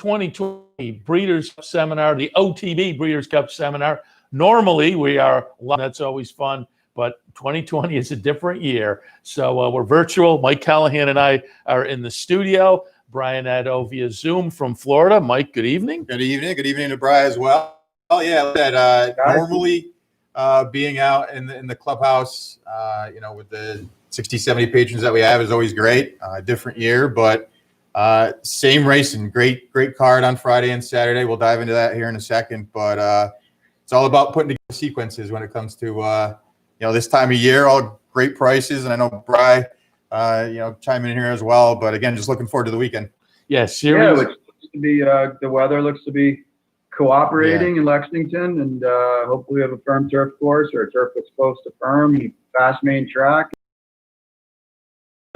2020 Breeders' Cup Seminar, the OTB Breeders' Cup Seminar. Normally, we are live. That's always fun, but 2020 is a different year. So we're virtual. Mike Callahan and I are in the studio. Brian Nadeau via Zoom from Florida. Mike, good evening. Good evening. Good evening to Brian as well. Oh, yeah, that normally being out in the clubhouse, with the 60, 70 patrons that we have is always great. Different year, but same racing. Great card on Friday and Saturday. We'll dive into that here in a second, but it's all about putting together sequences when it comes to this time of year. All great prices, and I know Bri, chiming in here as well. But again, just looking forward to the weekend. Yes, yeah, it looks to be the weather looks to be cooperating in Lexington, and hopefully we have a firm turf course or a turf that's close to firm, fast main track.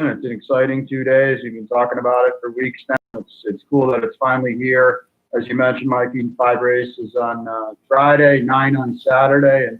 It's an exciting 2 days. We've been talking about it for weeks now. It's cool that it's finally here. As you mentioned, Mikey, 5 races on Friday, 9 on Saturday, and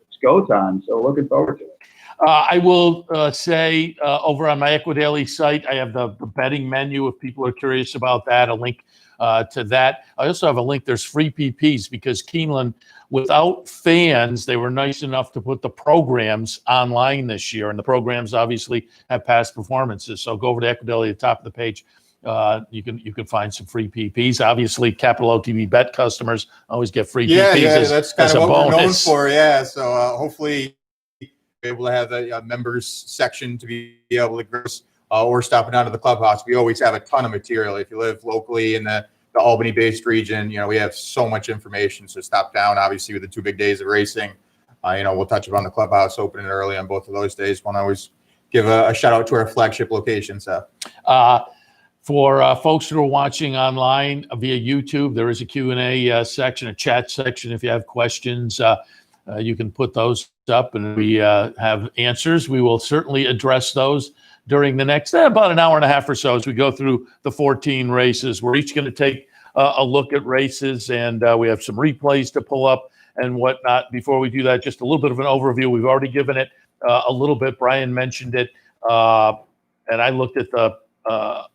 it's go time. So looking forward to it. I will say over on my Equidaily site, I have the betting menu if people are curious about that, a link to that. I also have a link. There's free PPs because Keeneland, without fans, they were nice enough to put the programs online this year. And the programs obviously have past performances. So go over to Equidaily at the top of the page. You can find some free PPs. Obviously, Capital OTB bet customers always get free PPs. Yeah, that's kind of what bonus. We're known for. Yeah, so hopefully be able to have the members section to be able to gross or stopping down to the clubhouse. We always have a ton of material. If you live locally in the Albany-based region, we have so much information. So stop down. Obviously, with the 2 big days of racing, we'll touch upon the clubhouse opening early on both of those days. Want to always give a shout out to our flagship location. So. For folks who are watching online via YouTube, there is a Q&A section, a chat section. If you have questions, you can put those up, and we have answers. We will certainly address those during the next about an hour and a half or so as we go through the 14 races. We're each going to take a look at races, and we have some replays to pull up and whatnot. Before we do that, just a little bit of an overview. We've already given it a little bit. Brian mentioned it, and I looked at the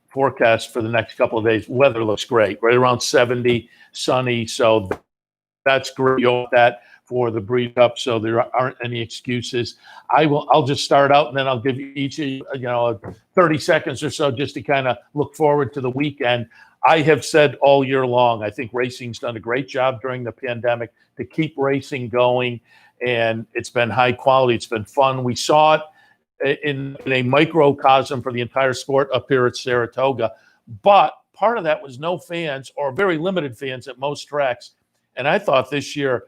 forecast for the next couple of days. Weather looks great, right around 70, sunny. So that's great. You'll want that for the Breed Cup, so there aren't any excuses. I'll just start out, and then I'll give you each 30 seconds or so just to kind of look forward to the weekend. I have said all year long, I think racing's done a great job during the pandemic to keep racing going, and it's been high quality. It's been fun. We saw it in a microcosm for the entire sport up here at Saratoga. But part of that was no fans or very limited fans at most tracks. And I thought this year,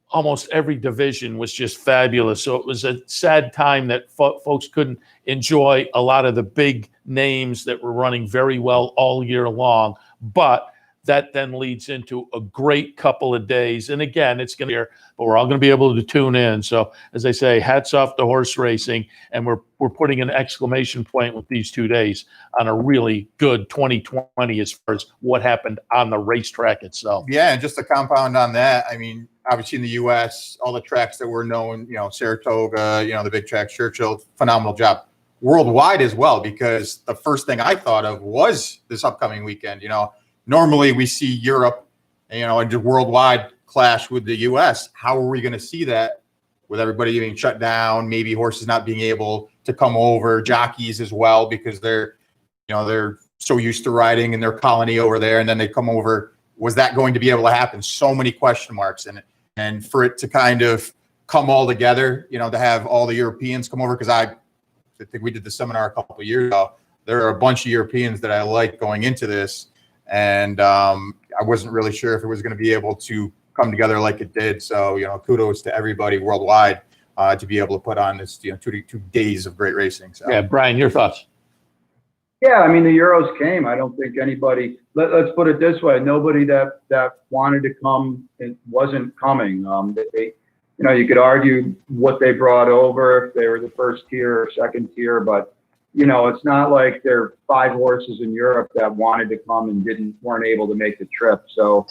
almost every division was just fabulous. So it was a sad time that folks couldn't enjoy a lot of the big names that were running very well all year long. But that then leads into a great couple of days. And again, it's going to be here, but we're all going to be able to tune in. So as I say, hats off to horse racing. And we're putting an exclamation point with these 2 days on a really good 2020 as far as what happened on the racetrack itself. Yeah, and just to compound on that, I mean, obviously in the U.S., all the tracks that were known, Saratoga, the big tracks, Churchill, phenomenal job. Worldwide as well, because the first thing I thought of was this upcoming weekend, Normally we see Europe, and just worldwide clash with the U.S. How are we going to see that with everybody being shut down, maybe horses not being able to come over, jockeys as well, because they're so used to riding in their colony over there, and then they come over. Was that going to be able to happen? So many question marks, and for it to kind of come all together, to have all the Europeans come over, because I think we did the seminar a couple of years ago. There are a bunch of Europeans that I like going into this. And I wasn't really sure if it was going to be able to come together like it did. So, kudos to everybody worldwide to be able to put on this, 2 days of great racing. So. Yeah, Brian, your thoughts? Yeah, I mean, the Euros came. I don't think anybody, let's put it this way, nobody that wanted to come wasn't coming. You could argue what they brought over, if they were the first tier or second tier, but it's not like there are 5 horses in Europe that wanted to come and weren't able to make the trip. So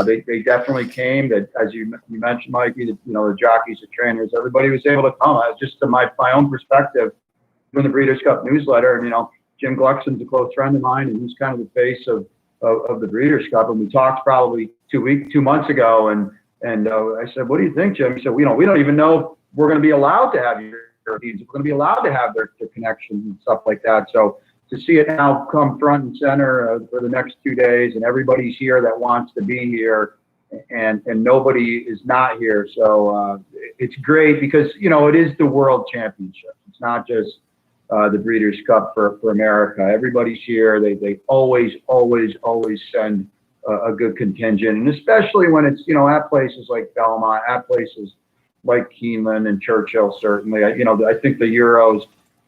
they definitely came. That, as you mentioned, Mikey, the jockeys, the trainers, everybody was able to come. Just to my own perspective, doing the Breeders' Cup newsletter, and Jim Gluckson's a close friend of mine, and he's kind of the face of of the Breeders' Cup, and we talked probably 2 months ago, and I said, "What do you think, Jim?" He said, "We don't even know if we're going to be allowed to have Europeans. If we're going to be allowed to have their connections and stuff like that." So to see it now come front and center for the next 2 days, and everybody's here that wants to be here, and nobody is not here. So it's great because, it is the World Championship. It's not just the Breeders' Cup for America. Everybody's here. They always send a good contingent, and especially when it's, at places like Belmont, at places like Keeneland and Churchill, certainly. I think the Euros,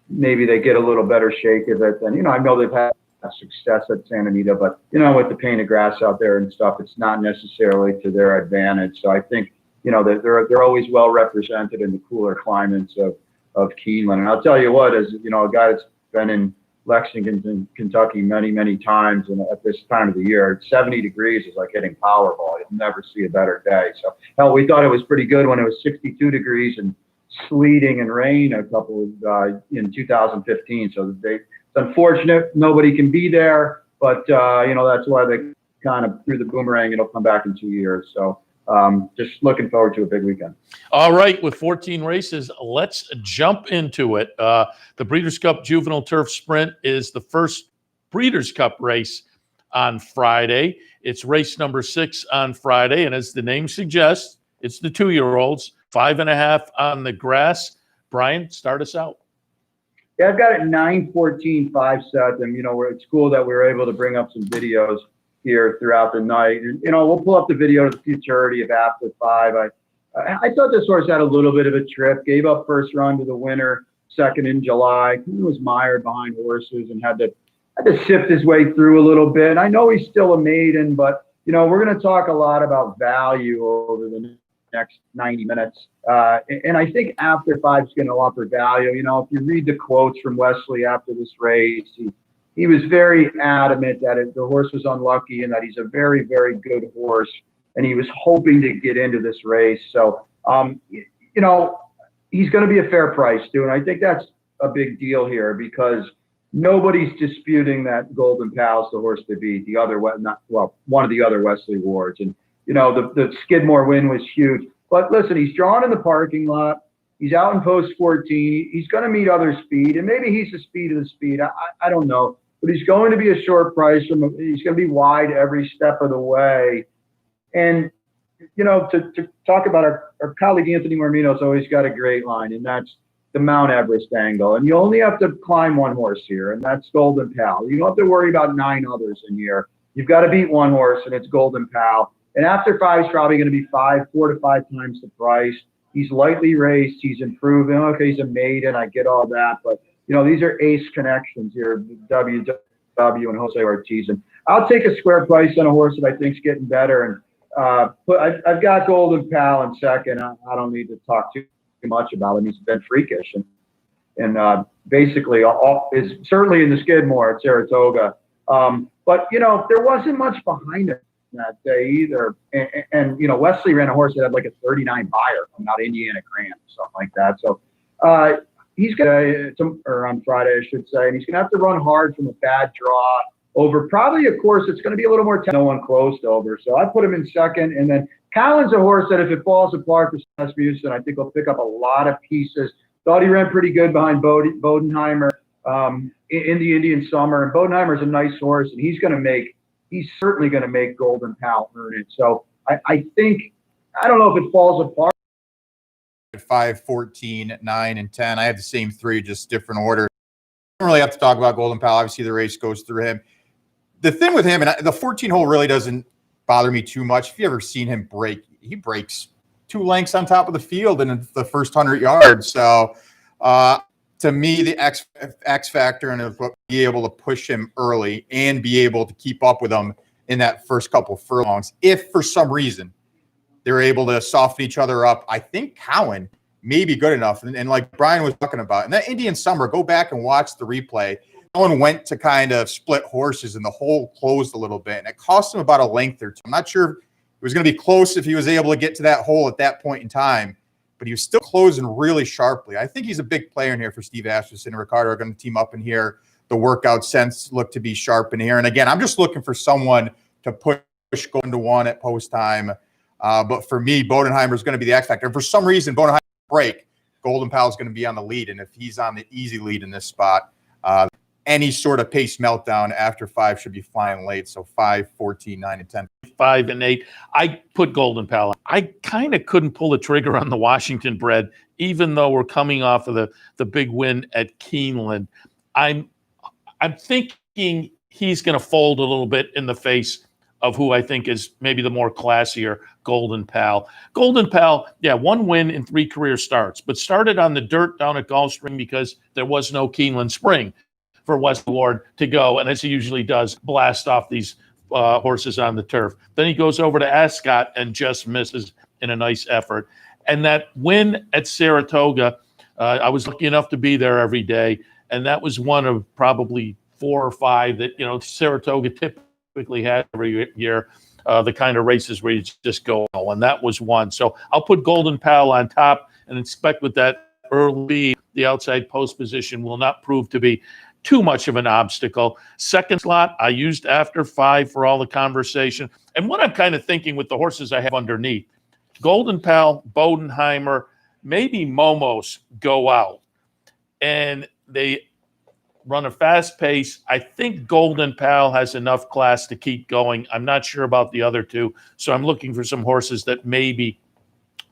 maybe they get a little better shake of it than, I know they've had success at Santa Anita, but, with the painted grass out there and stuff, it's not necessarily to their advantage. So I think, they're always well represented in the cooler climates of Keeneland. And I'll tell you what, as, a guy that's been in Lexington, Kentucky many times, and at this time of the year, 70 degrees is like hitting Powerball. You'll never see a better day. So, hell, we thought it was pretty good when it was 62 degrees and sleeting and rain in 2015. So it's unfortunate nobody can be there, but that's why they kind of threw the boomerang. It'll come back in 2 years. So just looking forward to a big weekend. All right, with 14 races, let's jump into it. The Breeders' Cup Juvenile Turf Sprint is the first Breeders' Cup race on Friday. It's race number 6 on Friday, and as the name suggests, it's the 2-year-olds, 5.5 on the grass. Brian, start us out. Yeah, I've got it 9-14-5 set, and it's cool that we were able to bring up some videos here throughout the night. And we'll pull up the video to the futurity of after 5. I thought this horse had a little bit of a trip. Gave up first run to the winner, second in July. He was mired behind horses and had to sift his way through a little bit. And I know he's still a maiden, but we're going to talk a lot about value over the next 90 minutes. And I think after 5 is going to offer value. If you read the quotes from Wesley after this race, he was very adamant that the horse was unlucky and that he's a very, very good horse. And he was hoping to get into this race. So, he's going to be a fair price too. And I think that's a big deal here because nobody's disputing that Golden Powell's the horse to beat. One of the other Wesley Wards. And, the Skidmore win was huge. But listen, he's drawn in the parking lot. He's out in post 14. He's going to meet other speed. And maybe he's the speed of the speed. I don't know. But he's going to be a short price. He's going to be wide every step of the way. And, to talk about our colleague Anthony Mormino's always got a great line, and that's the Mount Everest angle. And you only have to climb one horse here, and that's Golden Powell. You don't have to worry about 9 others in here. You've got to beat one horse, and it's Golden Powell. And after 5 is probably going to be 4 to 5 times the price. He's lightly raced. He's improving. Okay, he's a maiden. I get all that. But, these are ace connections here, WW and Jose Ortiz. And I'll take a square price on a horse that I think's getting better. And I've got Golden Powell in second. I don't need to talk too much about him. He's been freakish. And basically is certainly in the Skidmore at Saratoga. But, there wasn't much behind it that day either. And Wesley ran a horse that had like a 39 buyer from out Indiana Grand or something like that. So he's going to, or on Friday, I should say, and he's going to have to run hard from a bad draw over probably a course that's going to be a little more no one closed over. So I put him in second. And then Callan's a horse that if it falls apart for Rasmussen, I think he'll pick up a lot of pieces. Thought he ran pretty good behind Bodenheimer in the Indian Summer. And Bodenheimer's a nice horse, and he's certainly going to make Golden Powell earn it. So I think, I don't know if it falls apart. 5, 14, 9, and 10. I have the same 3, just different order. Don't really have to talk about Golden Powell. Obviously, the race goes through him. The thing with him, and the 14 hole really doesn't bother me too much. If you ever seen him break, he breaks 2 lengths on top of the field in the first 100 yards. So to me, the X factor and be able to push him early and be able to keep up with him in that first couple furlongs. If for some reason they're able to soften each other up, I think Cowan may be good enough. And like Brian was talking about, in that Indian Summer, go back and watch the replay. Cowan went to kind of split horses and the hole closed a little bit. And it cost him about a length or 2. I'm not sure it was going to be close if he was able to get to that hole at that point in time, but he was still closing really sharply. I think he's a big player in here for Steve Asmussen and Ricardo are going to team up in here The workout sense looked to be sharp in here. And again, I'm just looking for someone to push going to one at post time. But for me, Bodenheimer is going to be the X factor. And for some reason, Bodenheimer break, Golden Powell is going to be on the lead. And if he's on the easy lead in this spot, any sort of pace meltdown after 5 should be flying late. So 5, 14, 9, and 10. 5 and 8. I put Golden Powell. I kind of couldn't pull the trigger on the Washington bred, even though we're coming off of the big win at Keeneland. I'm thinking he's going to fold a little bit in the face of who I think is maybe the more classier Golden Powell. Golden Powell, yeah, 1 win in 3 career starts, but started on the dirt down at Gulfstream because there was no Keeneland Spring for Wesley Ward to go, and as he usually does, blast off these horses on the turf. Then he goes over to Ascot and just misses in a nice effort. And that win at Saratoga, I was lucky enough to be there every day, and that was one of probably 4 or 5 that, Saratoga typically had every year, the kind of races where you just go, and that was one. So I'll put Golden Powell on top and expect with that early, the outside post position will not prove to be too much of an obstacle. Second slot, I used after 5 for all the conversation. And what I'm kind of thinking with the horses I have underneath, Golden Powell, Bodenheimer, maybe Momos go out. And they run a fast pace. I think Golden Powell has enough class to keep going. I'm not sure about the other 2. So I'm looking for some horses that maybe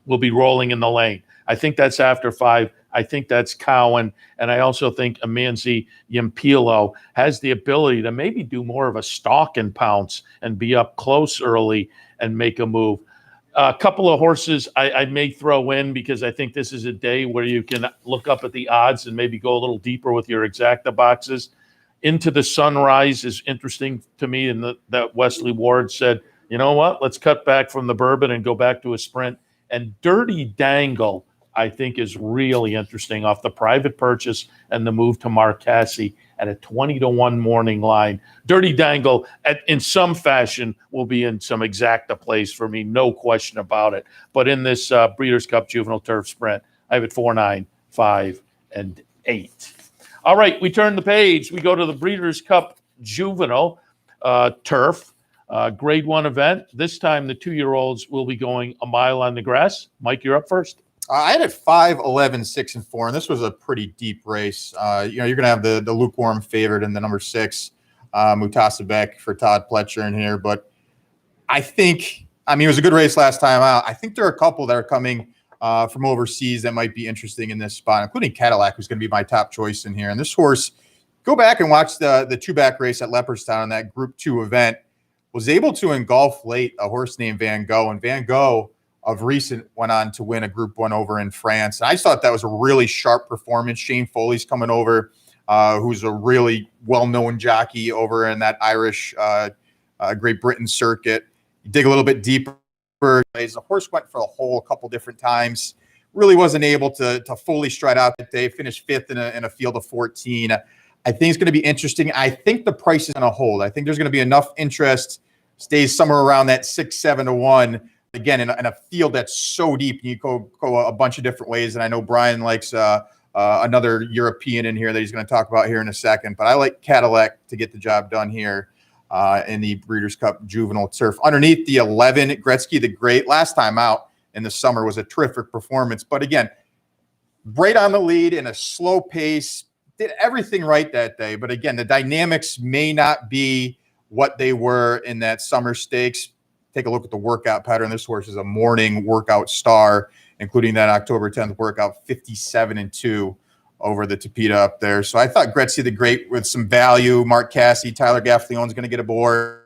will be rolling in the lane. I think that's after 5. I think that's Cowan. And I also think Amanzi Yampilo has the ability to maybe do more of a stalk and pounce and be up close early and make a move. A couple of horses I may throw in because I think this is a day where you can look up at the odds and maybe go a little deeper with your exacta boxes. Into the Sunrise is interesting to me, and that Wesley Ward said, you know what, let's cut back from the Bourbon and go back to a sprint. And Dirty Dangle, I think, is really interesting off the private purchase and the move to Marcassi at a 20-1 morning line. Dirty Dangle, in some fashion, will be in some exacta plays for me, no question about it. But in this Breeders' Cup Juvenile Turf Sprint, I have it 4, 9, 5, and 8. All right, we turn the page. We go to the Breeders' Cup Juvenile Turf Grade 1 event. This time, the 2-year-olds will be going a mile on the grass. Mike, you're up first. I had it 5, 11, 6, and 4, and this was a pretty deep race. You're going to have the lukewarm favorite in the number 6, Mutasabek for Todd Pletcher in here. But it was a good race last time out. I think there are a couple that are coming from overseas that might be interesting in this spot, including Cadillac, who's going to be my top choice in here. And this horse, go back and watch the 2-back race at Leopardstown in that Group 2 event, was able to engulf late a horse named Van Gogh. And Van Gogh, of recent, went on to win a Group 1 over in France. And I thought that was a really sharp performance. Shane Foley's coming over, who's a really well-known jockey over in that Irish Great Britain circuit. You dig a little bit deeper. The horse went for the hole a couple different times. Really wasn't able to fully stride out that day. Finished 5th in a field of 14. I think it's going to be interesting. I think the price is going to hold. I think there's going to be enough interest. Stays somewhere around that 6, 7 to 1. Again, in a field that's so deep, and you go a bunch of different ways. And I know Brian likes another European in here that he's going to talk about here in a second. But I like Cadillac to get the job done here in the Breeders' Cup Juvenile Turf. Underneath the 11, Gretzky the Great, last time out in the summer was a terrific performance. But again, right on the lead in a slow pace, did everything right that day. But again, the dynamics may not be what they were in that summer stakes. Take a look at the workout pattern. This horse is a morning workout star, including that October 10th workout, 57-2 over the Tapeta up there. So I thought Gretzky the Great with some value. Mark Cassidy, Tyler Gaffleon's going to get aboard.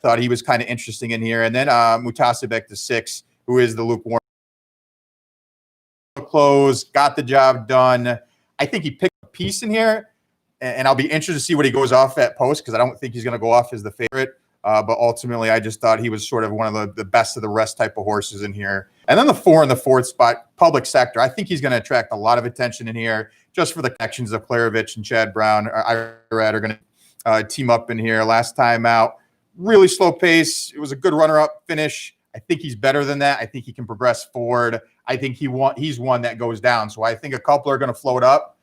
Thought he was kind of interesting in here. And then Mutasabek the 6, who is the lukewarm close, got the job done. I think he picked a piece in here, and I'll be interested to see what he goes off at post, because I don't think he's going to go off as the favorite. But ultimately, I just thought he was sort of one of the best of the rest type of horses in here. And then the 4 in the 4th spot, Public Sector. I think he's going to attract a lot of attention in here just for the connections of Klarovich and Chad Brown. Irad are going to team up in here. Last time out, really slow pace. It was a good runner-up finish. I think he's better than that. I think he can progress forward. I think he's one that goes down. So I think a couple are going to float up.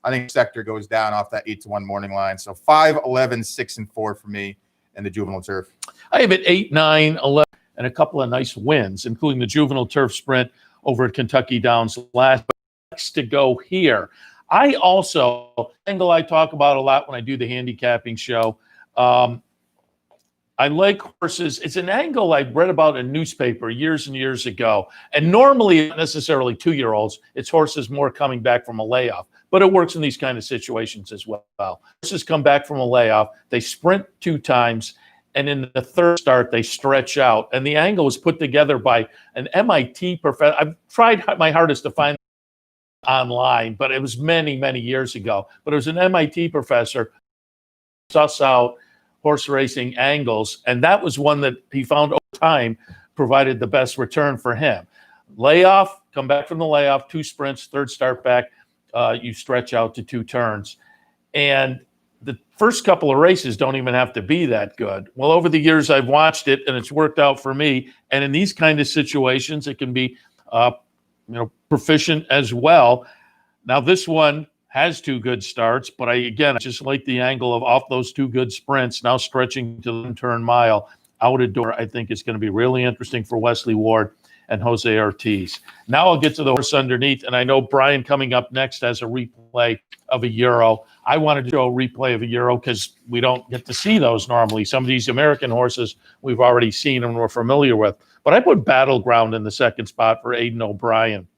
I think Sector goes down off that 8-1 morning line. So 5, 11, 6, and 4 for me in the juvenile turf. I have it 8, 9, 11, and a couple of nice wins, including the juvenile turf sprint over at Kentucky Downs last. Next to go here. I also, angle I talk about a lot when I do the handicapping show. I like horses. It's an angle I read about in a newspaper years and years ago. And normally, not necessarily 2-year-olds, it's horses more coming back from a layoff. But it works in these kind of situations as well. Horses come back from a layoff. They sprint 2 times. And in the third start, they stretch out. And the angle was put together by an MIT professor. I've tried my hardest to find it online, but it was many, many years ago. But it was an MIT professor who suss out horse racing angles, and that was one that he found over time provided the best return for him. Layoff, come back from the layoff, 2 sprints, third start back, you stretch out to 2 turns. And the first couple of races don't even have to be that good. Well, over the years, I've watched it, and it's worked out for me. And in these kind of situations, it can be proficient as well. Now, this one has 2 good starts, but I just like the angle of off those 2 good sprints, now stretching to the turn mile out a door. I think it's going to be really interesting for Wesley Ward and Jose Ortiz. Now I'll get to the horse underneath, and I know Brian coming up next has a replay of a Euro. I wanted to show a replay of a Euro because we don't get to see those normally. Some of these American horses we've already seen and we're familiar with. But I put Battleground in the second spot for Braden O'Brien.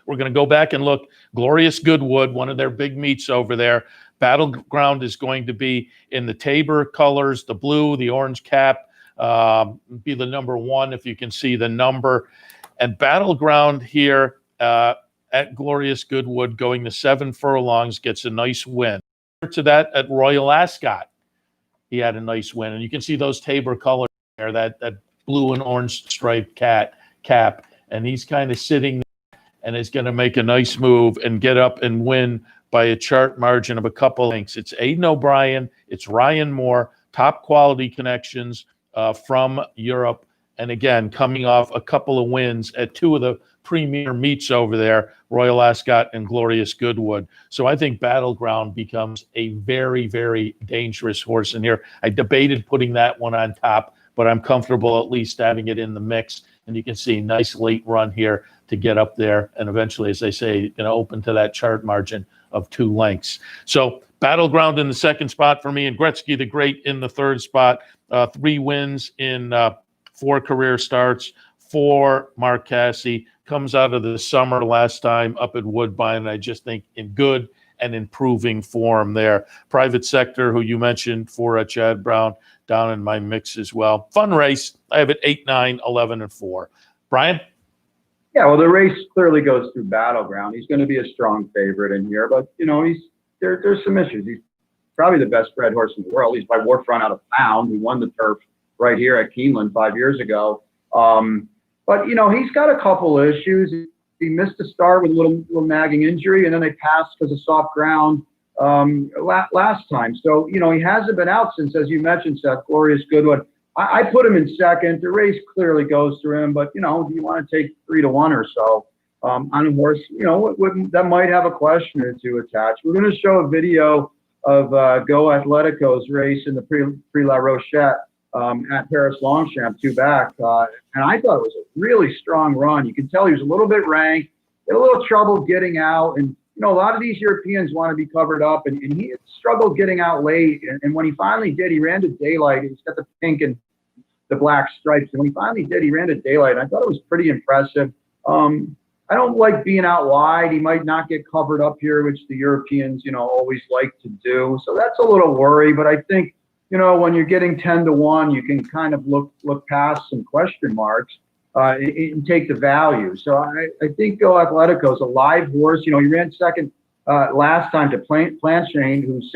We're going to go back and look. Glorious Goodwood, one of their big meets over there. Battleground is going to be in the Tabor colors, the blue, the orange cap, be the number 1 if you can see the number. And Battleground here at Glorious Goodwood going to 7 furlongs gets a nice win. To that at Royal Ascot, he had a nice win. And you can see those Tabor colors there, that blue and orange striped cap. And he's kind of sitting and is going to make a nice move and get up and win by a chart margin of a couple lengths. It's Aidan O'Brien. It's Ryan Moore, top quality connections from Europe. And again, coming off a couple of wins at 2 of the premier meets over there, Royal Ascot and Glorious Goodwood. So I think Battleground becomes a very, very dangerous horse in here. I debated putting that one on top, but I'm comfortable at least having it in the mix. And you can see nice late run here to get up there. And eventually, as I say, going to open to that chart margin of 2 lengths. So Battleground in the second spot for me, and Gretzky the Great in the third spot. 3 wins in 4 career starts for Mark Casse. Comes out of the summer last time up at Woodbine, and I just think in good and improving form there. Private Sector, who you mentioned for Chad Brown, down in my mix as well. Fun race. I have it 8, 9, 11, and 4. Brian? Yeah, well, the race clearly goes through Battleground. He's going to be a strong favorite in here, but there's some issues. He's probably the best bred horse in the world. He's by Warfront out of Pound, who won the turf right here at Keeneland 5 years ago. But he's got a couple issues. He missed a start with a little nagging injury, and then they passed because of soft ground last time. So he hasn't been out since, as you mentioned, Seth. Glorious Goodwood. I put him in second. The race clearly goes through him, but do you want to take 3-1 or so on a horse? That might have a question or 2 attached. We're going to show a video of Go Atletico's race in the Prix La Rochette at Paris Longchamp 2 back, and I thought it was a really strong run. You can tell he was a little bit ranked, had a little trouble getting out, and a lot of these Europeans want to be covered up, and he struggled getting out late. And when he finally did, he ran to daylight. He's got the pink and the black stripes. And when he finally did, he ran to daylight. And I thought it was pretty impressive. I don't like being out wide. He might not get covered up here, which the Europeans, always like to do. So that's a little worry. But I think, when you're getting 10-1, you can kind of look past some question marks and take the value. So I think Go Atletico is a live horse. He ran second last time to Planchain, who's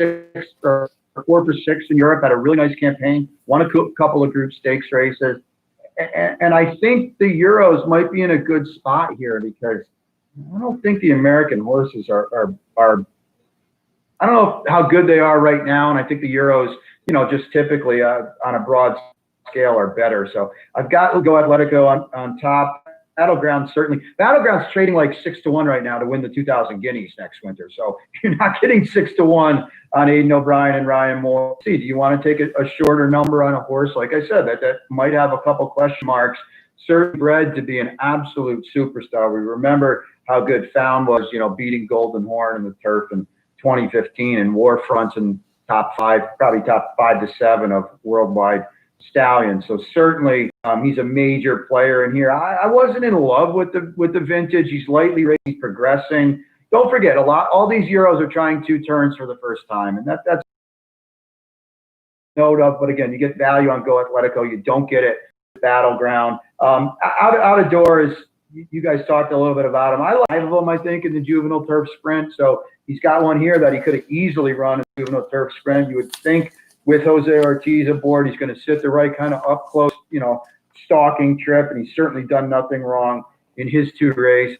4 for 6 in Europe, had a really nice campaign, won a couple of group stakes races. And I think the Euros might be in a good spot here because I don't think the American horses are I don't know how good they are right now. And I think the Euros, just typically on a broad scale are better. So I've got Go Atletico on top. Battleground's trading like 6-1 right now to win the 2,000 guineas next winter. So you're not getting 6-1 on Braden O'Brien and Ryan Moore. See, do you want to take a shorter number on a horse? Like I said, that might have a couple question marks. Certainly bred to be an absolute superstar. We remember how good Found was, beating Golden Horn in the turf in 2015 and War Fronts in top 5 to 7 of worldwide stallions. So certainly he's a major player in here. I wasn't in love with the vintage. He's lightly rated, he's progressing. Don't forget, all these Euros are trying 2 turns for the first time, and that's note of. But again, you get value on Go Atletico. You don't get it with Battleground. Out of doors, you guys talked a little bit about him. I like 5 of them, I think, in the juvenile turf sprint. So he's got one here that he could have easily run in the juvenile turf sprint. You would think with Jose Ortiz aboard, he's going to sit the right kind of up close, stalking trip, and he's certainly done nothing wrong in his 2 races.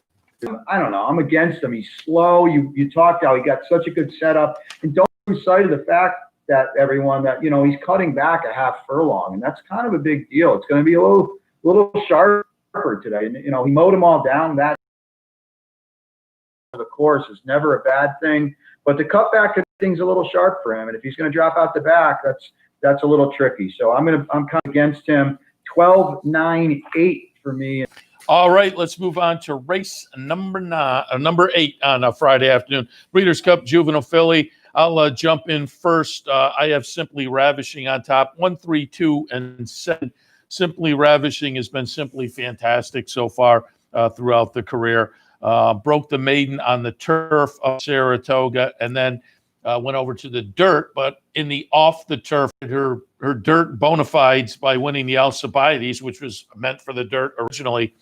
I don't know. I'm against him. He's slow. You talked how he got such a good setup, and don't lose sight of the fact that he's cutting back a half furlong, and that's kind of a big deal. It's going to be a little sharper today, and he mowed them all down. That the course is never a bad thing, but the cutback thing's a little sharp for him, and if he's going to drop out the back, that's a little tricky. So I'm kind of against him. 12-9-8 for me. All right, let's move on to race number 8 on a Friday afternoon. Breeders' Cup Juvenile Filly. I'll jump in first. I have Simply Ravishing on top, 1, 3, 2, and 7. Simply Ravishing has been simply fantastic so far throughout the career. Broke the maiden on the turf of Saratoga, and then went over to the dirt, but in the off the turf, her dirt bona fides by winning the Alcibiades, which was meant for the dirt originally,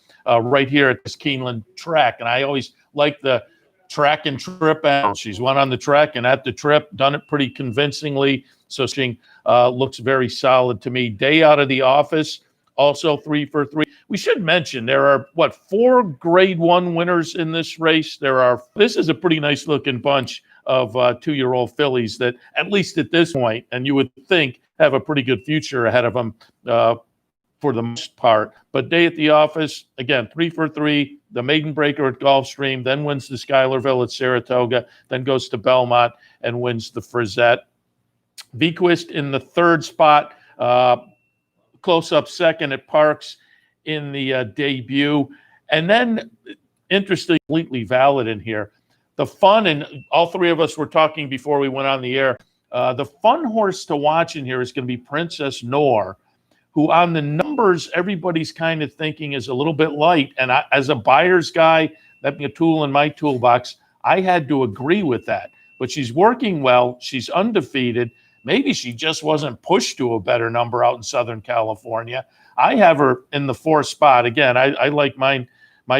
right here at this Keeneland track. And I always like the track and trip out. She's won on the track and at the trip, done it pretty convincingly. So she looks very solid to me. Day Out of the Office, also 3 for 3. We should mention there are 4 Grade 1 winners in this race. This is a pretty nice looking bunch of 2-year-old fillies that, at least at this point, and you would think have a pretty good future ahead of them for the most part. But Day at the Office, again, 3 for 3. The Maiden Breaker at Gulfstream, then wins the Schuylerville at Saratoga, then goes to Belmont and wins the Frizette. Vequist in the 3rd spot, close up 2nd at Parks in the debut. And then, interestingly, completely valid in here. The fun, and all 3 of us were talking before we went on the air, the fun horse to watch in here is going to be Princess Noor, who on the numbers, everybody's kind of thinking is a little bit light. And as a buyer's guy, that being a tool in my toolbox, I had to agree with that. But she's working well. She's undefeated. Maybe she just wasn't pushed to a better number out in Southern California. I have her in the 4th spot. Again, I like my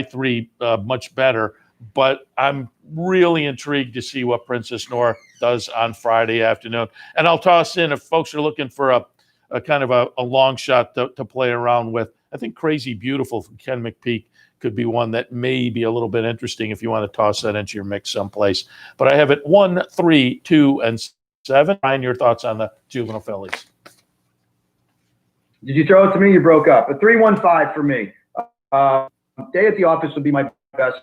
3 much better. But I'm really intrigued to see what Princess Noor does on Friday afternoon. And I'll toss in, if folks are looking for a kind of a long shot to play around with, I think Crazy Beautiful from Ken McPeak could be one that may be a little bit interesting if you want to toss that into your mix someplace. But I have it 1, 3, 2, and 7. Ryan, your thoughts on the juvenile fillies? Did you throw it to me? You broke up. A 3-1-5 for me. Day at the Office would be my best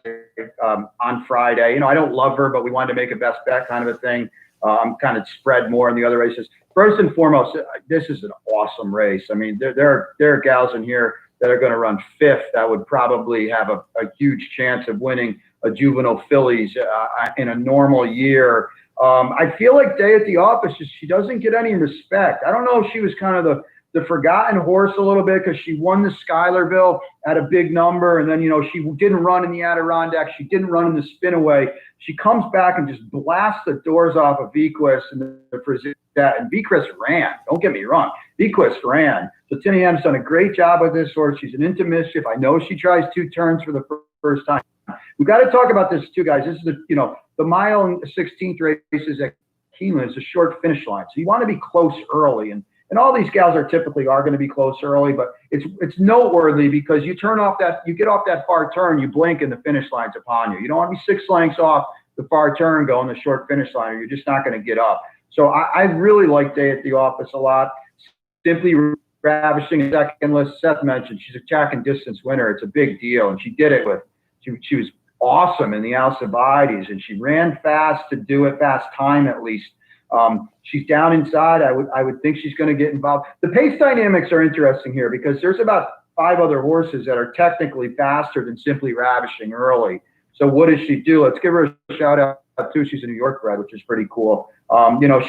on Friday. I don't love her, but we wanted to make a best bet kind of a thing. I'm kind of spread more in the other races. First and foremost, this is an awesome race. I mean, there are gals in here that are going to run 5th that would probably have a huge chance of winning a juvenile fillies in a normal year. I feel like Day at the Office, she doesn't get any respect. I don't know if she was kind of the forgotten horse a little bit because she won the Schuylerville at a big number, and then she didn't run in the Adirondack, she didn't run in the Spinaway. She comes back and just blasts the doors off of Vequist and the Frizette, and Vequist ran. Don't get me wrong, Vequist ran. So Tinny M's done a great job with this horse. She's an into mischief. I know she tries 2 turns for the first time. We've got to talk about this too, guys. This is the mile and 16th races at Keeneland. It's a short finish line, so you want to be close early, and all these gals are going to be close early, but it's noteworthy because you get off that far turn, you blink and the finish line's upon you. You don't want to be 6 lengths off the far turn going the short finish line, or you're just not going to get up. So I really like Day at the Office a lot. Simply Ravishing a second list. Seth mentioned she's a track and distance winner. It's a big deal, and she did it with. She was awesome in the Alcibiades, and she ran fast to do it, fast time at least. She's down inside. I would think she's going to get involved. The pace dynamics are interesting here because there's about 5 other horses that are technically faster than Simply Ravishing early. So what does she do? Let's give her a shout out too. She's a New York bred, which is pretty cool.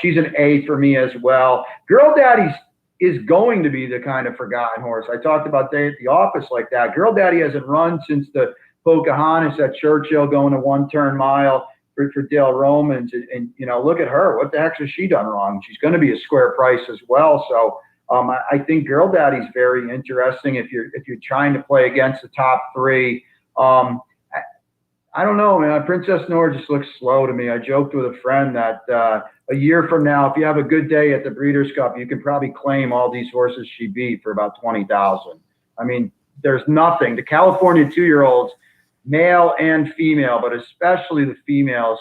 She's an A for me as well. Girl Daddy is going to be the kind of forgotten horse. I talked about Day at the Office like that. Girl Daddy hasn't run since the Pocahontas at Churchill going a 1-turn mile for Dale Romans. And look at her. What the heck has she done wrong? She's going to be a square price as well. So I think Girl Daddy's very interesting if you're trying to play against the top 3. I don't know, man. Princess Nora just looks slow to me. I joked with a friend that a year from now, if you have a good day at the Breeders' Cup, you can probably claim all these horses she beat for about $20,000. I mean, there's nothing. The California 2-year-olds, male and female, but especially the females,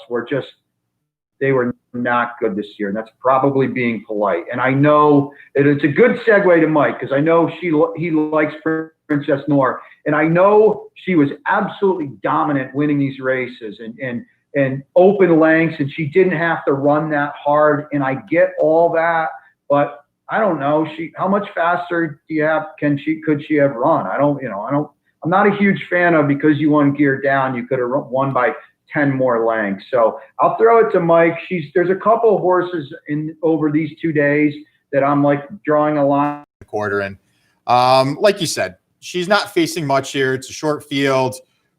they were not good this year, and that's probably being polite. And I know it's a good segue to Mike because I know he likes Princess Nora, and I know she was absolutely dominant winning these races and open lengths, and she didn't have to run that hard. And I get all that, but I don't know. How much faster could she have run? I'm not a huge fan of because you won gear down, you could have won by 10 more lengths. So I'll throw it to Mike. There's a couple of horses over these 2 days that I'm like drawing a line. Quarter and like you said, she's not facing much here. It's a short field,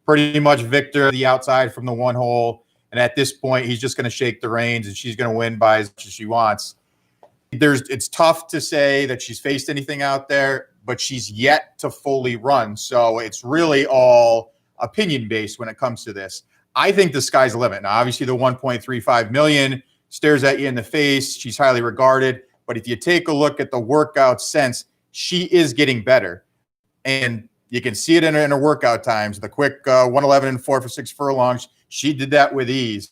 pretty much Victor the outside from the 1 hole. And at this point, he's just going to shake the reins and she's going to win by as much as she wants. It's tough to say that she's faced anything out there, but she's yet to fully run. So it's really all opinion based when it comes to this. I think the sky's the limit. Now, obviously the 1.35 million stares at you in the face. She's highly regarded, but if you take a look at the workout since, she is getting better. And you can see it in her workout times, the quick 1:11 and 4 for 6 furlongs. She did that with ease.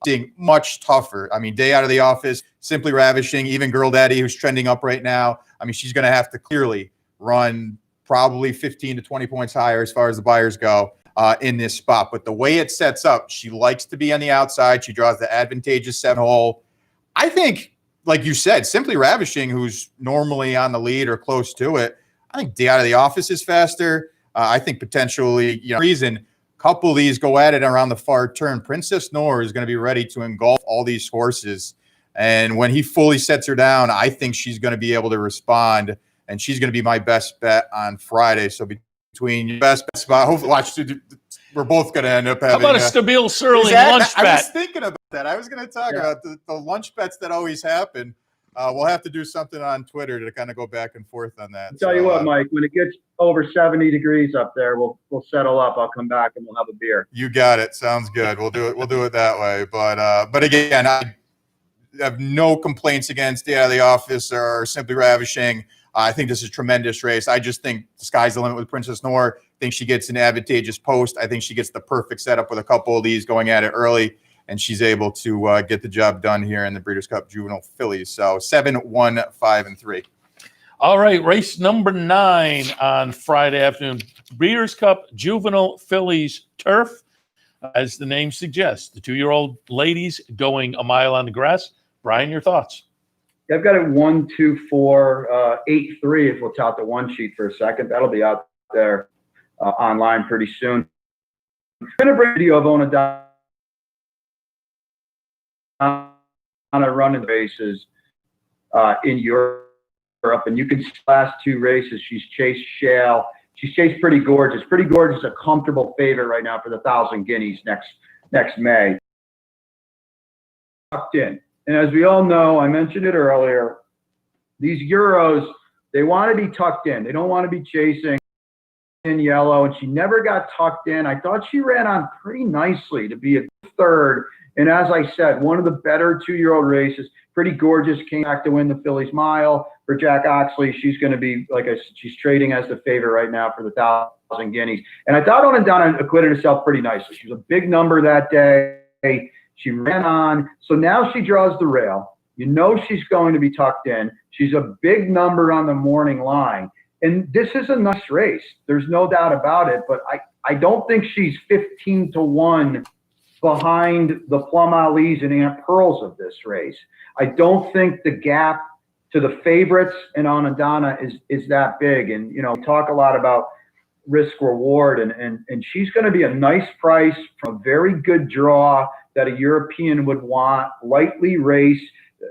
Being much tougher. I mean, Day Out of the Office, Simply Ravishing, even Girl Daddy, who's trending up right now. I mean, she's going to have to clearly run probably 15 to 20 points higher as far as the buyers go in this spot. But the way it sets up, she likes to be on the outside. She draws the advantageous 7 hole. I think, like you said, Simply Ravishing, who's normally on the lead or close to it, I think Day Out of the Office is faster. I think potentially, reason couple of these go at it around the far turn. Princess Nora is going to be ready to engulf all these horses. And when he fully sets her down, I think she's going to be able to respond. And she's going to be my best bet on Friday. So between your best bet spot, hopefully, we're both going to end up having. How about a Stabile Surly lunch bet? I was thinking about that. I was going to talk about the lunch bets that always happen. We'll have to do something on Twitter to kind of go back and forth on that. I'll tell you what, Mike, when it gets over 70 degrees up there, we'll settle up. I'll come back and we'll have a beer. You got it. Sounds good. We'll do it. We'll do it that way. But again, I have no complaints against Day Out of the Office or Simply Ravishing. I think this is a tremendous race. I just think the sky's the limit with Princess Nora. I think she gets an advantageous post. I think she gets the perfect setup with a couple of these going at it early. And she's able to get the job done here in the Breeders' Cup Juvenile Fillies. So 7, 1, 5, and 3. All right, race number 9 on Friday afternoon. Breeders' Cup Juvenile Fillies Turf. As the name suggests, the 2-year-old ladies going a mile on the grass. Brian, your thoughts? I've got it 1, 2, 4, 8, 3. If we'll tout the one sheet for a second, that'll be out there online pretty soon. I'm going to bring a video of Onada on a running basis in Europe, and you can see the last 2 races. She's chased Shale. She's chased Pretty Gorgeous. Pretty Gorgeous is a comfortable favorite right now for the 1,000 guineas next May. Tucked in, and as we all know, I mentioned it earlier. These Euros, they want to be tucked in. They don't want to be chasing in yellow, and she never got tucked in. I thought she ran on pretty nicely to be a 3rd. And as I said, one of the better 2-year-old races. Pretty Gorgeous came back to win the Fillies Mile. For Jack Oxley, she's going to be, like I said, she's trading as the favorite right now for the 1,000 guineas. And I thought Onada acquitted herself pretty nicely. She was a big number that day. She ran on. So now she draws the rail. You know she's going to be tucked in. She's a big number on the morning line. And this is a nice race. There's no doubt about it. But I don't think she's 15-1 behind the Plum Ali's and Aunt Pearls of this race. I don't think the gap to the favorites and Onadana is that big. And, you know, we talk a lot about risk reward, and she's going to be a nice price from a very good draw that a European would want, lightly raced.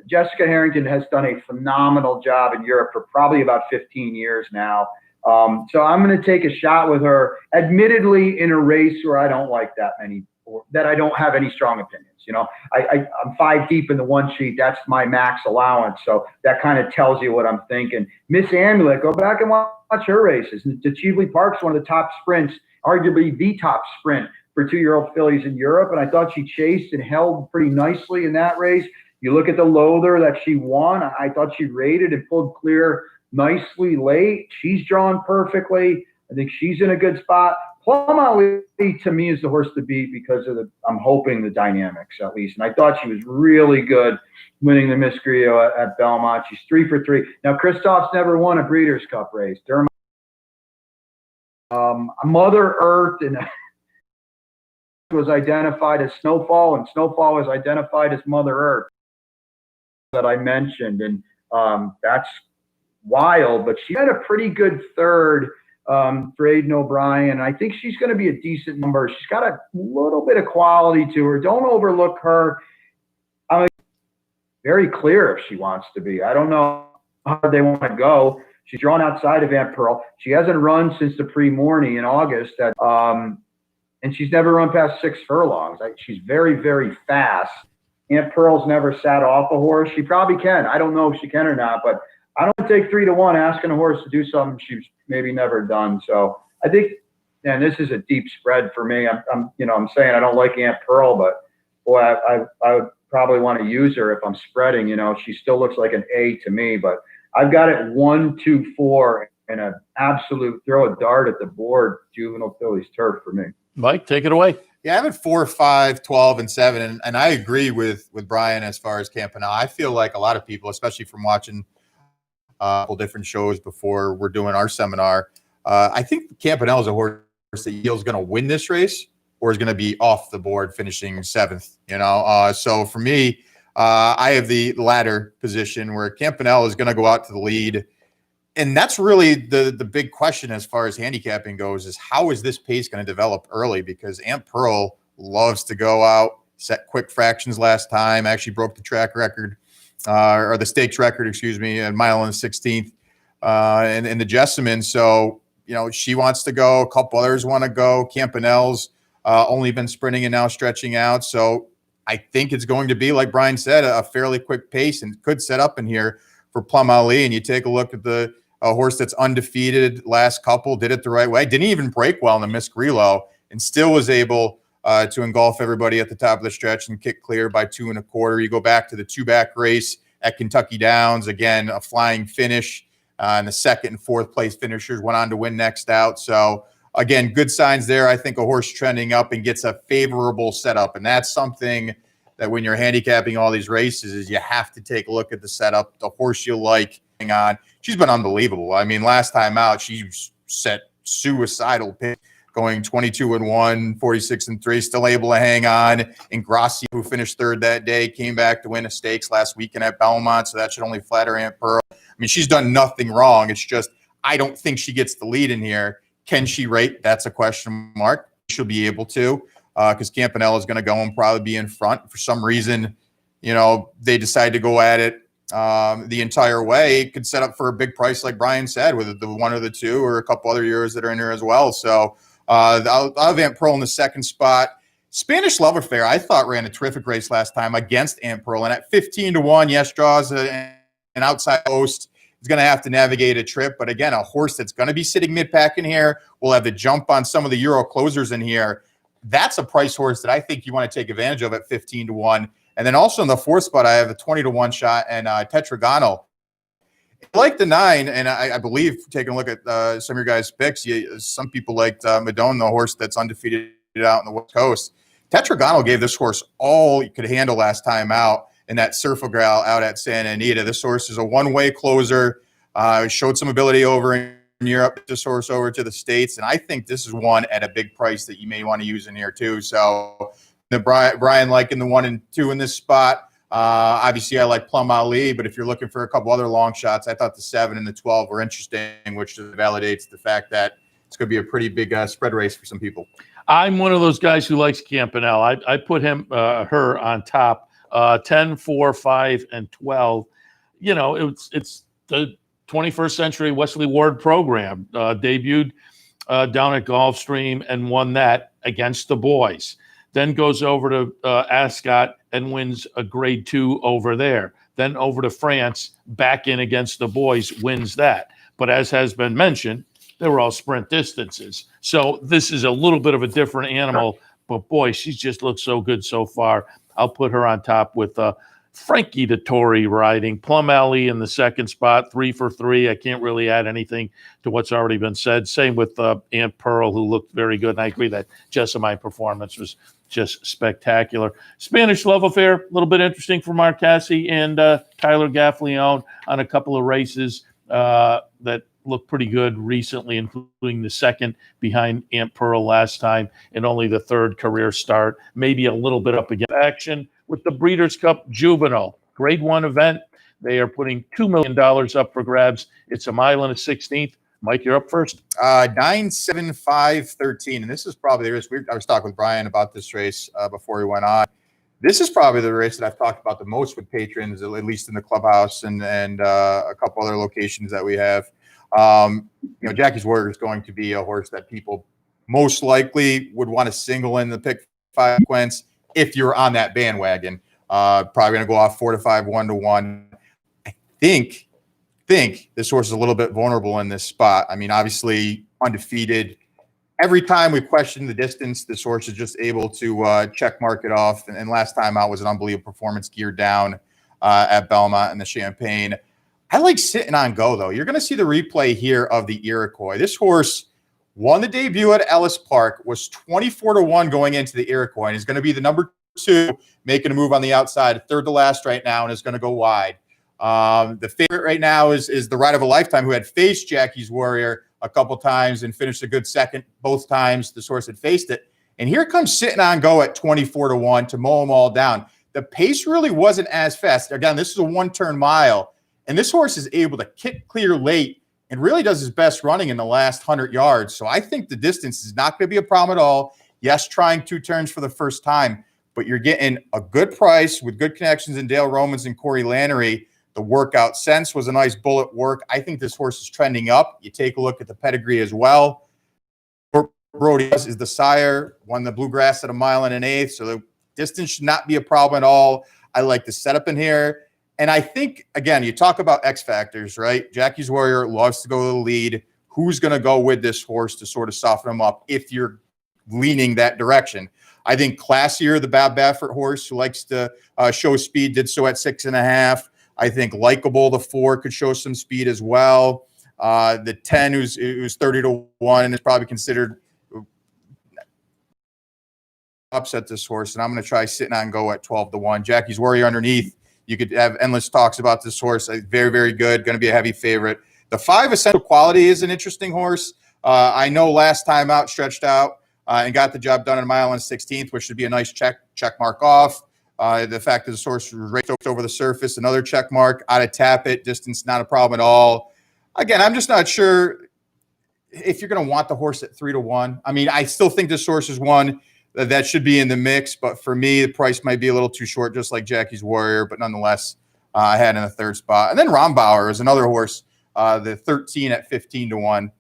Jessica Harrington has done a phenomenal job in Europe for probably about 15 years now. So I'm going to take a shot with her, admittedly in a race where I don't like that many, or that I don't have any strong opinions. You know, I'm 5 deep in the one sheet. That's my max allowance. So that kind of tells you what I'm thinking. Miss Amulet, go back and watch her races. The Cheveley Park's one of the top sprints, arguably the top sprint for 2-year-old fillies in Europe. And I thought she chased and held pretty nicely in that race. You look at the Lother that she won. I thought she rated and pulled clear nicely late. She's drawn perfectly. I think she's in a good spot. Plum Ali, to me, is the horse to beat because of I'm hoping the dynamics, at least. And I thought she was really good winning the Miss Griot at Belmont. She's 3 for 3. Now, Kristoff's never won a Breeders' Cup race. Mother Earth and was identified as Snowfall, and Snowfall was identified as Mother Earth that I mentioned. And that's wild, but she had a pretty good third. Braden O'Brien. I think she's going to be a decent number. She's got a little bit of quality to her. Don't overlook her. I'm very clear if she wants to be. I don't know how they want to go. She's drawn outside of Aunt Pearl. She hasn't run since the pre-morning in August. And she's never run past 6 furlongs. She's very, very fast. Aunt Pearl's never sat off a horse. She probably can. I don't know if she can or not, but I don't take 3-1 asking a horse to do something she's maybe never done. So I think, and this is a deep spread for me. I'm saying I don't like Aunt Pearl, but boy, I would probably want to use her if I'm spreading. You know, she still looks like an A to me, but I've got it 1, 2, 4, and an absolute throw a dart at the board. Juvenile fillies turf for me. Mike, take it away. Yeah, I'm at 4, 5, 12, and 7, and I agree with Brian as far as Campanile. I feel like a lot of people, especially from watching a couple different shows before we're doing our seminar, I think Campanile is a horse that Yale's going to win this race or is going to be off the board finishing 7th, you know. So for me, I have the latter position where Campanile is going to go out to the lead. And that's really the big question as far as handicapping goes, is how is this pace going to develop early? Because Aunt Pearl loves to go out, set quick fractions last time, actually broke the track record, or the stakes record, excuse me, a mile and 16th in the Jessamine. So, you know, she wants to go. A couple others want to go. Campanile's only been sprinting and now stretching out. So I think it's going to be, like Brian said, a fairly quick pace and could set up in here for Plum Ali. And you take a look at the horse that's undefeated last couple, did it the right way, didn't even break well in the Miss Grelo, and still was able to engulf everybody at the top of the stretch and kick clear by 2 1/4. You go back to the 2-back race at Kentucky Downs, again, a flying finish, and the 2nd and 4th place finishers went on to win next out. So again, good signs there. I think a horse trending up and gets a favorable setup. And that's something that when you're handicapping all these races is you have to take a look at the setup, the horse you like on. She's been unbelievable. I mean, last time out, she set suicidal pick, going 22-1, 46-3, still able to hang on. And Gracia, who finished 3rd that day, came back to win a stakes last weekend at Belmont, so that should only flatter Aunt Pearl. I mean, she's done nothing wrong. It's just I don't think she gets the lead in here. Can she rate? That's a question mark. She'll be able to, because Campanile is going to go and probably be in front. For some reason, you know, they decide to go at it the entire way. It could set up for a big price, like Brian said, with the 1 or the 2 or a couple other years that are in here as well. So I'll have Aunt Pearl in the 2nd spot. Spanish Love Affair, I thought, ran a terrific race last time against Aunt Pearl. And at 15-1, yes, draws an outside post. Is going to have to navigate a trip. But again, a horse that's going to be sitting mid-pack in here will have to jump on some of the Euro closers in here. That's a price horse that I think you want to take advantage of at 15-1. And then also in the 4th spot, I have a 20-1 shot and Tetragonal. I like the 9, and I believe, taking a look at some of your guys' picks, some people liked Madone, the horse that's undefeated out on the West Coast. Tetragonal gave this horse all he could handle last time out. in that Surfogral out at Santa Anita. This horse is a one-way closer. Showed some ability over in Europe, this horse over to the States. And I think this is one at a big price that you may want to use in here too. So the Brian liking the 1 and 2 in this spot. Obviously I like Plum Ali, but if you're looking for a couple other long shots, I thought the 7 and the 12 were interesting, which validates the fact that it's going to be a pretty big spread race for some people. I'm one of those guys who likes Campanelle. I put her on top, 10, 4, 5, and 12. You know, it's the 21st Century Wesley Ward program, debuted down at Gulfstream and won that against the boys. Then goes over to Ascot and wins a grade 2 over there. Then over to France, back in against the boys, wins that. But as has been mentioned, they were all sprint distances. So this is a little bit of a different animal, but boy, she's just looked so good so far. I'll put her on top with Frankie Dettori riding, Plum Alley in the second spot, 3 for 3. I can't really add anything to what's already been said. Same with Aunt Pearl, who looked very good. And I agree that Jessamine performance was just spectacular. Spanish Love Affair, a little bit interesting for Mark Cassie and Tyler Gaffleone on a couple of races that looked pretty good recently, including the second behind Aunt Pearl last time and only the third career start. Maybe a little bit up against action with the Breeders' Cup Juvenile. Grade 1 event. They are putting $2 million up for grabs. It's a mile and a 16th. Mike, you're up first. 9, 7, 5, 13. And this is probably the race. I was talking with Brian about this race before we went on. This is probably the race that I've talked about the most with patrons, at least in the clubhouse and a couple other locations that we have. You know, Jackie's Warrior is going to be a horse that people most likely would want to single in the pick 5 sequence if you're on that bandwagon. Probably going to go off 4 to 5, 1 to 1. I think this horse is a little bit vulnerable in this spot. I mean, obviously undefeated. Every time we question the distance, this horse is just able to check mark it off. And last time out was an unbelievable performance, geared down at Belmont and the Champagne. I like Sitting on Go, though. You're going to see the replay here of the Iroquois. This horse won the debut at Ellis Park, was 24 to 1 going into the Iroquois, and is going to be the number 2, making a move on the outside, third to last right now, and is going to go wide. The favorite right now is the Ride of a Lifetime, who had faced Jackie's Warrior a couple times and finished a good second both times this horse had faced it. And here comes Sitting on Go at 24 to 1 to mow them all down. The pace really wasn't as fast. Again, this is a one-turn mile. And this horse is able to kick clear late and really does his best running in the last 100 yards. So I think the distance is not going to be a problem at all. Yes, trying 2 turns for the first time, but you're getting a good price with good connections in Dale Romans and Corey Lannery. The workout sense was a nice bullet work. I think this horse is trending up. You take a look at the pedigree as well. Brody is the sire, won the Bluegrass at a mile and an eighth. So the distance should not be a problem at all. I like the setup in here. And I think, again, you talk about X factors, right? Jackie's Warrior loves to go to the lead. Who's going to go with this horse to sort of soften him up if you're leaning that direction? I think Classier, the Bob Baffert horse who likes to show speed, did so at 6.5. I think Likeable, the 4, could show some speed as well. The 10, who's 30 to 1, is probably considered upset this horse. And I'm going to try Sitting on Go at 12 to 1. Jackie's Warrior underneath. You could have endless talks about this horse. Very, very good. Going to be a heavy favorite. The 5, Essential Quality, is an interesting horse. I know last time out stretched out and got the job done in a mile and 16th, which should be a nice check mark off. The fact that the horse was raced over the surface, another check mark. Out of Tappet, distance not a problem at all. Again, I'm just not sure if you're going to want the horse at 3 to 1. I mean, I still think this horse is one that should be in the mix, but for me, the price might be a little too short, just like Jackie's Warrior, but nonetheless, I had in the third spot. And then Bauer is another horse, the 13 at 15 to 1.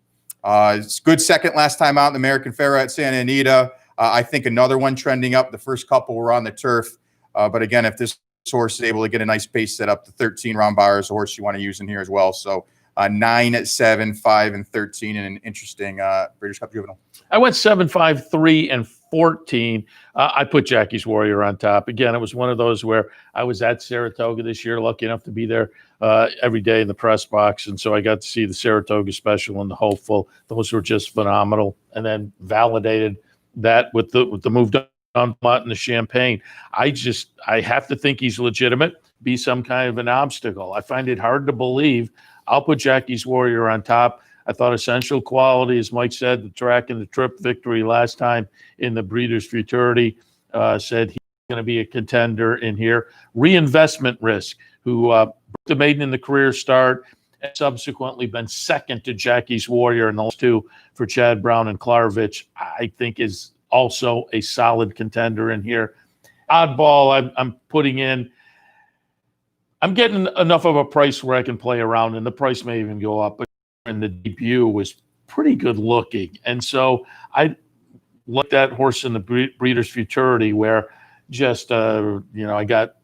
It's good second last time out in the American Pharoah at Santa Anita. I think another one trending up. The first couple were on the turf. But again, if this horse is able to get a nice pace set up, the 13 Bauer is a horse you want to use in here as well. So 9 at 7, 5, and 13 in an interesting Breeders' Cup Juvenile. I went 7, 5, 3, and 14. I put Jackie's Warrior on top. Again, it was one of those where I was at Saratoga this year, lucky enough to be there every day in the press box. And so I got to see the Saratoga Special and the Hopeful. Those were just phenomenal. And then validated that with the move on Mott and the Champagne. I have to think he's legitimate, be some kind of an obstacle. I find it hard to believe. I'll put Jackie's Warrior on top. I thought Essential Quality, as Mike said, the track and the trip victory last time in the Breeders' Futurity, said he's going to be a contender in here. Reinvestment Risk, who broke the maiden in the career start and subsequently been second to Jackie's Warrior in the last two for Chad Brown and Klarovich, I think is also a solid contender in here. Oddball, I'm putting in. I'm getting enough of a price where I can play around, and the price may even go up. But in the debut was pretty good looking, and so I like that horse in the Breeders' Futurity, where just I got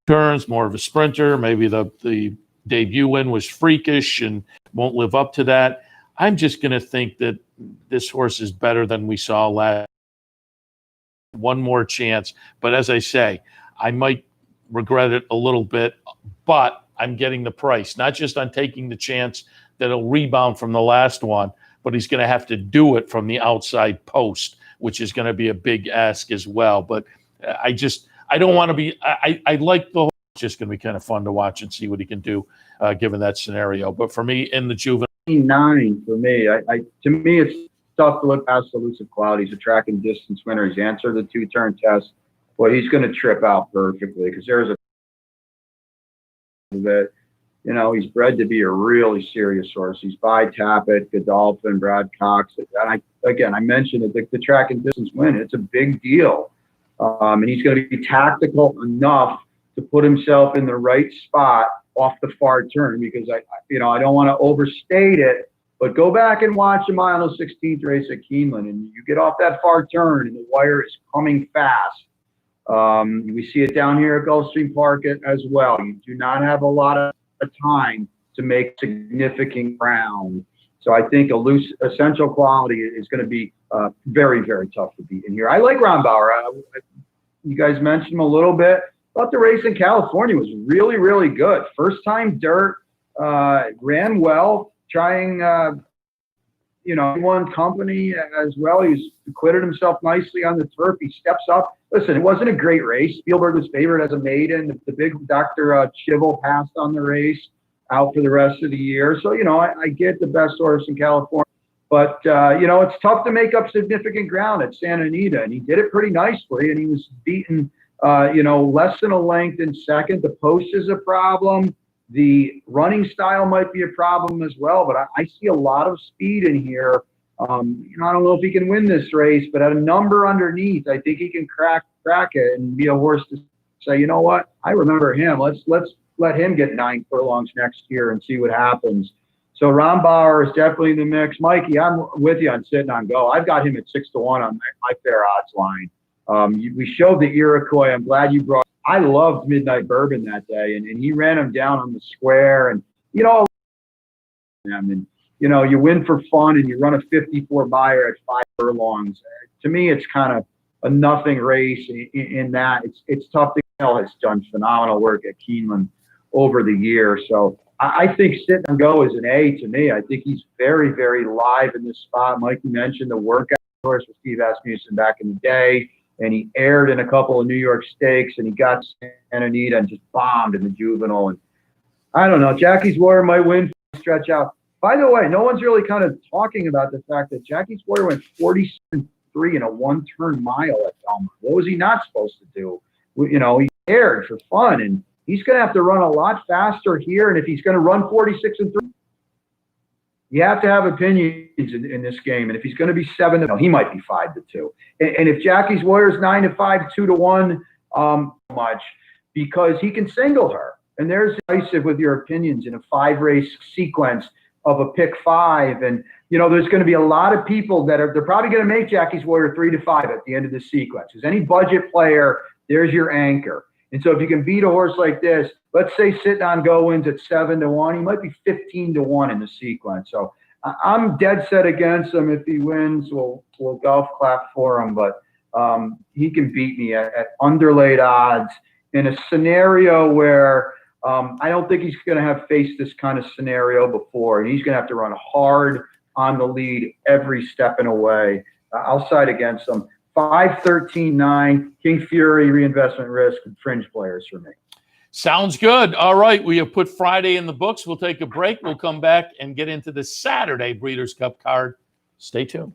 turns, more of a sprinter. Maybe the debut win was freakish and won't live up to that. I'm just going to think that this horse is better than we saw last. One more chance, but as I say, I might regret it a little bit, but I'm getting the price, not just on taking the chance that he'll rebound from the last one, but he's going to have to do it from the outside post, which is going to be a big ask as well. But I don't want to be, I like the horse. It's just going to be kind of fun to watch and see what he can do given that scenario. But for me, in the juvenile. 9 for me. To me, it's tough to look past Elusive Cloud. He's a track and distance winner. He's answered the 2-turn test. Well, he's going to trip out perfectly because there's a that, he's bred to be a really serious horse. He's by Tappet, Godolphin, Brad Cox. And I mentioned it, the track and distance win. It's a big deal. And he's going to be tactical enough to put himself in the right spot off the far turn, because I don't want to overstate it, but go back and watch the mile 16th race at Keeneland, and you get off that far turn and the wire is coming fast. We see it down here at Gulfstream Park as well. You do not have a lot of time to make significant ground. So I think Essential Quality is going to be very, very tough to beat in here. I like Ron Bauer. You guys mentioned him a little bit. Thought the race in California was really, really good. First time dirt, ran well, trying, won company as well. He's acquitted himself nicely on the turf. He steps up. Listen, it wasn't a great race. Spielberg was favored as a maiden. The big Dr. Chivel passed on the race, out for the rest of the year. So, I get the best horse in California. But, it's tough to make up significant ground at Santa Anita, and he did it pretty nicely, and he was beaten less than a length in second. The post is a problem. The running style might be a problem as well, but I see a lot of speed in here. I don't know if he can win this race, but at a number underneath, I think he can crack it and be a horse to say, you know what, I remember him. Let's let him get 9 furlongs next year and see what happens. So Ron Bauer is definitely in the mix. Mikey, I'm with you on Sitting on Go. I've got him at 6-1 on my fair odds line. We showed the Iroquois. I'm glad you brought. I loved Midnight Bourbon that day, and he ran him down on the square, and you win for fun, and you run a 54 buyer at 5 furlongs. To me, it's kind of a nothing race in that. It's tough to tell. Has done phenomenal work at Keeneland over the year, so I think Sit and Go is an A to me. I think he's very, very live in this spot. Mike, you mentioned the workout course with Steve Asmussen back in the day, and he aired in a couple of New York Stakes, and he got Santa Anita and just bombed in the juvenile. And I don't know, Jackie's Warrior might win, stretch out. By the way, no one's really kind of talking about the fact that Jackie's Warrior went 47-3 in a 1-turn mile at Belmont. What was he not supposed to do? He aired for fun, and he's going to have to run a lot faster here. And if he's going to run 46-3, you have to have opinions in this game. And if he's going to be 7, he might be 5-2. And if Jackie's Warrior is 9-5, 2-1, much, because he can single her. And there's decisive with your opinions in a 5-race sequence of a pick 5. And, there's going to be a lot of people they're probably going to make Jackie's Warrior 3-5 at the end of the sequence. Because any budget player, there's your anchor. And so if you can beat a horse like this, let's say Sitting on Go wins at 7-1, he might be 15-1 in the sequence. So I'm dead set against him. If he wins, we'll golf clap for him. But he can beat me at underlaid odds in a scenario where I don't think he's going to have faced this kind of scenario before. And he's going to have to run hard on the lead every step in a way. I'll side against him. 5-13-9, King Fury, reinvestment risk, and fringe players for me. Sounds good. All right. We have put Friday in the books. We'll take a break. We'll come back and get into the Saturday Breeders' Cup card. Stay tuned.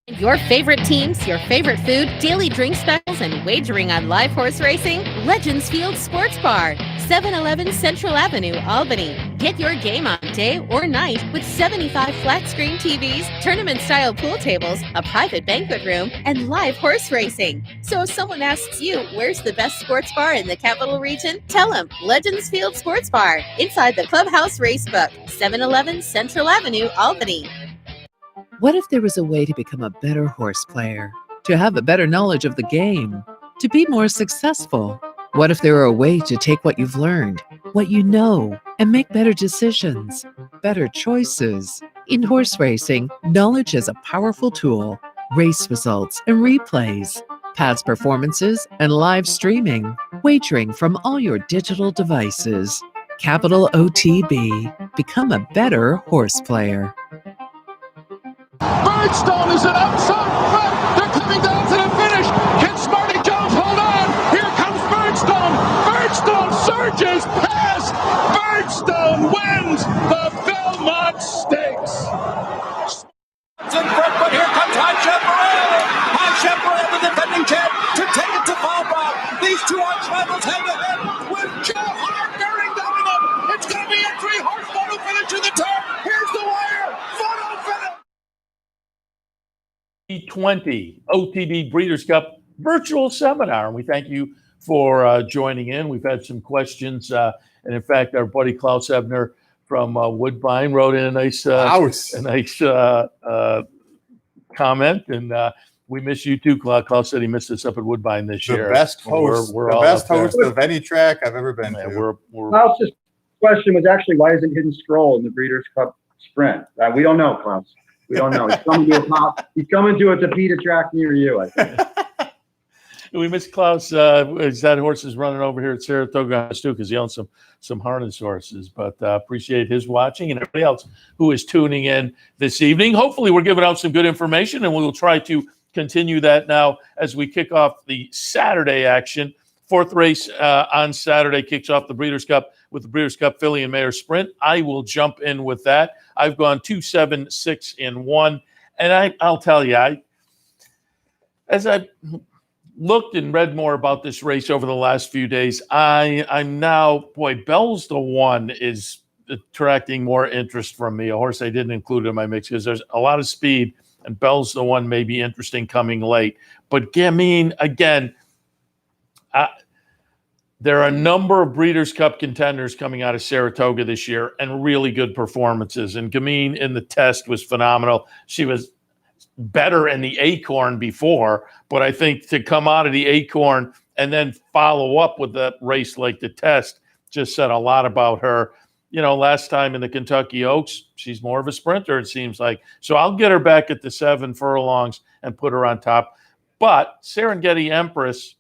Your favorite teams, your favorite food, daily drink specials, and wagering on live horse racing? Legends Field Sports Bar, 711 Central Avenue, Albany. Get your game on day or night with 75 flat-screen TVs, tournament-style pool tables, a private banquet room, and live horse racing. So if someone asks you, where's the best sports bar in the capital region? Tell them Legends Field Sports Bar, inside the Clubhouse Racebook, 711 Central Avenue, Albany. What if there was a way to become a better horse player, to have a better knowledge of the game, to be more successful? What if there were a way to take what you've learned, what you know, and make better decisions, better choices? In horse racing, knowledge is a powerful tool. Race results and replays, past performances and live streaming, wagering from all your digital devices. Capital OTB. Become a better horse player. Birdstone is an outside front. They're coming down to the finish. Can Smarty Jones hold on? Here comes Birdstone. Birdstone surges past. Birdstone wins the Belmont Stakes. It's in front, but here comes High Chaparral. High Chaparral, the defending champ, to take it to Bauer. These two arch rivals head to head with Joe Hart bearing down on them. It's going to be a three-horse photo finish to the turn. Here's the wire. Photo finish. 20 OTB Breeders' Cup virtual seminar. And we thank you for joining in. We've had some questions. And in fact, our buddy Klaus Ebner from Woodbine wrote in a nice comment. And we miss you too, Klaus. Klaus said he missed us up at Woodbine this year. The best host, the best host of any track I've ever been to. Klaus's question was actually, why isn't Hidden Scroll in the Breeders' Cup Sprint? We don't know, Klaus. We don't know. He's coming to a Tapeta track near you, I think. We miss Klaus. That horse is running over here at Saratoga too, because he owns some harness horses. But appreciate his watching and everybody else who is tuning in this evening. Hopefully, we're giving out some good information, and we will try to continue that now as we kick off the Saturday action. Fourth race on Saturday kicks off the Breeders' Cup with the Breeders' Cup Filly and Mare Sprint. I will jump in with that. I've gone 2, 7, 6, and 1. And I'll tell you, as I looked and read more about this race over the last few days, I'm now, Bell's the One is attracting more interest from me. A horse I didn't include in my mix because there's a lot of speed, and Bell's the One may be interesting coming late. But Gamine, again, there are a number of Breeders' Cup contenders coming out of Saratoga this year and really good performances. And Gamine in the test was phenomenal. She was better in the Acorn before, but I think to come out of the Acorn and then follow up with that race like the test just said a lot about her. You know, last time in the Kentucky Oaks, she's more of a sprinter, it seems like. So I'll get her back at the 7 furlongs and put her on top. But Serengeti Empress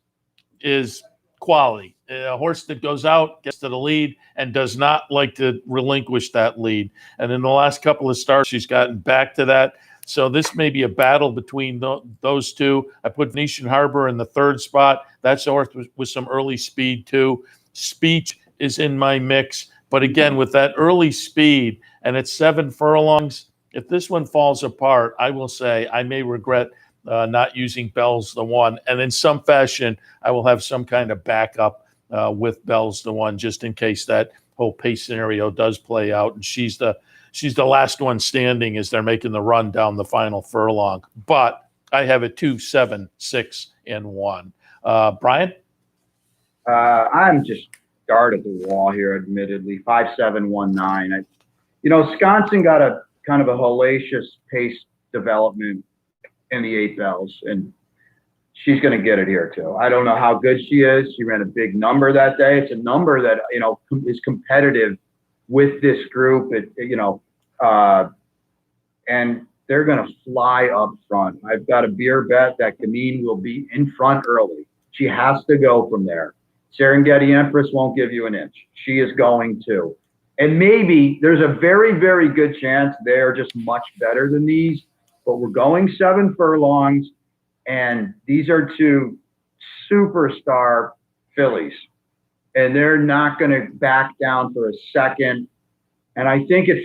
is quality. A horse that goes out, gets to the lead, and does not like to relinquish that lead. And in the last couple of starts, she's gotten back to that. So this may be a battle between those two. I put Venetian Harbor in the 3rd spot. That's a horse with some early speed too. Speech is in my mix. But again, with that early speed and it's 7 furlongs, if this one falls apart, I will say I may regret not using Bell's the One. And in some fashion, I will have some kind of backup with Bell's the One, just in case that whole pace scenario does play out. And she's the last one standing as they're making the run down the final furlong. But I have it 2, 7, 6, and 1. Brian? I'm just guard at the wall here, admittedly. 5, 7, 1, 9. Wisconsin got a kind of a hellacious pace development in the 8 bells, and she's going to get it here too. I don't know how good she is. She ran a big number that day. It's a number that, is competitive with this group. And they're going to fly up front. I've got a beer bet that Gamine will be in front early. She has to go from there. Serengeti Empress won't give you an inch. She is going to. And maybe there's a very, very good chance they're just much better than these, but we're going 7 furlongs, and these are 2 superstar fillies, and they're not going to back down for a second. And I think it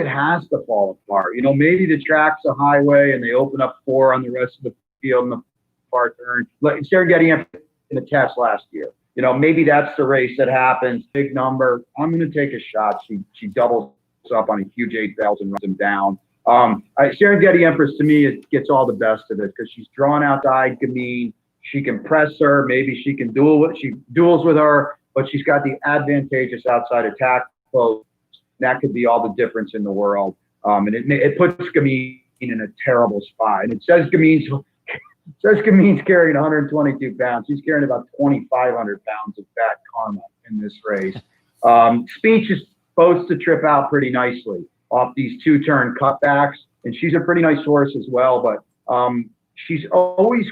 has to fall apart. Maybe the track's a highway and they open up 4 on the rest of the field in the far turn. Like Serengeti Empress in the test last year. Maybe that's the race that happens. Big number. I'm going to take a shot. She doubles up on a huge 8,000, runs him down. Serengeti Empress, to me, it gets all the best of it because she's drawn outside Gamine. She can press her. Maybe she can duels with her, but she's got the advantageous outside attack post. That could be all the difference in the world. And it puts Gamine in a terrible spot. And it says Gamine's carrying 122 pounds. She's carrying about 2,500 pounds of fat karma in this race. Speech is supposed to trip out pretty nicely off these 2-turn cutbacks. And she's a pretty nice horse as well, but she's always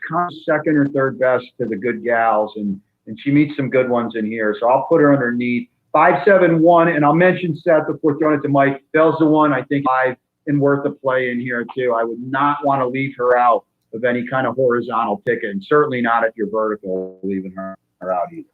kind of second or third best to the good gals. And she meets some good ones in here. So I'll put her underneath 5-7-1. And I'll mention Seth before throwing it to Mike. Bell's the one I think 5 and worth a play in here too. I would not want to leave her out of any kind of horizontal ticket, and certainly not if you're vertical, leaving her out either.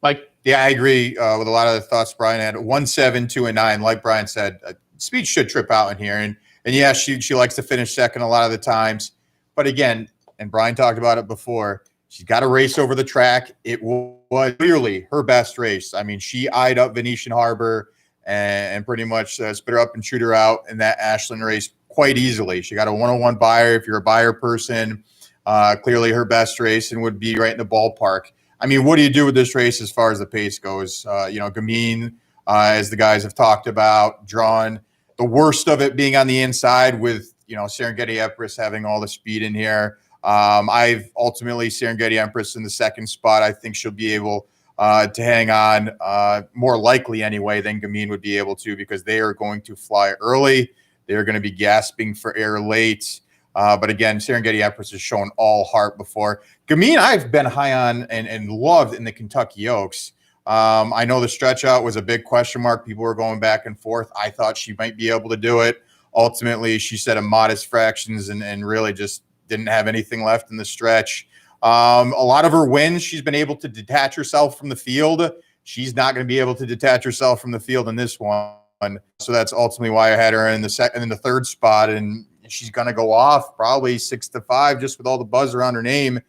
Mike? Yeah, I agree with a lot of the thoughts Brian had. 1, 7, 2, and 9, like Brian said, Speed should trip out in here. And yeah, she likes to finish second a lot of the times. But again, and Brian talked about it before, she's got a race over the track. It was clearly her best race. I mean, she eyed up Venetian Harbor and pretty much spit her up and shoot her out in that Ashland race quite easily. She got a 101 buyer. If you're a buyer person, clearly her best race and would be right in the ballpark. I mean, what do you do with this race as far as the pace goes? Gamine, as the guys have talked about, drawn the worst of it being on the inside with, Serengeti Empress having all the speed in here. I've ultimately Serengeti Empress in the second spot. I think she'll be able to hang on more likely anyway than Gamine would be able to, because they are going to fly early. They're going to be gasping for air late. But again, Serengeti Empress has shown all heart before. Gamine, I've been high on and loved in the Kentucky Oaks. I know the stretch out was a big question mark. People were going back and forth. I thought she might be able to do it. Ultimately, she set a modest fractions and really just didn't have anything left in the stretch. A lot of her wins, she's been able to detach herself from the field. She's not going to be able to detach herself from the field in this one. So that's ultimately why I had her in the second and the third spot. And she's going to go off probably 6-5 just with all the buzz around her name.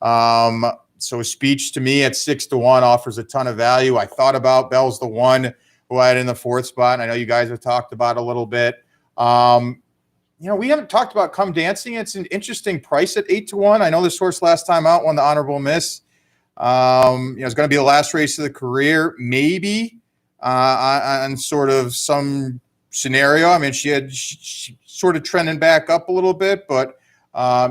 So Speech to me at 6-1 offers a ton of value. I thought about Bell's the one who I had in the fourth spot. And I know you guys have talked about a little bit. We haven't talked about Come Dancing. It's an interesting price at 8-1. I know this horse last time out won the honorable miss. It's going to be the last race of the career, maybe on sort of some scenario. I mean, she's sort of trending back up a little bit, but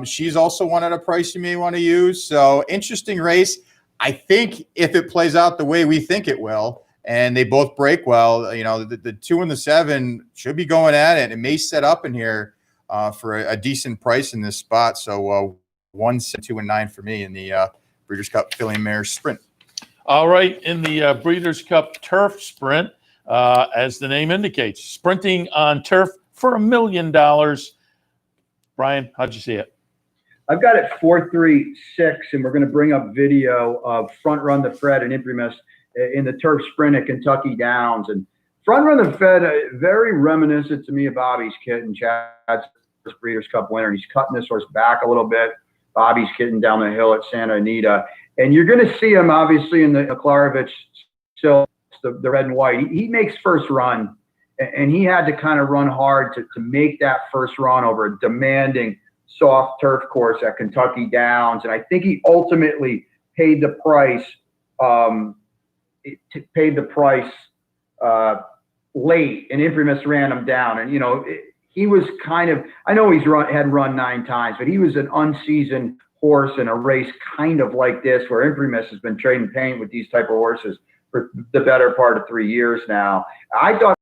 she's also one at a price you may want to use. So interesting race. I think if it plays out the way we think it will, and they both break well, the 2 and the 7 should be going at it. It may set up in here for a decent price in this spot. So 1, 7, 2, and 9 for me in the Breeders' Cup Filly and Mare Sprint. All right, in the Breeders' Cup Turf Sprint, as the name indicates, sprinting on turf for $1 million. Brian, how'd you see it? I've got it 4-3-6, and we're going to bring up video of Front Run the Fred and Imprimus in the turf sprint at Kentucky Downs. And Front Run the Fred, very reminiscent to me of Bobby's kitten, Chad's Breeders' Cup winner. He's cutting this horse back a little bit. Bobby's kitten down the hill at Santa Anita. And you're going to see him, obviously, in the Klarovich, so the red and white. He makes first run, and he had to kind of run hard to make that first run over a demanding soft turf course at Kentucky Downs. And I think he ultimately paid the price late, and Imprimus ran him down. And, he was kind of, I know had run 9 times, but he was an unseasoned horse in a race kind of like this, where Imprimus has been trading paint with these type of horses for the better part of 3 years now. I thought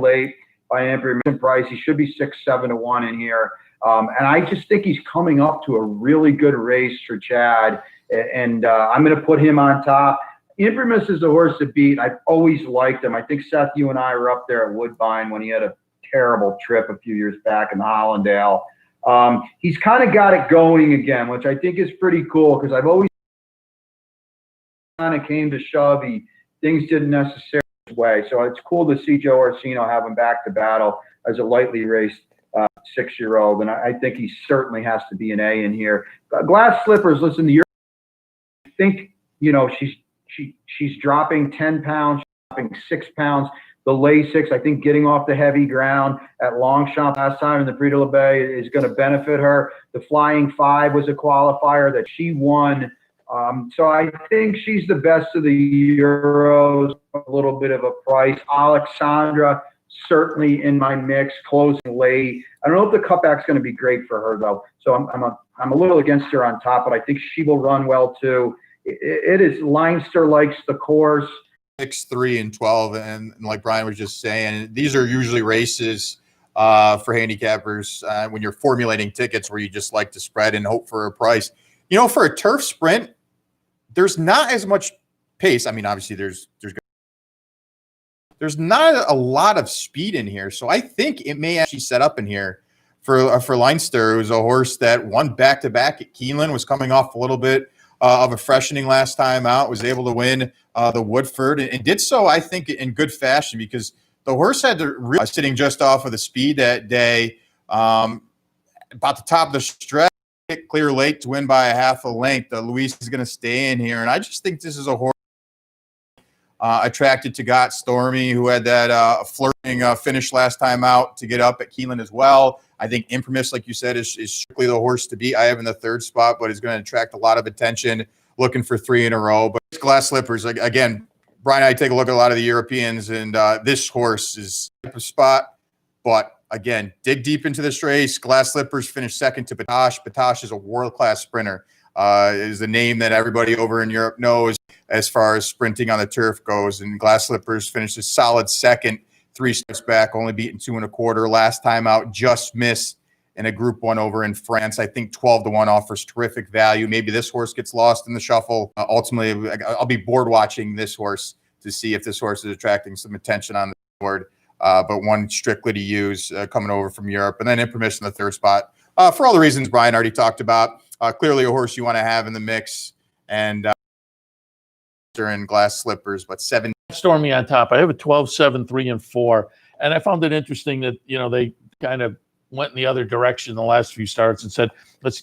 late by Imprimus price. He should be 6-7-1 in here. And I just think he's coming up to a really good race for Chad. And I'm going to put him on top. Infamous is a horse to beat. I've always liked him. I think, Seth, you and I were up there at Woodbine when he had a terrible trip a few years back in Hollandale. He's kind of got it going again, which I think is pretty cool, because I've always kind of came to shove, things didn't necessarily way. So it's cool to see Joe Orsino have him back to battle as a lightly raced 6-year-old, and I think he certainly has to be an A in here. Glass Slippers, listen, I think, she's dropping 10 pounds, dropping 6 pounds. The Lasix, I think, getting off the heavy ground at Longchamp last time in the Prix de la Bay is going to benefit her. The Flying 5 was a qualifier that she won. So I think she's the best of the Euros, a little bit of a price. Alexandra, certainly in my mix, closing late. I don't know if the cutback's going to be great for her, though. So I'm a little against her on top, but I think she will run well, too. It is, Leinster likes the course. 6, 3, and 12, and like Brian was just saying, these are usually races for handicappers when you're formulating tickets where you just like to spread and hope for a price. For a turf sprint, there's not as much pace. I mean, obviously there's not a lot of speed in here, so I think it may actually set up in here for Leinster, who's a horse that won back-to-back at Keeneland, was coming off a little bit of a freshening last time out, was able to win the Woodford, and did so, I think, in good fashion, because the horse had to really sitting just off of the speed that day, about the top of the stretch, clear late to win by a half a length. Luis is going to stay in here, and I just think this is a horse attracted to Got Stormy, who had that flirting finish last time out to get up at Keeneland as well. I think Infamous, like you said, is strictly the horse to beat. I have in the 3rd spot, but is going to attract a lot of attention, looking for 3 in a row. But Glass Slippers, again, Brian and I take a look at a lot of the Europeans, and this horse is a spot. But again, dig deep into this race. Glass Slippers finished second to Batosh. Batosh is a world-class sprinter. Is a name that everybody over in Europe knows as far as sprinting on the turf goes. And Glass Slippers finished a solid second, 3 steps back, only beaten 2 1/4. Last time out, just missed in a Group 1 over in France. I think 12-1 offers terrific value. Maybe this horse gets lost in the shuffle. Ultimately, I'll be bored watching this horse to see if this horse is attracting some attention on the board. But one strictly to use coming over from Europe. And then Infamous in the 3rd spot. For all the reasons Brian already talked about. Clearly a horse you want to have in the mix. And in Glass Slippers, but 7. Stormy on top. I have a 12, 7, 3, and 4. And I found it interesting that, they kind of went in the other direction the last few starts and said, let's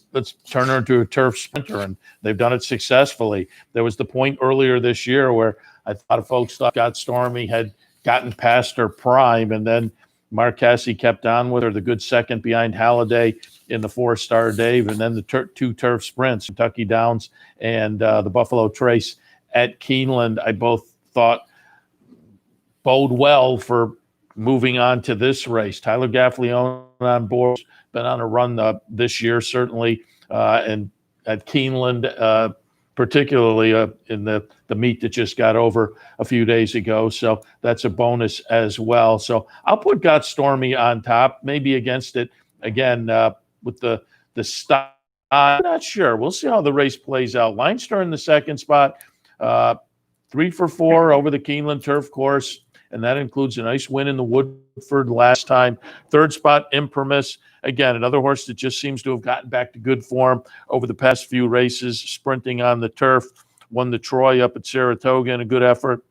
turn her into a turf sprinter. And they've done it successfully. There was the point earlier this year where I thought folks thought Got Stormy had gotten past her prime, and then Mark Casse kept on with her, the good second behind Halliday in the 4-star Dave, and then the 2 turf sprints, Kentucky Downs and the Buffalo Trace at Keeneland, I both thought bode well for moving on to this race. Tyler Gaffalione on board, been on a run this year, certainly, and at Keeneland, particularly in the meet that just got over a few days ago. So that's a bonus as well. So I'll put Got Stormy on top, maybe against it again with the stop. I'm not sure. We'll see how the race plays out. Leinster in the 2nd spot, 3 for 4 over the Keeneland turf course, and that includes a nice win in the Woodford last time. 3rd spot, Infamous. Again, another horse that just seems to have gotten back to good form over the past few races, sprinting on the turf. Won the Troy up at Saratoga in a good effort,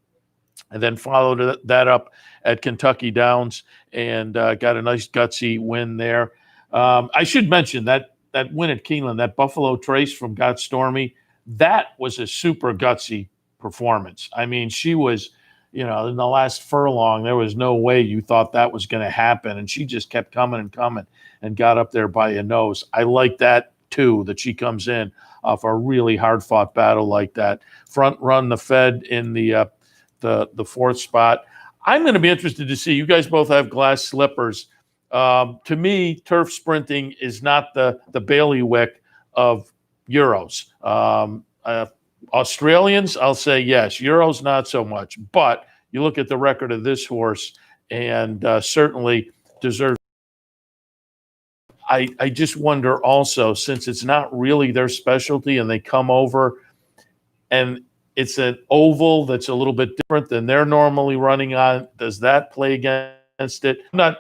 and then followed that up at Kentucky Downs and got a nice gutsy win there. I should mention that win at Keeneland, that Buffalo Trace from Got Stormy, that was a super gutsy performance. I mean, she was, in the last furlong, there was no way you thought that was going to happen, and she just kept coming and coming and got up there by a nose. I like that too, that she comes in off a really hard-fought battle like that. Front run the Fed in the 4th spot. I'm going to be interested to see. You guys both have Glass Slippers. To me, turf sprinting is not the bailiwick of Euros. Australians, I'll say yes. Euros, not so much. But you look at the record of this horse, and certainly deserves. I just wonder also, since it's not really their specialty and they come over, and It's an oval that's a little bit different than they're normally running on. Does that play against it? I'm not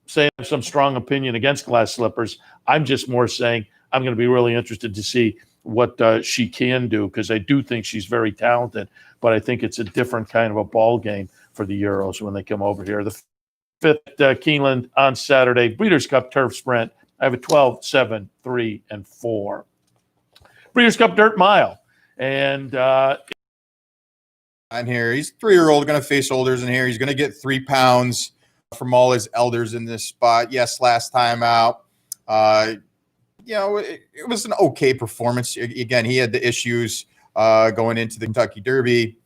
saying I have some strong opinion against glass slippers. I'm just more saying I'm going to be really interested to see what she can do, because I do think she's very talented, but I think it's a different kind of a ball game for the Euros when they come over here. The 5th Keeneland on Saturday, Breeders' Cup Turf Sprint. I have a 12, 7, 3, and 4. Breeders' Cup Dirt Mile. And on here, he's 3-year-old, going to face olders in here. He's going to get 3 pounds from all his elders in this spot. Yes, last time out, it was an okay performance. Again, he had the issues going into the Kentucky Derby.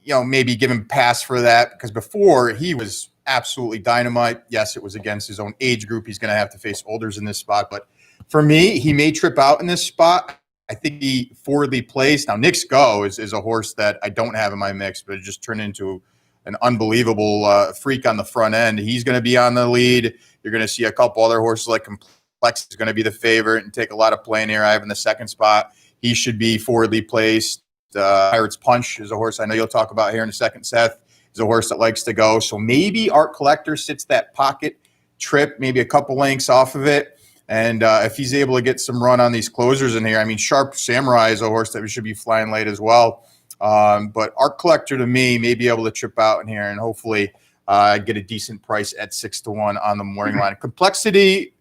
Maybe give him a pass for that, because before he was absolutely dynamite. Yes, it was against his own age group. He's going to have to face olders in this spot. But for me, he may trip out in this spot. I think he forwardly placed. Now, Nick's Go is a horse that I don't have in my mix, but it just turned into an unbelievable freak on the front end. He's going to be on the lead. You're going to see a couple other horses like Complex is going to be the favorite and take a lot of play in here. I have in the second spot. He should be forwardly placed. Pirates Punch is a horse I know you'll talk about here in a second, Seth. Is a horse that likes to go. So maybe Art Collector sits that pocket trip, maybe a couple lengths off of it. And if he's able to get some run on these closers in here, I mean, Sharp Samurai is a horse that we should be flying late as well. But Art Collector, to me, may be able to trip out in here and hopefully get a decent price at 6-1 on the morning line. Complexity,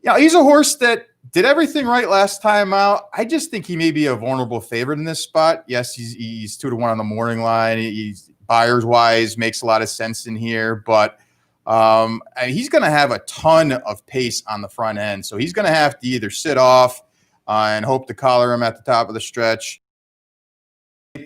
he's a horse that did everything right last time out. I just think he may be a vulnerable favorite in this spot. Yes, he's 2-1 on the morning line. He's buyers-wise makes a lot of sense in here, but he's going to have a ton of pace on the front end. So he's going to have to either sit off and hope to collar him at the top of the stretch.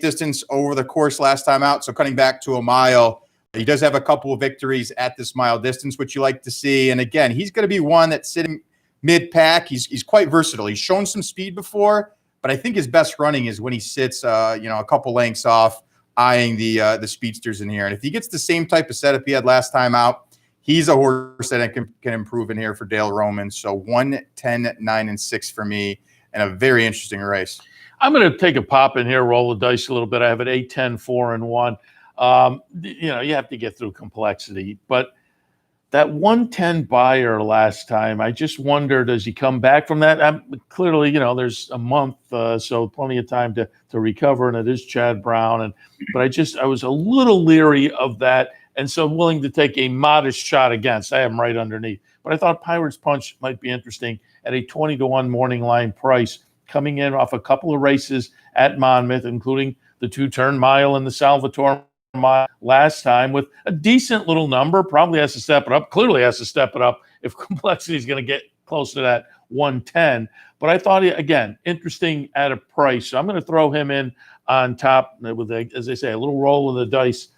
Distance over the course last time out, so cutting back to a mile. He does have a couple of victories at this mile distance, which you like to see. And again, he's going to be one that's sitting mid-pack. He's quite versatile. He's shown some speed before, but I think his best running is when he sits, a couple lengths off, eyeing the speedsters in here. And if he gets the same type of setup he had last time out, he's a horse that can improve in here for Dale Roman. So 1, 10, 9, and 6 for me, and a very interesting race. I'm going to take a pop in here, roll the dice a little bit. I have an 8, 10, 4, and 1. You have to get through Complexity, but that 110 buyer last time, I just wondered, does he come back from that? Clearly, there's a month, so plenty of time to recover, and it is Chad Brown. But I was a little leery of that, and so willing to take a modest shot against. I have him right underneath. But I thought Pirates Punch might be interesting at a 20-1 morning line price, coming in off a couple of races at Monmouth, including the 2-turn mile and the Salvatore mile last time, with a decent little number. Probably has to step it up. Clearly has to step it up if Complexity is going to get close to that 110. But I thought, again, interesting at a price. So I'm going to throw him in on top with, as they say, a little roll of the dice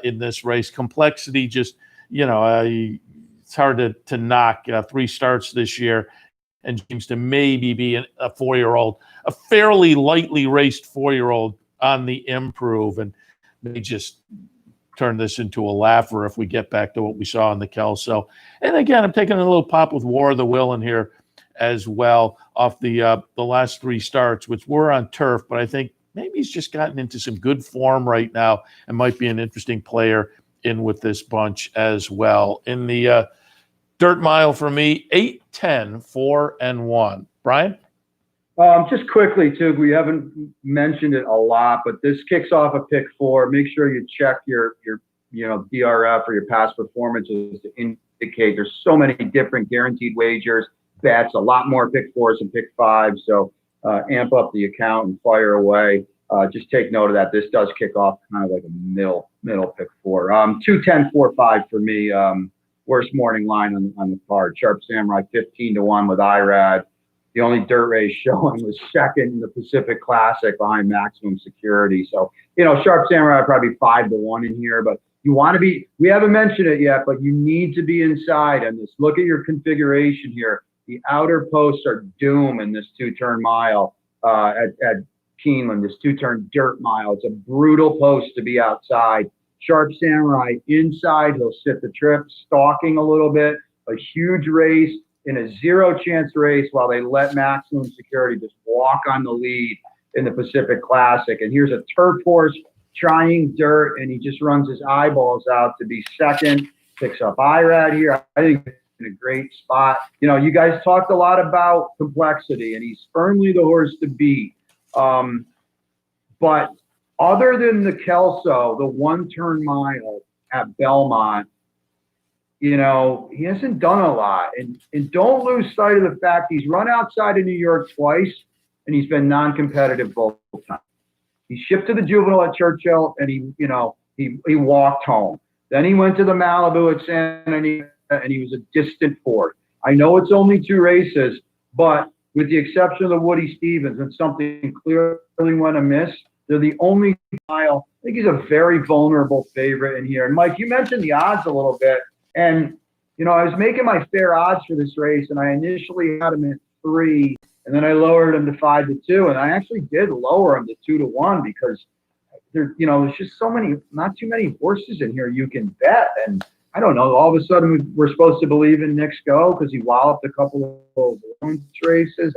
in this race. Complexity just, it's hard to knock. 3 starts this year, and seems to maybe be a 4-year-old, a fairly lightly raced 4-year-old on the improve, and may just turn this into a laugher if we get back to what we saw in the Kelso. And again, I'm taking a little pop with War of the Will in here as well, off the last 3 starts, which were on turf, but I think maybe he's just gotten into some good form right now and might be an interesting player in with this bunch as well. In the dirt mile for me, 8, 10, 4, and 1. Brian? Just quickly, too, we haven't mentioned it a lot, but this kicks off a pick 4. Make sure you check your DRF or your past performances to indicate there's so many different guaranteed wagers, bets, a lot more pick 4s and pick 5s. So amp up the account and fire away. Just take note of that. This does kick off kind of like a middle pick 4. 2, 10, 4, 5 for me. Worst morning line on the card. Sharp Samurai 15-1 with IRAD. The only dirt race showing was second in the Pacific Classic behind Maximum Security. So, Sharp Samurai probably 5-1 in here, but you want to be, we haven't mentioned it yet, but you need to be inside on this. Look at your configuration here. The outer posts are doom in this 2-turn mile at Keeneland, this 2-turn dirt mile. It's a brutal post to be outside. Sharp Samurai inside, he'll sit the trip, stalking a little bit, a huge race in a 0-chance race while they let Maximum Security just walk on the lead. in the Pacific Classic. And here's a turf horse trying dirt, and he just runs his eyeballs out to be second. Picks up Irad here. I think in a great spot. You know, you guys talked a lot about complexity, and he's firmly the horse to beat. But other than the Kelso, the 1-turn mile at Belmont, you know, he hasn't done a lot. And don't lose sight of the fact he's run outside of New York twice, and he's been non-competitive both times. He shipped to the Juvenile at Churchill, and he walked home. Then he went to the Malibu at Santa Anita, and he was a distant fourth. I know it's only 2 races, but with the exception of the Woody Stevens and something clearly went amiss, they're the only mile. I think he's a very vulnerable favorite in here. And Mike, you mentioned the odds a little bit. And, you know, I was making my fair odds for this race, and I initially had him at 3, and then I lowered him to 5-2. And I actually did lower him to 2-1 because there's just not too many horses in here you can bet. And I don't know, all of a sudden we're supposed to believe in Nick's Go because he walloped a couple of races.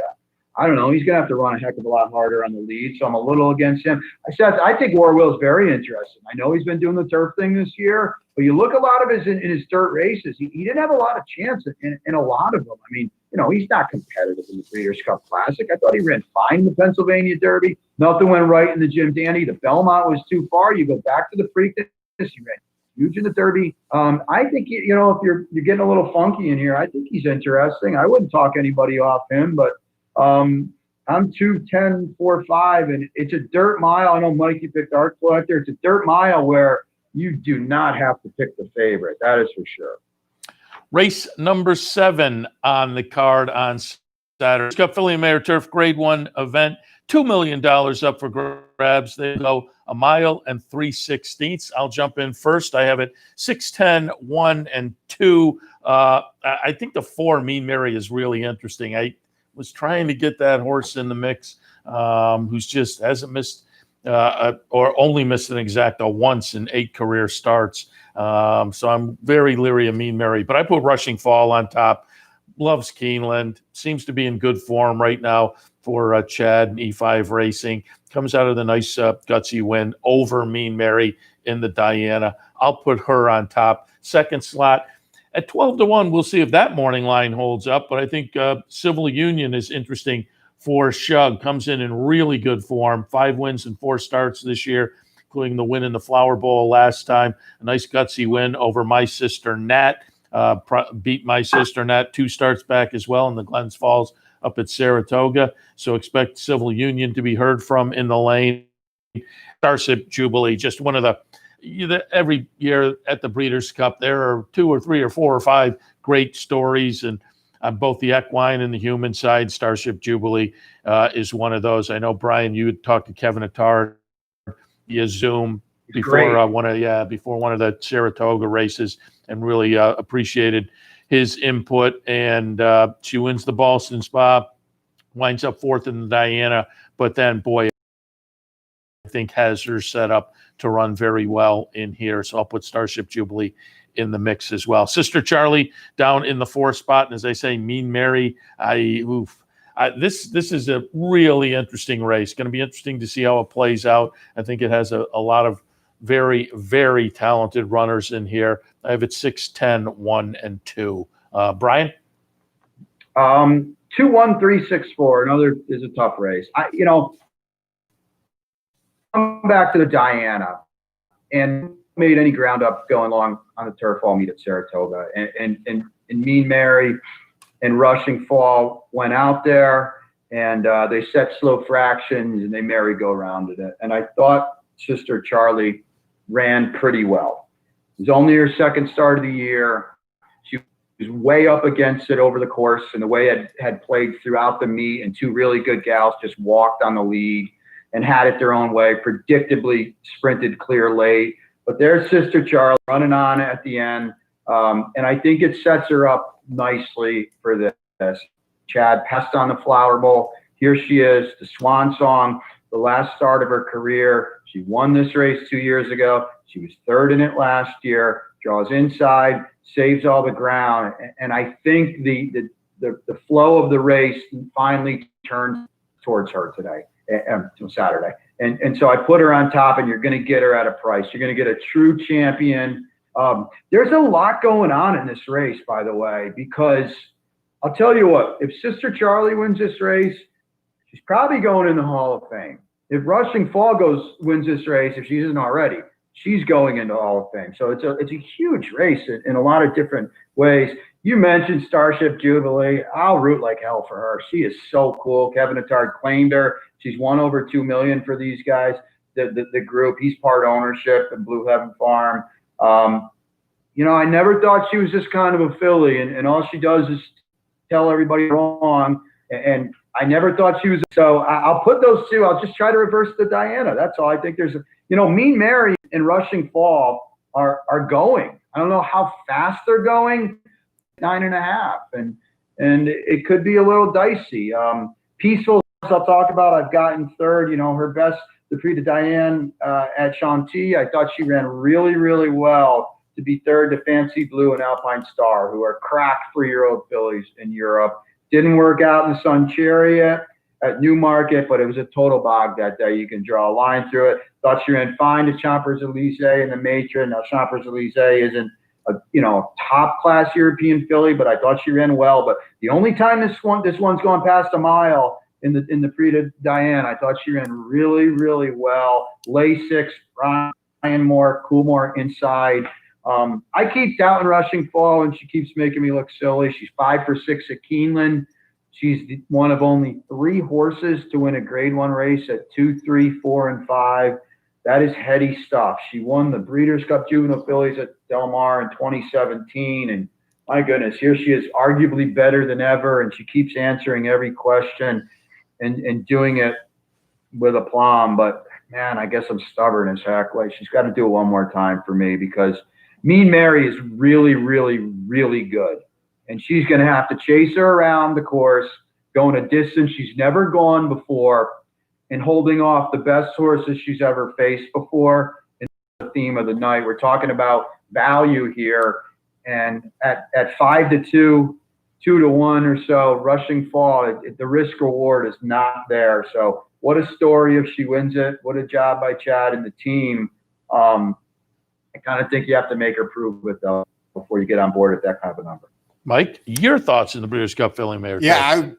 I don't know. He's going to have to run a heck of a lot harder on the lead, so I'm a little against him. I think War Will's very interesting. I know he's been doing the turf thing this year, but you look a lot of in his dirt races, he didn't have a lot of chance in a lot of them. I mean, you know, he's not competitive in the Breeders' Cup Classic. I thought he ran fine in the Pennsylvania Derby. Nothing went right in the Jim Dandy. The Belmont was too far. You go back to the Preakness, he ran huge in the Derby. I think, you know, if you're getting a little funky in here, I think he's interesting. I wouldn't talk anybody off him, but I'm 2-10, 4-5, and it's a dirt mile. I know Mikey picked Art Collector. It's a dirt mile where you do not have to pick the favorite. That is for sure. Race number 7 on the card on Saturday. Cup Filly Mare Turf Grade 1 event. $2 million up for grabs. They go 1 mile and 3/16. I'll jump in first. I have it 6, 10, 1, and 2. I think the 4 Mean Mary is really interesting. I was trying to get that horse in the mix, who's just hasn't missed or only missed an exacta once in 8 career starts. So I'm very leery of Mean Mary, but I put Rushing Fall on top. Loves Keeneland, seems to be in good form right now for Chad and E5 Racing. Comes out of the nice gutsy win over Mean Mary in the Diana. I'll put her on top. Second slot. At 12-1, we'll see if that morning line holds up, but I think Civil Union is interesting for Shug. Comes in really good form, 5 wins and 4 starts this year, including the win in the Flower Bowl last time. A nice gutsy win over My Sister Nat. Beat My Sister Nat 2 starts back as well in the Glens Falls up at Saratoga. So expect Civil Union to be heard from in the lane. Starship Jubilee, just one of the every year at the Breeders' Cup, there are 2 or 3 or 4 or 5 great stories, and on both the equine and the human side, Starship Jubilee is one of those. I know, Brian, you had talked to Kevin Attard via Zoom before one of the Saratoga races, and really appreciated his input. And she wins the Boston Spa, winds up 4th in the Diana, but then, boy, I think has her set up to run very well in here. So I'll put Starship Jubilee in the mix as well. Sister Charlie down in the 4th spot. And as I say, Mean Mary, this is a really interesting race. Going to be interesting to see how it plays out. I think it has a lot of very, very talented runners in here. I have it 6, 10, 1, and 2. Brian? 2, 1, 3, 6, 4. Another is a tough race. Come back to the Diana and made any ground up going along on the turf all meet at Saratoga, and Mean Mary and Rushing Fall went out there, and they set slow fractions, and they merry-go-rounded it. And I thought Sister Charlie ran pretty well. It was only her 2nd start of the year. She was way up against it over the course, and the way it had played throughout the meet, and 2 really good gals just walked on the lead and had it their own way, predictably sprinted clear late. But there's Sister Charlie running on at the end, and I think it sets her up nicely for this. Chad passed on the Flower Bowl. Here she is, the swan song, the last start of her career. She won this race 2 years ago. She was 3rd in it last year, draws inside, saves all the ground. And I think the flow of the race finally turns towards her today. Saturday. And so I put her on top, and you're going to get her at a price. You're going to get a true champion. There's a lot going on in this race, by the way, because I'll tell you what, if Sister Charlie wins this race, she's probably going in the Hall of Fame. If Rushing Fall wins this race, if she isn't already, she's going into Hall of Fame. So it's a huge race in a lot of different ways. You mentioned Starship Jubilee. I'll root like hell for her. She is so cool. Kevin Attard claimed her. She's won over $2 million for these guys. The group. He's part ownership in Blue Heaven Farm. I never thought she was this kind of a filly, and all she does is tell everybody wrong. And I never thought she was. So I'll put those two. I'll just try to reverse the Diana. That's all. I think there's Mean Mary and Rushing Fall are going. I don't know how fast they're going. 9.5, and it could be a little dicey. Peaceful, I'll talk about. I've gotten third. Her best, the Prix de Diane at Chantilly. I thought she ran really, really well to be third to Fancy Blue and Alpine Star, who are cracked 3-year-old fillies in Europe. Didn't work out in the Sun Chariot at Newmarket, but it was a total bog that day. You can draw a line through it. Thought she ran fine to Champs Elysees and the Matron. Now Champs Elysees isn't a top class European filly, but I thought she ran well. But the only time this one's gone past a mile in the Prix de Diane, I thought she ran really, really well. Lay 6, Brian Moore, Coolmore inside. I keep doubting Rushing Fall, and she keeps making me look silly. She's 5 for 6 at Keeneland. She's one of only 3 horses to win a Grade 1 race at 2, 3, 4, and 5. That is heady stuff. She won the Breeders' Cup Juvenile fillies at Del Mar in 2017, and my goodness, here she is, arguably better than ever, and she keeps answering every question and doing it with aplomb. But man, I guess I'm stubborn as heck. Like, she's got to do it one more time for me, because Mean Mary is really, really, really good, and she's going to have to chase her around the course, going a distance she's never gone before, and holding off the best horses she's ever faced before. And the theme of the night, we're talking about value here, and at 5 to 2, 2 to 1 or so, Rushing Fall, the risk reward is not there. So what a story if she wins it. What a job by Chad and the team. I kind of think you have to make her prove it, though, before you get on board at that kind of a number. Mike, your thoughts in the Breeders' Cup filly mare? Yeah,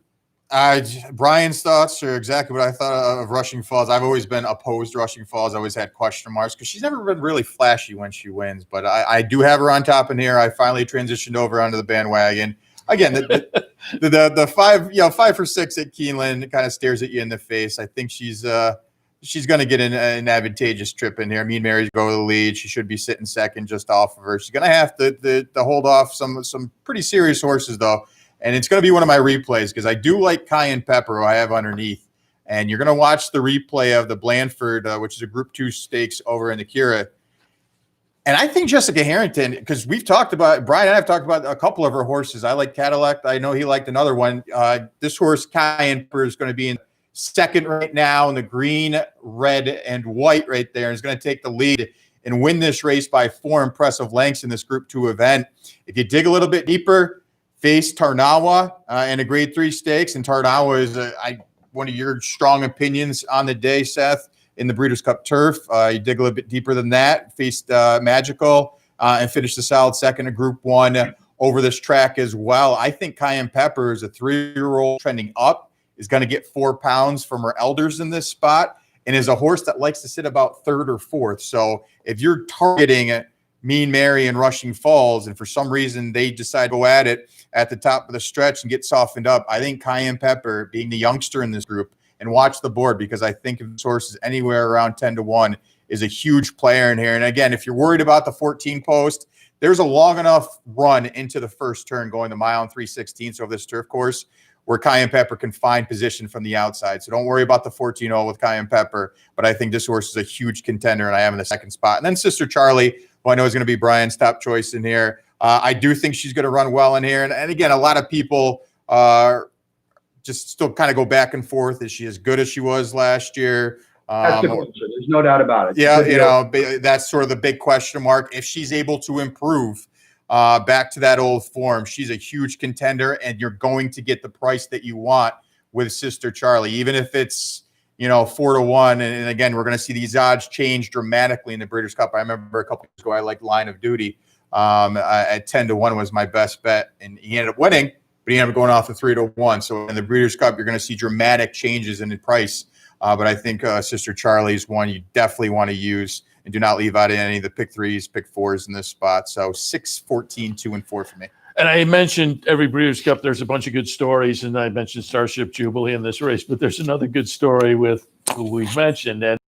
Brian's thoughts are exactly what I thought of Rushing Falls. I've always been opposed to Rushing Falls. I always had question marks because she's never been really flashy when she wins. But I do have her on top in here. I finally transitioned over onto the bandwagon. Again, the 5 for 6 at Keeneland kind of stares at you in the face. I think she's going to get an advantageous trip in here. Mean Mary's go to the lead. She should be sitting second just off of her. She's going to have to hold off some pretty serious horses, though. And it's going to be one of my replays because I do like Cayenne Pepper, who I have underneath. And you're going to watch the replay of the Blandford, which is a Group 2 stakes over in the Cura. And I think Jessica Harrington, because Brian and I have talked about a couple of her horses. I like Cadillac. I know he liked another one. This horse, Cayenne Pepper, is going to be in second right now in the green, red, and white right there. Is going to take the lead and win this race by 4 impressive lengths in this Group 2 event. If you dig a little bit deeper, face Tarnawa in a Grade 3 stakes, and Tarnawa is one of your strong opinions on the day, Seth, in the Breeders' Cup Turf. You dig a little bit deeper than that, faced Magical, and finished a solid second in Group 1 over this track as well. I think Cayenne Pepper is a 3-year-old trending up, is going to get 4 pounds from her elders in this spot, and is a horse that likes to sit about 3rd or 4th. So if you're targeting Mean Mary and Rushing Falls, and for some reason they decide to go at it at the top of the stretch and get softened up, I think Cayenne Pepper, being the youngster in this group, and watch the board, because I think if this horse is anywhere around 10 to 1, is a huge player in here. And again, if you're worried about the 14 post, there's a long enough run into the first turn going the 1 3/16 of this turf course where Cayenne Pepper can find position from the outside. So don't worry about the 14-0 with Cayenne Pepper, but I think this horse is a huge contender, and I have in the second spot. And then Sister Charlie, who I know is going to be Brian's top choice in here. I do think she's going to run well in here. And again, a lot of people just still kind of go back and forth. Is she as good as she was last year? That's the question. There's no doubt about it. Yeah, that's sort of the big question mark. If she's able to improve back to that old form, she's a huge contender, and you're going to get the price that you want with Sister Charlie, even if it's 4-1. And again, we're going to see these odds change dramatically in the Breeders' Cup. I remember a couple years ago, I liked Line of Duty at 10-1 was my best bet, and he ended up winning, but he ended up going off to 3-1. So in the Breeders' Cup, you're going to see dramatic changes in the price. But I think Sister Charlie's one you definitely want to use, and do not leave out any of the pick 3s, pick 4s in this spot. So 6, 14, 2, and 4 for me. And I mentioned every Breeders' Cup, there's a bunch of good stories, and I mentioned Starship Jubilee in this race, but there's another good story with who we've mentioned. And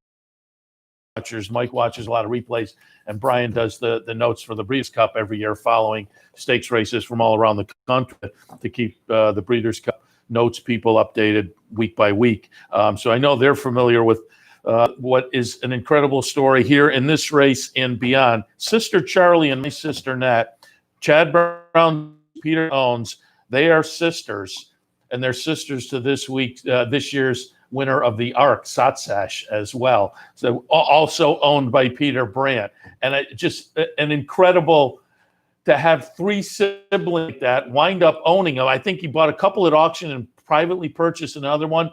Mike watches a lot of replays, and Brian does the notes for the Breeders' Cup every year following stakes races from all around the country to keep the Breeders' Cup notes people updated week by week. So I know they're familiar with what is an incredible story here in this race and beyond. Sister Charlie and my sister Nat, Chad Brown, Peter owns, they are sisters, and they're sisters to this year's winner of the ARC, Satsash, as well. So also owned by Peter Brandt. And just an incredible to have 3 siblings like that wind up owning them. I think he bought a couple at auction and privately purchased another one.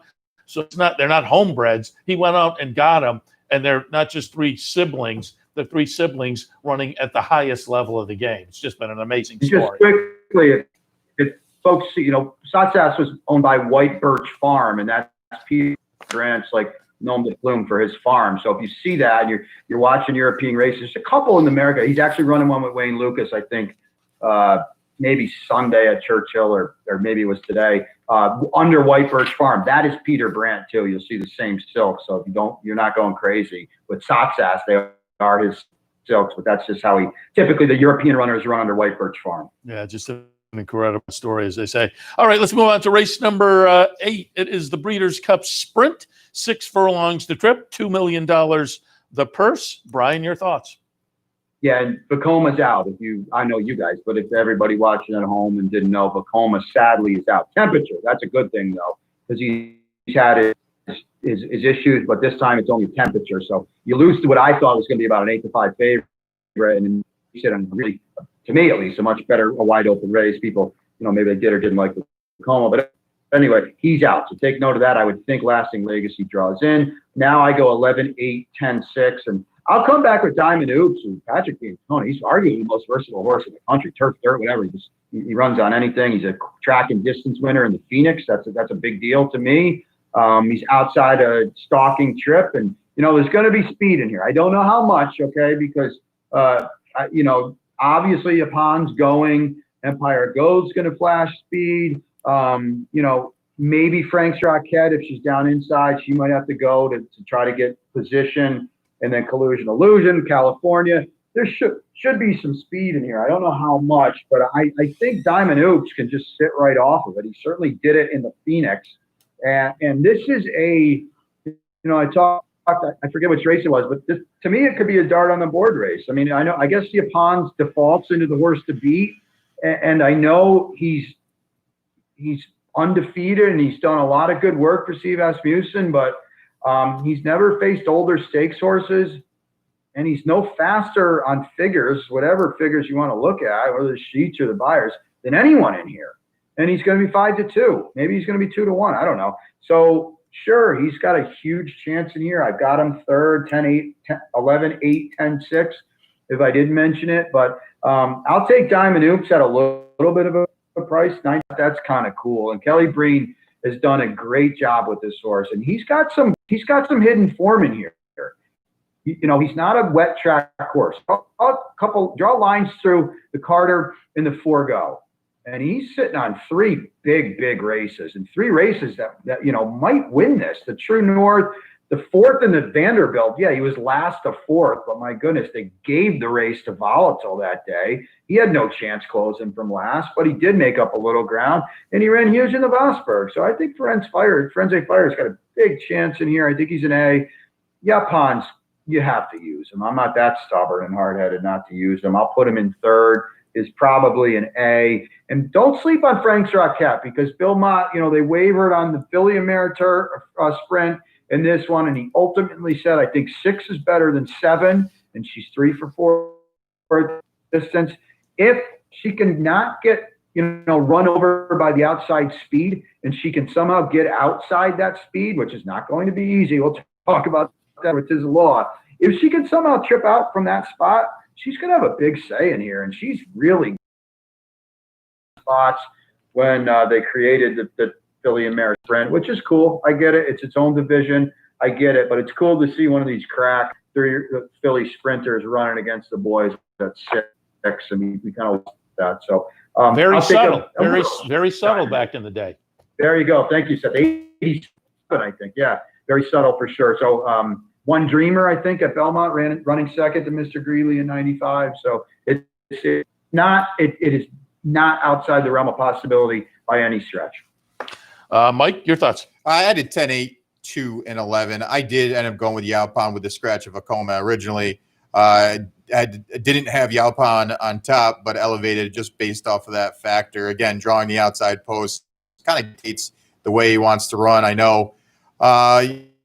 So they're not homebreds. He went out and got them, and they're not just 3 siblings. The 3 siblings running at the highest level of the game. It's just been an amazing story. Just quickly, if folks, Satsas was owned by White Birch Farm, and that's Peter Grant's like nom de plume for his farm. So if you see that and you're watching European races, a couple in America. He's actually running one with Wayne Lucas, I think, maybe Sunday at Churchill or maybe it was today, under White Birch Farm. That is Peter Brandt too. You'll see the same silk. So if you're not going crazy with Satsas, they are his silks, but that's just how typically the European runners run under White Birch Farm. Yeah, just an incredible story, as they say. All right, let's move on to race number 8. It is the Breeders' Cup Sprint, 6 furlongs the trip, $2 million the purse. Brian, your thoughts? Yeah, and Vacoma's out. I know you guys, but if everybody watching at home and didn't know, Vacoma sadly is out. Temperature, that's a good thing though, because he's had his issues, but this time it's only temperature. So you lose to what I thought was going to be about an 8-5 favorite, and he said on really, to me at least, a much better, a wide open race. People, maybe they did or didn't like the Vacoma, but anyway, he's out. So take note of that. I would think Lasting Legacy draws in. Now I go 11, 8, 10, 6, and I'll come back with Diamond Oops and Patrick D'Antoni. He's arguably the most versatile horse in the country, turf, dirt, whatever. He runs on anything. He's a track and distance winner in the Phoenix. That's a big deal to me. He's outside a stalking trip, and there's going to be speed in here. I don't know how much, okay, because obviously Apon's going, Empire Go's going to flash speed. Maybe Frank's Rocket, if she's down inside, she might have to go to try to get position. And then Collusion Illusion, California. There should be some speed in here. I don't know how much, but I think Diamond Oops can just sit right off of it. He certainly did it in the Phoenix. And this is I forget which race it was, but this, to me, it could be a dart on the board race. I mean, I guess the Apon's defaults into the horse to beat. And I know he's undefeated and he's done a lot of good work for Steve Asmussen, but he's never faced older stakes horses, and he's no faster on figures, whatever figures you want to look at, whether the sheets or the buyers, than anyone in here. And he's going to be 5-2. Maybe he's going to be 2-1. I don't know. So sure, he's got a huge chance in here. I've got him third, 10, 8, 10, 11, 8, 10, 6, if I didn't mention it. But I'll take Diamond Oops at a little bit of a price. That's kind of cool. And Kelly Breen has done a great job with this horse, and he's got some hidden form in here. He's not a wet track horse. Draw lines through the Carter and the Forgo, and he's sitting on 3 big races, and 3 races that might win this. The True North, the 4th, and the Vanderbilt. Yeah, he was last to 4th, but my goodness, they gave the race to Volatile that day. He had no chance closing from last, but he did make up a little ground, and he ran huge in the Vosburg. So I think Frenzy Fire's got a big chance in here. I think he's an A. Yeah, Pons, you have to use him. I'm not that stubborn and hard-headed not to use him. I'll put him in third. Is probably an A. And don't sleep on Frank's Rocket, because Bill Mott, they wavered on the Philly Ameritur sprint in this one, and he ultimately said, I think 6 is better than 7, and she's 3 for 4 distance. If she can not get, run over by the outside speed, and she can somehow get outside that speed, which is not going to be easy. We'll talk about that with this law. If she can somehow trip out from that spot, she's going to have a big say in here, and she's really spots when they created the Philly and Merrow sprint, which is cool. I get it. It's its own division. I get it, but it's cool to see one of these crack Philly sprinters running against the boys at 6. I mean, we kind of like that. So very subtle, very subtle back in the day. There you go. Thank you, Seth. 87, I think. Yeah, very subtle for sure. So One Dreamer, I think, at Belmont running second to Mr. Greeley in '95. So it is not outside the realm of possibility by any stretch. Mike, your thoughts? I added 10, 8, 2, and 11. I did end up going with Yalpon with the scratch of Acoma originally. I didn't have Yalpon on top, but elevated just based off of that factor. Again, drawing the outside post kind of dictates the way he wants to run. I know,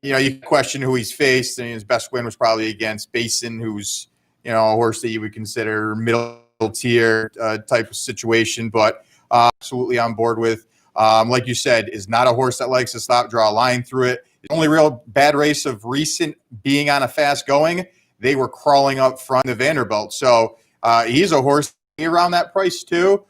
you question who he's faced, and his best win was probably against Basin, who's, a horse that you would consider middle tier type of situation, but absolutely on board with. Like you said, is not a horse that likes to stop, draw a line through it. The only real bad race of recent being on a fast going, they were crawling up front of Vanderbilt. So he's a horse around that price too,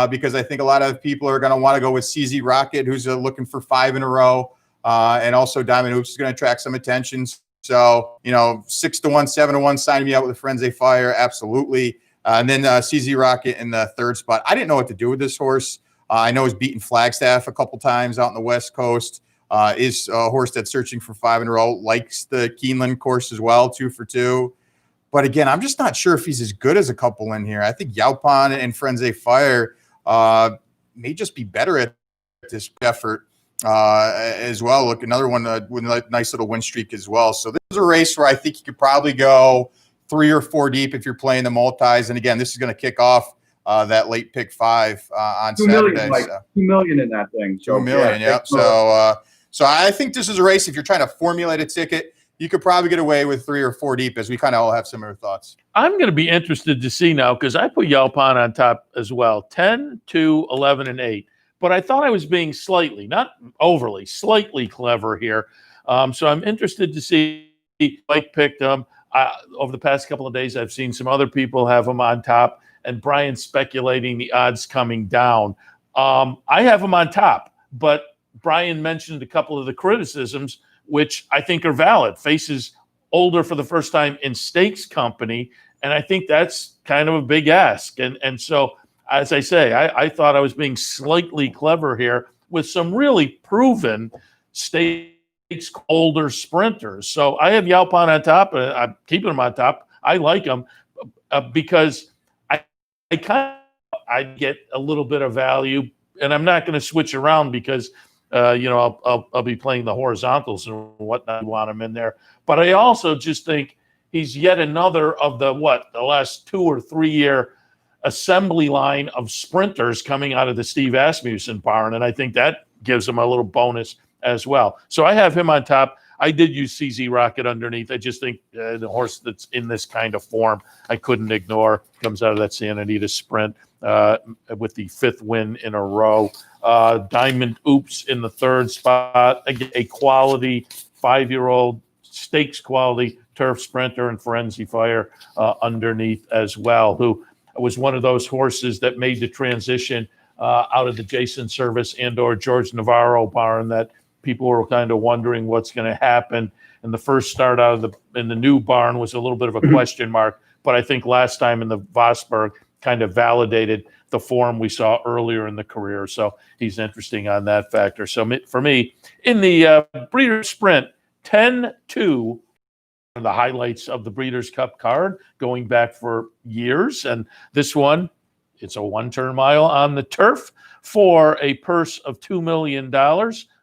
because I think a lot of people are going to want to go with CZ Rocket, who's looking for 5 in a row. And also Diamond Hoops is going to attract some attention. So, 6-1, 7-1, sign me out with a Frenzy Fire. Absolutely. And then CZ Rocket in the third spot. I didn't know what to do with this horse. I know he's beaten Flagstaff a couple times out on the West Coast. Is a horse that's searching for 5 in a row, likes the Keeneland course as well, 2 for 2. But again, I'm just not sure if he's as good as a couple in here. I think Yalpon and Frenzy Fire may just be better at this effort as well. Look, another one with a nice little win streak as well. So this is a race where I think you could probably go 3 or 4 deep if you're playing the multis. And again, this is going to kick off that late pick 5 on Saturday. Like $2 million in that thing. So, $2 million, yep. So I think this is a race, if you're trying to formulate a ticket, you could probably get away with 3 or 4 deep, as we kind of all have similar thoughts. I'm going to be interested to see now, because I put Yalpon on top as well, 10, 2, 11, and 8. But I thought I was being slightly, not overly, slightly clever here. So I'm interested to see. Mike picked him. Over the past couple of days, I've seen some other people have him on top, and Brian speculating the odds coming down. I have him on top, but Brian mentioned a couple of the criticisms, which I think are valid. Faces older for the first time in stakes company, and I think that's kind of a big ask. And so, as I say, I thought I was being slightly clever here with some really proven stakes older sprinters. So I have Yalpon on top. I'm keeping him on top. I like him because I get a little bit of value, and I'm not going to switch around because I'll be playing the horizontals and whatnot. I want him in there, but I also just think he's yet another of the last 2 or 3 year assembly line of sprinters coming out of the Steve Asmussen barn, and I think that gives him a little bonus as well. So I have him on top. I did use CZ Rocket underneath. I just think the horse that's in this kind of form, I couldn't ignore. Comes out of that Santa Anita sprint with the 5th win in a row. Diamond Oops in the 3rd spot. Again, a quality 5-year-old stakes quality turf sprinter, and Frenzy Fire underneath as well, who was one of those horses that made the transition out of the Jason Service and or George Navarro barn that people were kind of wondering what's going to happen. And the first start out of in the new barn was a little bit of a question mark, but I think last time in the Vosburg kind of validated the form we saw earlier in the career. So he's interesting on that factor. So for me, in the Breeders' Sprint, 10-2, the highlights of the Breeders' Cup card going back for years. And this one, it's a 1-turn mile on the turf for a purse of $2 million.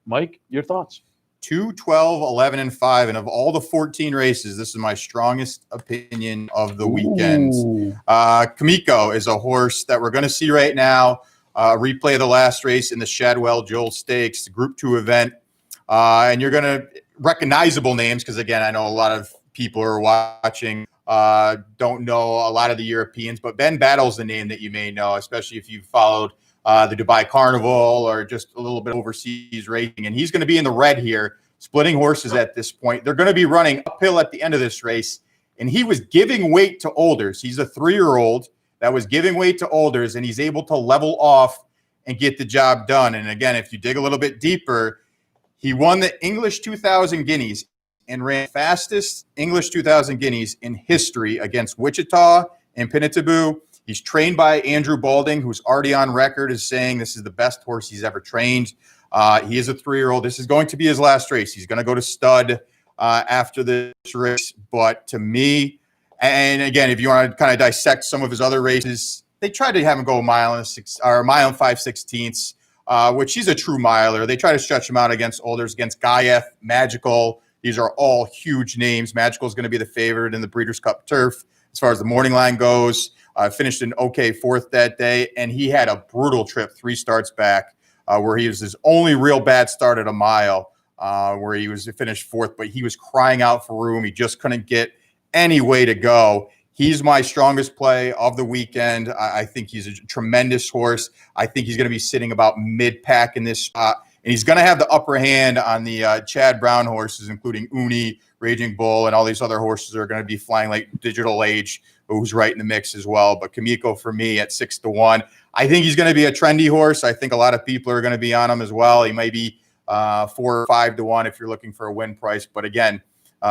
Mike, your thoughts? 2, 12, 11, and 5. And of all the 14 races, this is my strongest opinion of the weekend. Kamiko is a horse that we're going to see right now. Replay of the last race in the Shadwell Joel Stakes, the Group 2 event. And you're going to recognizable names, because, again, I know a lot of people who are watching don't know a lot of the Europeans. But Ben Battle's the name that you may know, especially if you've followed the Dubai Carnival or just a little bit overseas racing. And he's going to be in the red here, splitting horses at this point. They're going to be running uphill at the end of this race. And he was giving weight to olders. He's a 3-year-old that was giving weight to olders, and he's able to level off and get the job done. And again, if you dig a little bit deeper, he won the English 2000 Guineas and ran fastest English 2000 Guineas in history against Wichita and Pinatubo. He's trained by Andrew Balding, who's already on record as saying this is the best horse he's ever trained. He is a 3-year-old. This is going to be his last race. He's going to go to stud after this race. But to me, and again, if you want to kind of dissect some of his other races, they tried to have him go a mile and 5/16, which he's a true miler. They try to stretch him out against olders, against Gaieth, Magical. These are all huge names. Magical is going to be the favorite in the Breeders' Cup Turf as far as the morning line goes. Finished an okay 4th that day, and he had a brutal trip 3 starts back where he was his only real bad start at a mile where he was finished 4th, but he was crying out for room. He just couldn't get any way to go. He's my strongest play of the weekend. I think he's a tremendous horse. I think he's going to be sitting about mid-pack in this spot, and he's going to have the upper hand on the Chad Brown horses, including Uni, Raging Bull, and all these other horses that are going to be flying like Digital Age, who's right in the mix as well. But Kamiko for me at 6-1. I think he's going to be a trendy horse. I think a lot of people are going to be on him as well. He may be 4 or 5-1 if you're looking for a win price. But again, 4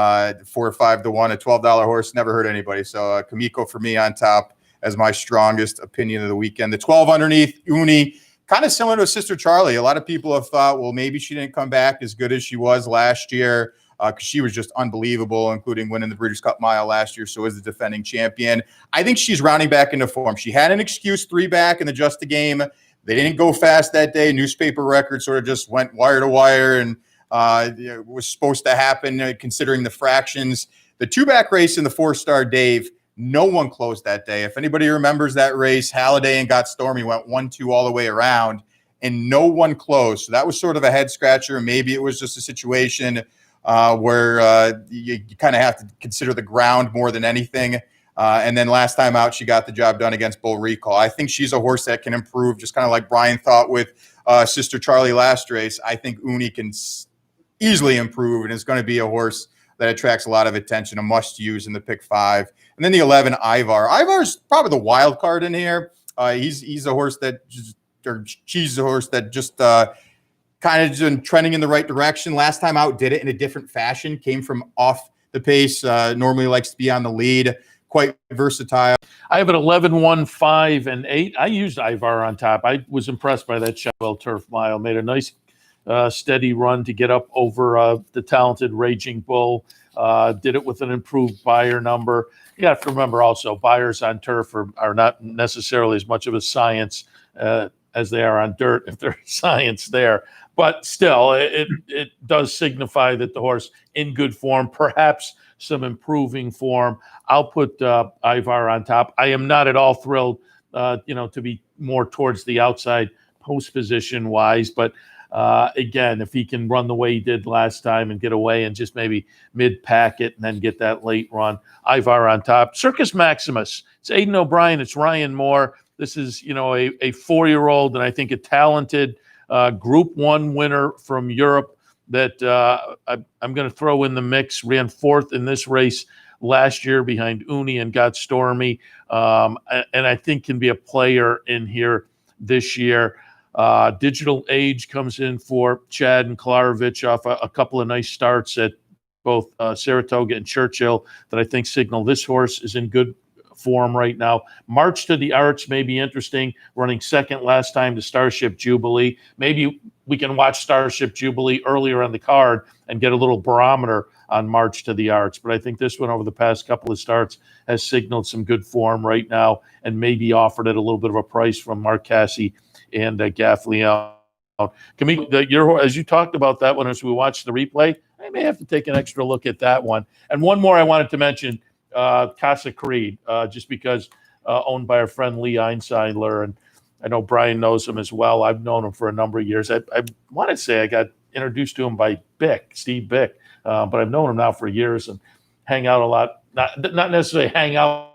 or 5-1, a $12 horse never hurt anybody. So Kamiko for me on top as my strongest opinion of the weekend. The 12 underneath, Uni, kind of similar to Sister Charlie. A lot of people have thought, well, maybe she didn't come back as good as she was last year because she was just unbelievable, including winning the Breeders' Cup Mile last year. So is the defending champion. I think she's rounding back into form. She had an excuse 3 back in the Just a Game. They didn't go fast that day. Newspaper record sort of just went wire to wire and it was supposed to happen considering the fractions. The 2-back race in the 4-star Dave, no one closed that day. If anybody remembers that race, Halliday and Got Stormy went 1-2 all the way around and no one closed. So that was sort of a head scratcher. Maybe it was just a situation where you kind of have to consider the ground more than anything. And then last time out, she got the job done against Bull Recall. I think she's a horse that can improve, just kind of like Brian thought with Sister Charlie last race. I think Uni can easily improve, and it's going to be a horse that attracts a lot of attention, a must-use in the pick 5. And then the 11, Ivar. Ivar's probably the wild card in here. He's a horse that she's a horse that just kind of been trending in the right direction. Last time out, did it in a different fashion, came from off the pace, normally likes to be on the lead, quite versatile. I have an 11, 1, 5, and 8. I used Ivar on top. I was impressed by that Sheffield Turf Mile. Made a nice steady run to get up over the talented Raging Bull. Did it with an improved buyer number. You have to remember also, buyers on turf are not necessarily as much of a science as they are on dirt, if there's science there. But still, it does signify that the horse in good form, perhaps some improving form. I'll put Ivar on top. I am not at all thrilled, to be more towards the outside post position wise, but again, if he can run the way he did last time and get away and just maybe mid-pack it and then get that late run, Ivar on top. Circus Maximus. It's Braden O'Brien. It's Ryan Moore. This is, a 4-year-old and I think a talented Group 1 winner from Europe that I'm going to throw in the mix. Ran 4th in this race last year behind Uni and Got Stormy, and I think can be a player in here this year. Digital Age comes in for Chad and Klarovich off a couple of nice starts at both Saratoga and Churchill that I think signal this horse is in good form right now. March to the Arch may be interesting, running 2nd last time to Starship Jubilee. Maybe we can watch Starship Jubilee earlier on the card and get a little barometer on March to the Arch. But I think this one over the past couple of starts has signaled some good form right now and maybe offered at a little bit of a price from Mark Cassie and Gaff Leon. As you talked about that one as we watched the replay, I may have to take an extra look at that one. And one more I wanted to mention, Casa Creed, just because owned by our friend Lee Einseidler, and I know Brian knows him as well. I've known him for a number of years. I want to say I got introduced to him by Steve Bick, but I've known him now for years and hang out a lot. Not necessarily hang out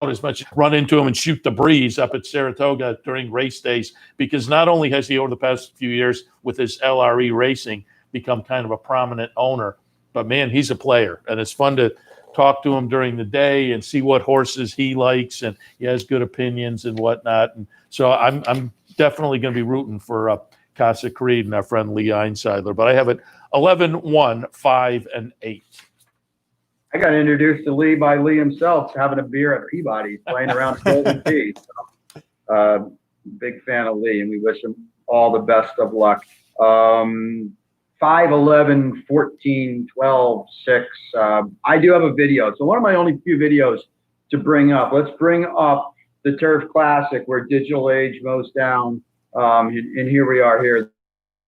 as much, run into him and shoot the breeze up at Saratoga during race days, because not only has he over the past few years with his LRE racing become kind of a prominent owner, but man, he's a player, and it's fun to talk to him during the day and see what horses he likes, and he has good opinions and whatnot. And so I'm definitely going to be rooting for Casa Creed and our friend Lee Einsiedler, but I have it 11, 1, 5, and 8. I got introduced to Lee by Lee himself, having a beer at Peabody's, playing around Golden Tee. So, big fan of Lee, and we wish him all the best of luck. 5, 11, 14, 12, 6. I do have a video. So one of my only few videos to bring up. Let's bring up the Turf Classic where Digital Age mows down. And here we are here.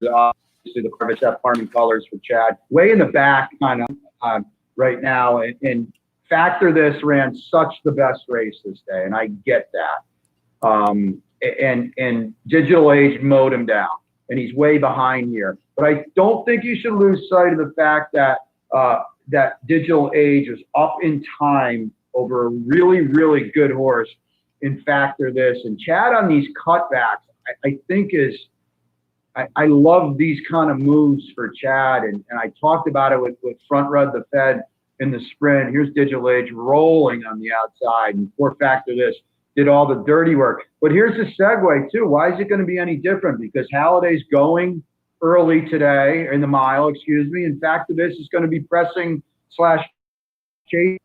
Obviously the Corvette Farming colors for Chad. Way in the back kind of right now. And Factor This ran such the best race this day, and I get that. And Digital Age mowed him down, and he's way behind here. But I don't think you should lose sight of the fact that that Digital Age was up in time over a really, really good horse in Factor This. And Chad on these cutbacks, I think I love these kind of moves for Chad. And I talked about it with Front Rud the Fed in the sprint. Here's Digital Age rolling on the outside, and poor Factor This did all the dirty work. But here's the segue too. Why is it going to be any different? Because Halliday's going early today in the mile, excuse me. In fact, this is going to be pressing / chasing.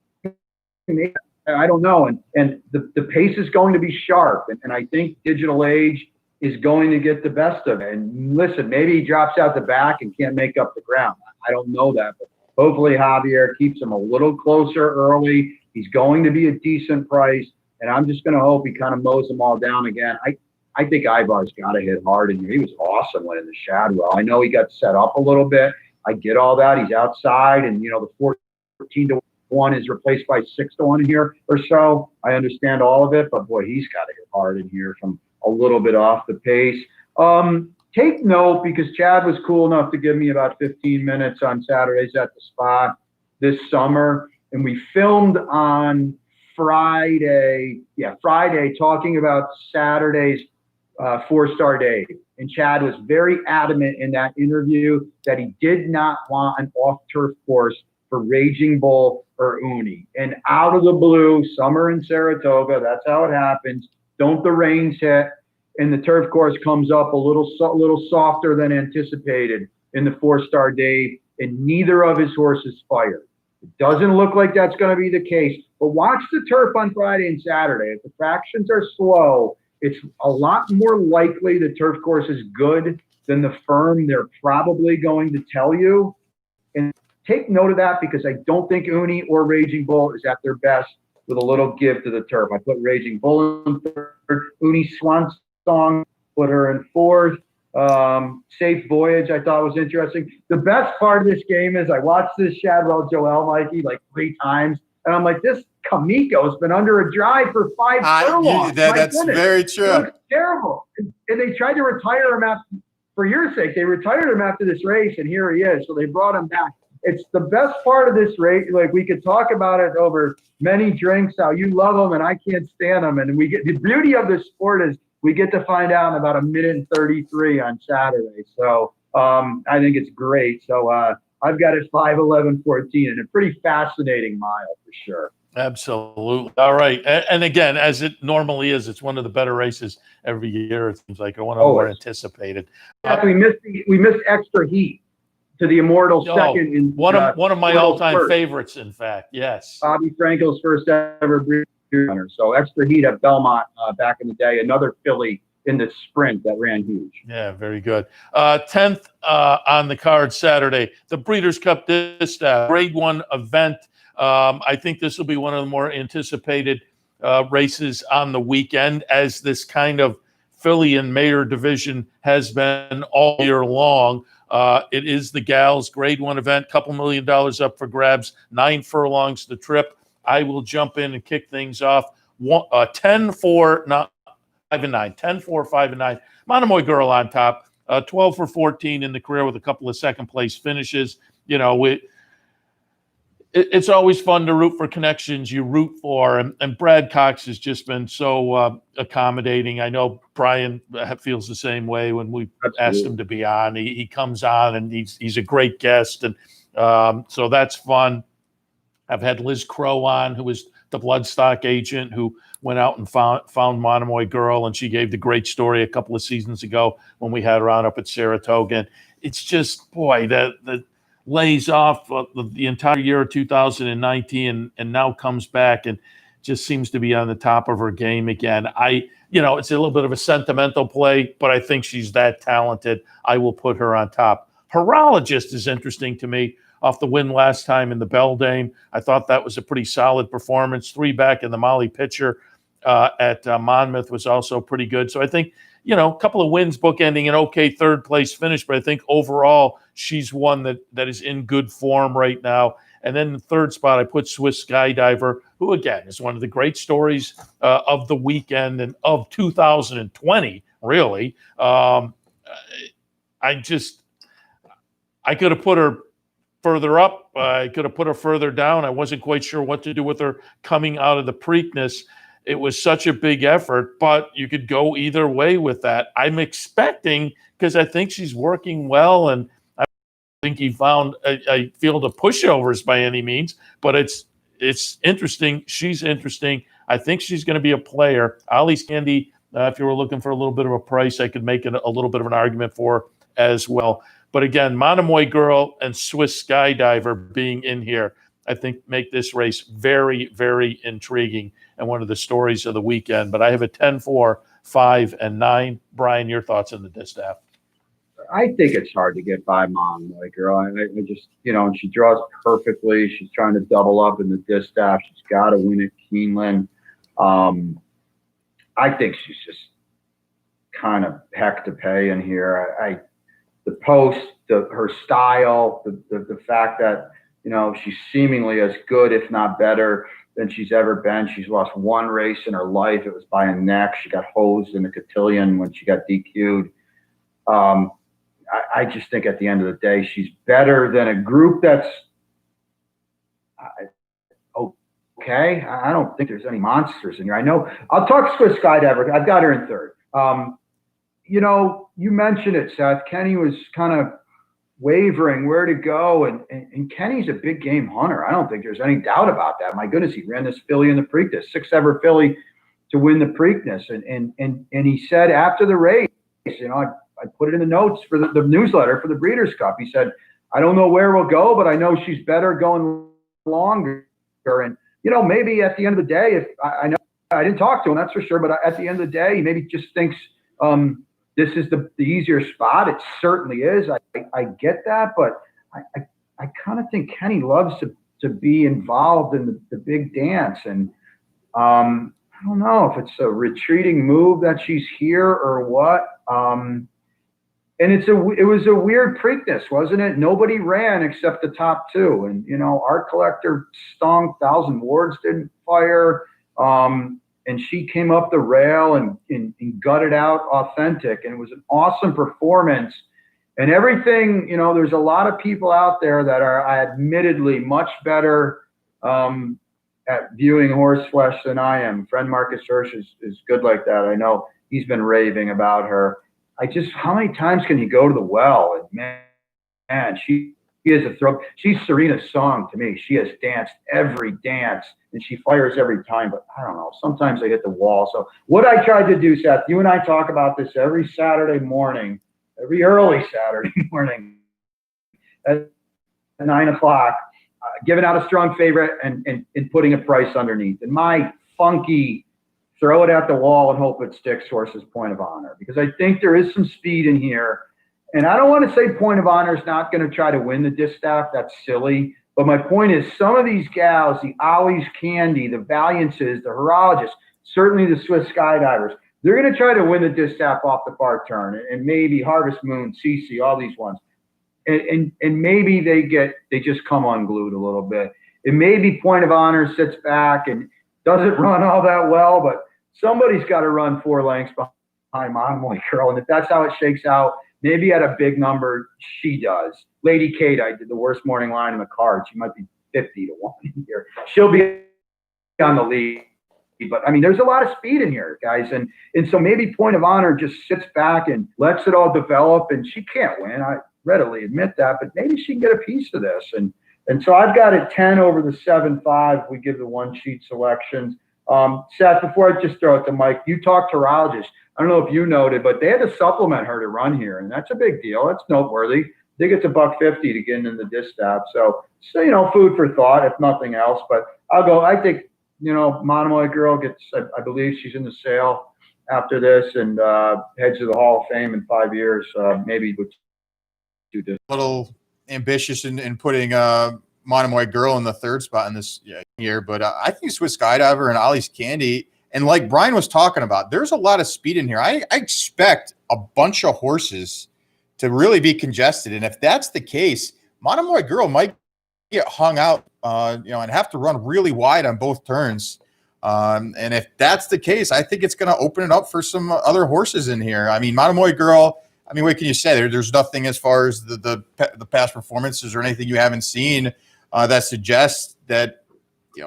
I don't know. And the pace is going to be sharp. And I think Digital Age is going to get the best of it. And listen, maybe he drops out the back and can't make up the ground. I don't know that. But hopefully Javier keeps him a little closer early. He's going to be a decent price. And I'm just going to hope he kind of mows them all down again. I think Ivar's got to hit hard in here. He was awesome winning the Shadwell. I know he got set up a little bit. I get all that. He's outside, and, the 14-1 is replaced by 6-1 in here or so. I understand all of it, but, boy, he's got to hit hard in here from a little bit off the pace. Take note, because Chad was cool enough to give me about 15 minutes on Saturdays at the spot this summer, and we filmed on Friday, talking about Saturday's 4-star day. And Chad was very adamant in that interview that he did not want an off-turf course for Raging Bull or Uni. And out of the blue, summer in Saratoga, that's how it happens. Don't the rains hit, and the turf course comes up a little softer than anticipated in the 4-star day, and neither of his horses fired. It doesn't look like that's going to be the case. But watch the turf on Friday and Saturday. If the fractions are slow, it's a lot more likely the turf course is good than the firm they're probably going to tell you. And take note of that, because I don't think Uni or Raging Bull is at their best with a little give to the turf. I put Raging Bull in third. Uni Swan Song, put her in fourth. Safe Voyage I thought was interesting. The best part of this game is I watched this Shadwell Joel Mikey like 3 times, and I'm like, this Kamiko has been under a drive for 5 furlongs. That's very true. It looks terrible. And they tried to retire him for your sake. They retired him after this race, and here he is. So they brought him back. It's the best part of this race. Like, we could talk about it over many drinks, how you love them and I can't stand them. And we get the beauty of this sport is we get to find out in about 1:33 on Saturday. So I think it's great. So I've got it 5, 11, 14, and a pretty fascinating mile for sure. Absolutely. All right. And again, as it normally is, it's one of the better races every year. It seems like one of the more anticipated. We missed Extra Heat to the immortal second. In one of my all-time favorites, in fact. Yes. Bobby Frankel's first ever breeder runner. So Extra Heat at Belmont back in the day. Another filly in the sprint that ran huge. Yeah, very good. 10th on the card Saturday, the Breeders' Cup Distaff, Grade 1 event. I think this will be one of the more anticipated races on the weekend, as this kind of filly and mare division has been all year long. It is the Gals Grade 1 event, $2 million up for grabs, 9 furlongs the trip. I will jump in and kick things off. 10-4, not 5 and 9. 10-4, 5 and 9. Monomoy Girl on top. 12 for 14 in the career with a couple of second place finishes. it's always fun to root for connections you root for. And Brad Cox has just been so accommodating. I know Brian feels the same way when we asked him to be on. He comes on and he's a great guest. And so that's fun. I've had Liz Crow on, who was the bloodstock agent who went out and found Monomoy Girl. And she gave the great story a couple of seasons ago when we had her on up at Saratoga. And it's just, boy, the lays off the entire year of 2019 and now comes back and just seems to be on the top of her game again. It's a little bit of a sentimental play, but I think she's that talented. I will put her on top. Horologist is interesting to me off the win last time in the Beldame. I thought that was a pretty solid performance. 3 back in the Molly pitcher at Monmouth was also pretty good. So I think, a couple of wins bookending an okay third place finish, but I think overall she's one that is in good form right now. And then the third spot, I put Swiss Skydiver, who again is one of the great stories of the weekend and of 2020, really. I could have put her further up. I could have put her further down. I wasn't quite sure what to do with her coming out of the Preakness. It was such a big effort, but you could go either way with that. I'm expecting, because I think she's working well, and I think he found a field of pushovers by any means, but it's interesting. She's interesting. I think she's going to be a player. Ollie's Candy, if you were looking for a little bit of a price, I could make it a little bit of an argument for as well. But again, Monomoy Girl and Swiss Skydiver being in here, I think make this race very, very intriguing and one of the stories of the weekend. But I have a 10, 4, 5, and 9. Brian, your thoughts on the distaff? I think it's hard to get by Monomoy Girl. I just, and she draws perfectly. She's trying to double up in the distaff. She's got to win at Keeneland. I think she's just kind of heck to pay in here. The post, her style, the fact that, she's seemingly as good, if not better, than she's ever been. She's lost one race in her life. It was by a neck. She got hosed in the cotillion when she got DQ'd. I just think at the end of the day, she's better than a group that's okay. I don't think there's any monsters in here. I know. I'll talk Swiss Skydiver. I've got her in third. You mentioned it, Seth. Kenny was kind of wavering where to go, and Kenny's a big game hunter. I don't think there's any doubt about that. My goodness, he ran this filly in the Preakness, 6th ever filly to win the Preakness, and he said after the race, I put it in the notes for the newsletter for the Breeders' Cup. He said, I don't know where we'll go, but I know she's better going longer. And maybe at the end of the day, if I know I didn't talk to him, that's for sure, but at the end of the day, he maybe just thinks this is the easier spot. It certainly is. I get that, but I kind of think Kenny loves to be involved in the big dance. And I don't know if it's a retreating move that she's here or what. And it was a weird Preakness, wasn't it? Nobody ran except the top 2. And, Art Collector stunk. 1,000 Wards didn't fire. And she came up the rail and gutted out Authentic. And it was an awesome performance. And everything, there's a lot of people out there that are admittedly much better at viewing horse flesh than I am. Friend Marcus Hirsch is good like that. I know he's been raving about her. How many times can you go to the well? And man, she is a throw. She's Serena's song to me. She has danced every dance and she fires every time, but I don't know. Sometimes I hit the wall. So what I tried to do, Seth, you and I talk about this every Saturday morning, every early Saturday morning at 9 o'clock, giving out a strong favorite and putting a price underneath. And my funky throw it at the wall and hope it sticks horse's Point of Honor, because I think there is some speed in here. And I don't want to say Point of Honor is not going to try to win the distaff. That's silly. But my point is some of these gals, the Ollie's Candy, the Valiances, the Horologists, certainly the Swiss Skydivers, they're going to try to win the distaff off the far turn. And maybe Harvest Moon, CC, all these ones. And maybe they just come unglued a little bit. And maybe Point of Honor sits back and doesn't run all that well, but somebody's got to run 4 lengths behind Monomoy Girl. And if that's how it shakes out, maybe at a big number, she does. Lady Kate, I did the worst morning line in the card. She might be 50 to 1 here. She'll be on the lead. But I mean, there's a lot of speed in here, guys. And so maybe Point of Honor just sits back and lets it all develop, and she can't win. I readily admit that, but maybe she can get a piece of this. And so I've got it 10 over the 7-5. We give the one sheet selections. Seth, before I just throw it to Mike, you talked to urologist. I don't know if you noted, but they had to supplement her to run here, and that's a big deal. That's noteworthy. I think it's $150 to get into the distaff. So, food for thought, if nothing else. But I think, Monomoy Girl gets, I believe she's in the sale after this and heads to the Hall of Fame in 5 years, maybe with two discs. A little ambitious in putting Monomoy Girl in the third spot in this year, but I think Swiss Skydiver and Ollie's Candy, and like Brian was talking about, there's a lot of speed in here. I expect a bunch of horses to really be congested, and if that's the case, Monomoy Girl might get hung out, and have to run really wide on both turns. And if that's the case, I think it's going to open it up for some other horses in here. I mean, Monomoy Girl, what can you say? There's nothing as far as the past performances or anything you haven't seen that suggests that,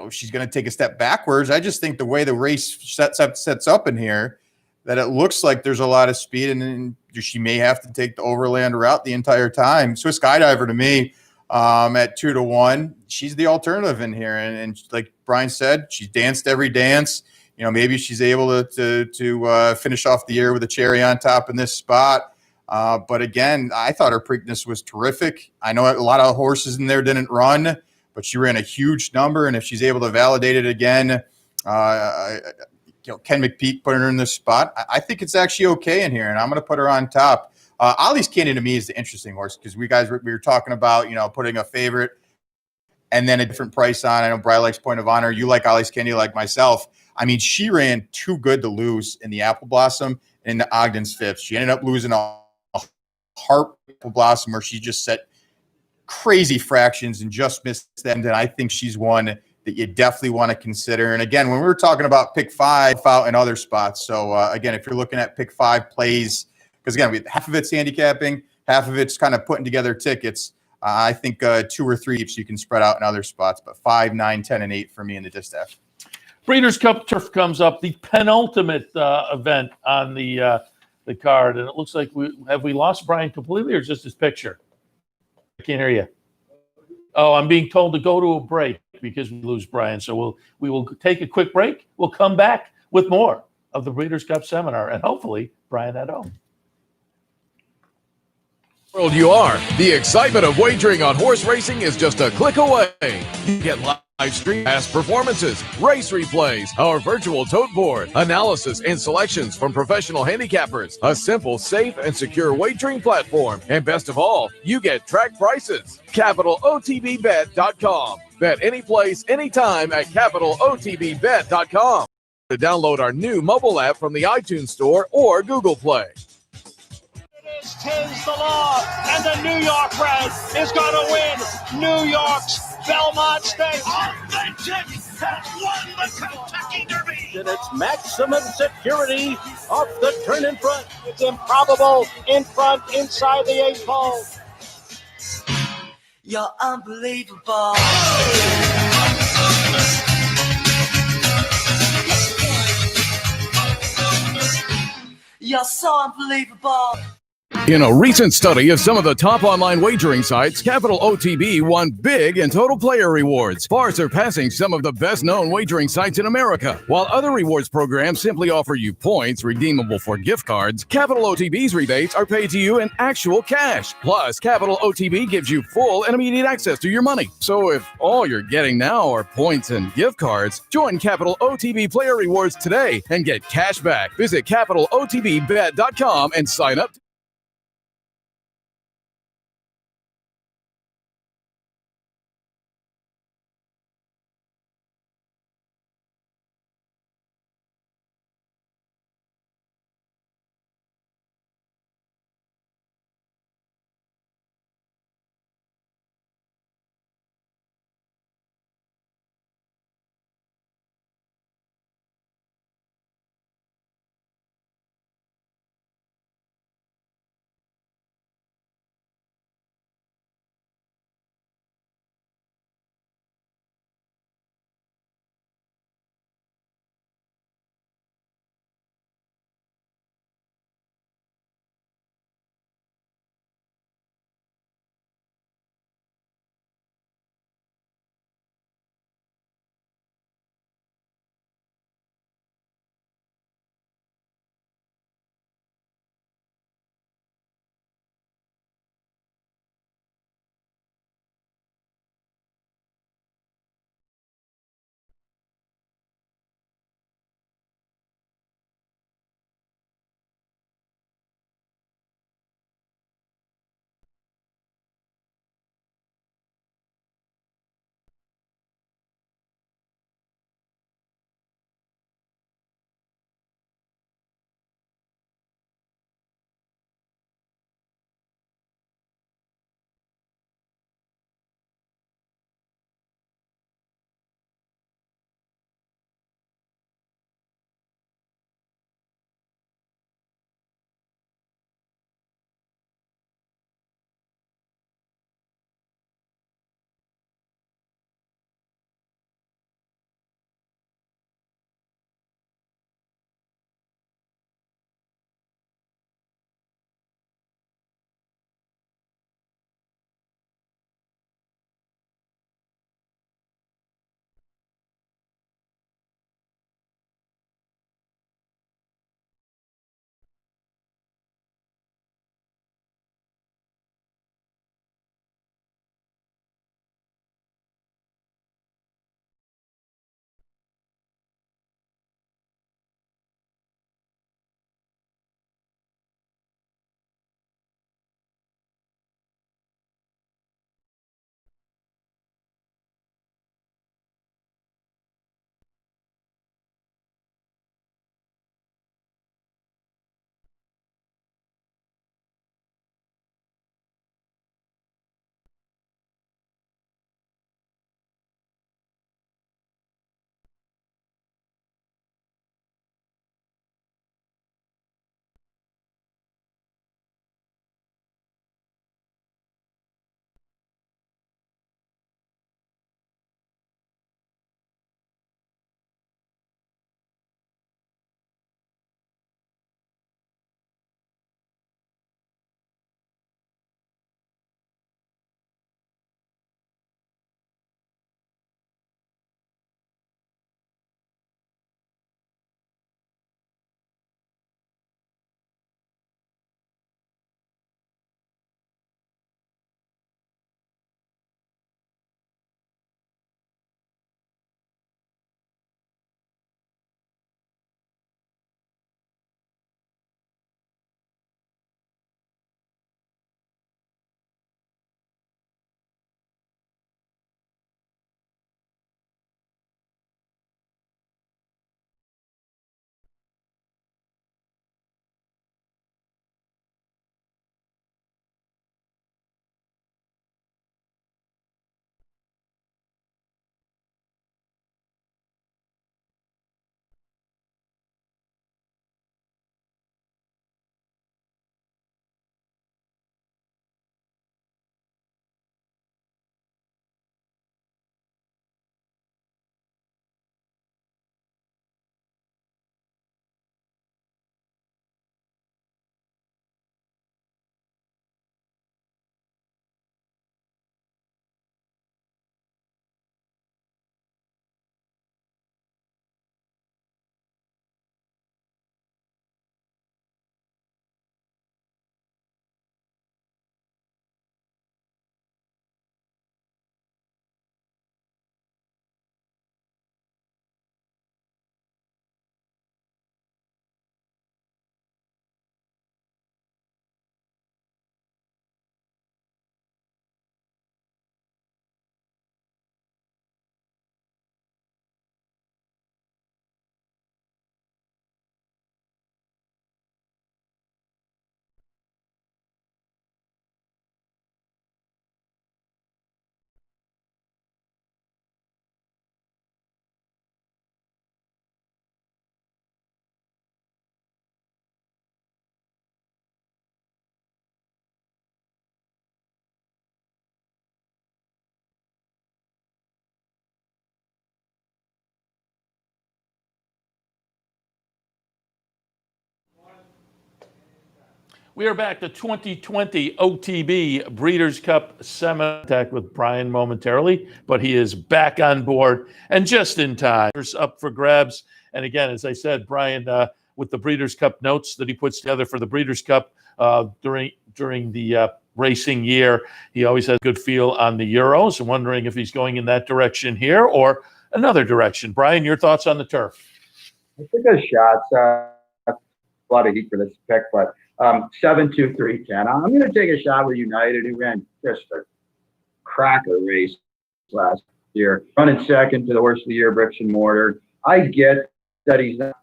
she's going to take a step backwards. I just think the way the race sets up in here, that it looks like there's a lot of speed, and she may have to take the overland route the entire time. Swiss Skydiver, to me, at 2 to 1, she's the alternative in here. And like Brian said, she's danced every dance. Maybe she's able to finish off the year with a cherry on top in this spot. But again, I thought her Preakness was terrific. I know a lot of horses in there didn't run, but she ran a huge number. And if she's able to validate it again, Ken McPeak put her in this spot. I think it's actually okay in here, and I'm going to put her on top. Ollie's Candy to me is the interesting horse, because we were talking about, putting a favorite and then a different price on. I know Brian likes Point of Honor. You like Ollie's Candy like myself. She ran too good to lose in the Apple Blossom and in the Ogden's Fifth. She ended up losing a Heart Apple Blossom where she just set crazy fractions and just missed them. And I think she's one that you definitely want to consider. And again, when we were talking about pick 5 out in other spots. So again, if you're looking at pick 5 plays, because again, half of it's handicapping, half of it's kind of putting together tickets. I think 2 or 3 you can spread out in other spots, but 5, 9, 10, and 8 for me in the distaff. Breeders' Cup Turf comes up, the penultimate event on the card, and it looks like we lost Brian completely, or just his picture? I can't hear you. Oh, I'm being told to go to a break because we lose Brian. So we will take a quick break. We'll come back with more of the Breeders' Cup seminar, and hopefully Brian Nadeau. World you are. The excitement of wagering on horse racing is just a click away. You get live stream, past performances, race replays, our virtual tote board, analysis and selections from professional handicappers, a simple, safe, and secure wagering platform, and best of all, you get track prices. CapitalOTBBet.com. Bet any place, anytime at CapitalOTBBet.com. To download our new mobile app from the iTunes Store or Google Play. Tis the law, and the New York Red is going to win New York's Belmont Stakes. The Jets have won the Kentucky Derby. And it's maximum security off the turn in front. It's improbable in front, inside the 8 ball. You're unbelievable. You're so unbelievable. In a recent study of some of the top online wagering sites, Capital OTB won big in total player rewards, far surpassing some of the best-known wagering sites in America. While other rewards programs simply offer you points redeemable for gift cards, Capital OTB's rebates are paid to you in actual cash. Plus, Capital OTB gives you full and immediate access to your money. So if all you're getting now are points and gift cards, join Capital OTB Player Rewards today and get cash back. Visit CapitalOTBBet.com and sign up. We are back to 2020 OTB Breeders' Cup semi-attack with Brian momentarily, but he is back on board and just in time. Up for grabs. And again, as I said, Brian, with the Breeders' Cup notes that he puts together for the Breeders' Cup during the racing year, he always has a good feel on the Euros. I'm wondering if he's going in that direction here or another direction. Brian, your thoughts on the turf? I think a shot's a lot of heat for this pick, but 7-2-3-10. I'm going to take a shot with United, who ran just a cracker race last year, running second to the horse of the year, Bricks and Mortar. I get that he's not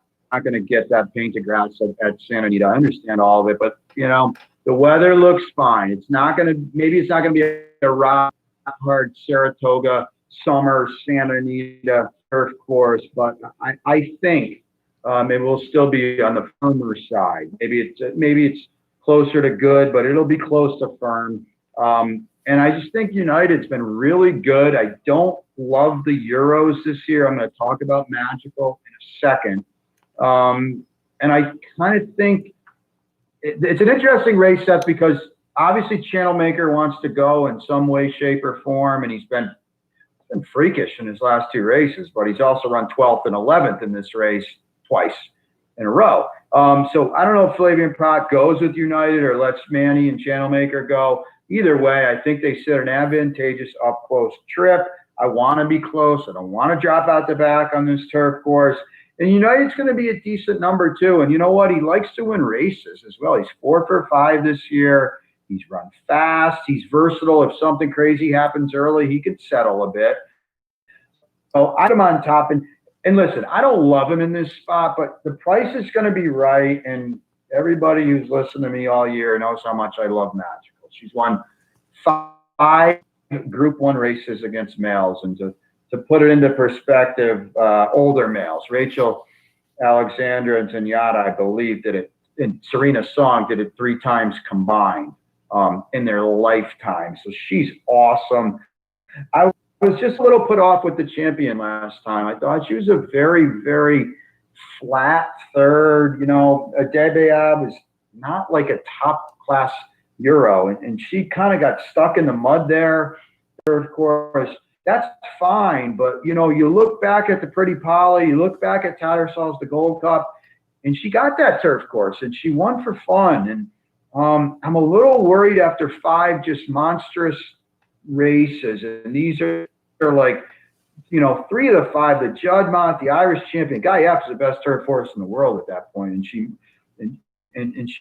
going to get that painted grass at Santa Anita. I understand all of it, but the weather looks fine. It's not going to. Maybe it's not going to be a rock hard Saratoga summer Santa Anita turf course, but I think. It will still be on the firmer side. Maybe it's closer to good, but it'll be close to firm. And I just think United's been really good. I don't love the Euros this year. I'm going to talk about Magical in a second. And I kind of think it's an interesting race, Seth, because obviously Channel Maker wants to go in some way, shape, or form, and he's been freakish in his last two races, but he's also run 12th and 11th in this race twice in a row. So I don't know if Flavian Prat goes with United or lets Manny and Channel Maker go. Either way, I think they set an advantageous up-close trip. I want to be close. I don't want to drop out the back on this turf course. And United's going to be a decent number, too. And you know what? He likes to win races as well. He's 4 for 5 this year. He's run fast. He's versatile. If something crazy happens early, he can settle a bit. So I'm on top. And listen, I don't love him in this spot, but the price is going to be right. And everybody who's listened to me all year knows how much I love Magical. She's won 5 Group 1 races against males. And to put it into perspective, older males, Rachel Alexandra and Zenyatta, I believe, did it, and Serena Song did it 3 times combined in their lifetime. So she's awesome. I was just a little put off with the champion last time. I thought she was a very, very flat third. Adebayo is not like a top class Euro, and she kind of got stuck in the mud there. Of course, that's fine, but you look back at the Pretty Polly, you look back at Tattersall's the Gold Cup, and she got that turf course, and she won for fun. And I'm a little worried after 5 just monstrous races, and these are like 3 of the 5, the Juddmonte, the Irish champion, Guy F is the best turf horse in the world at that point, and she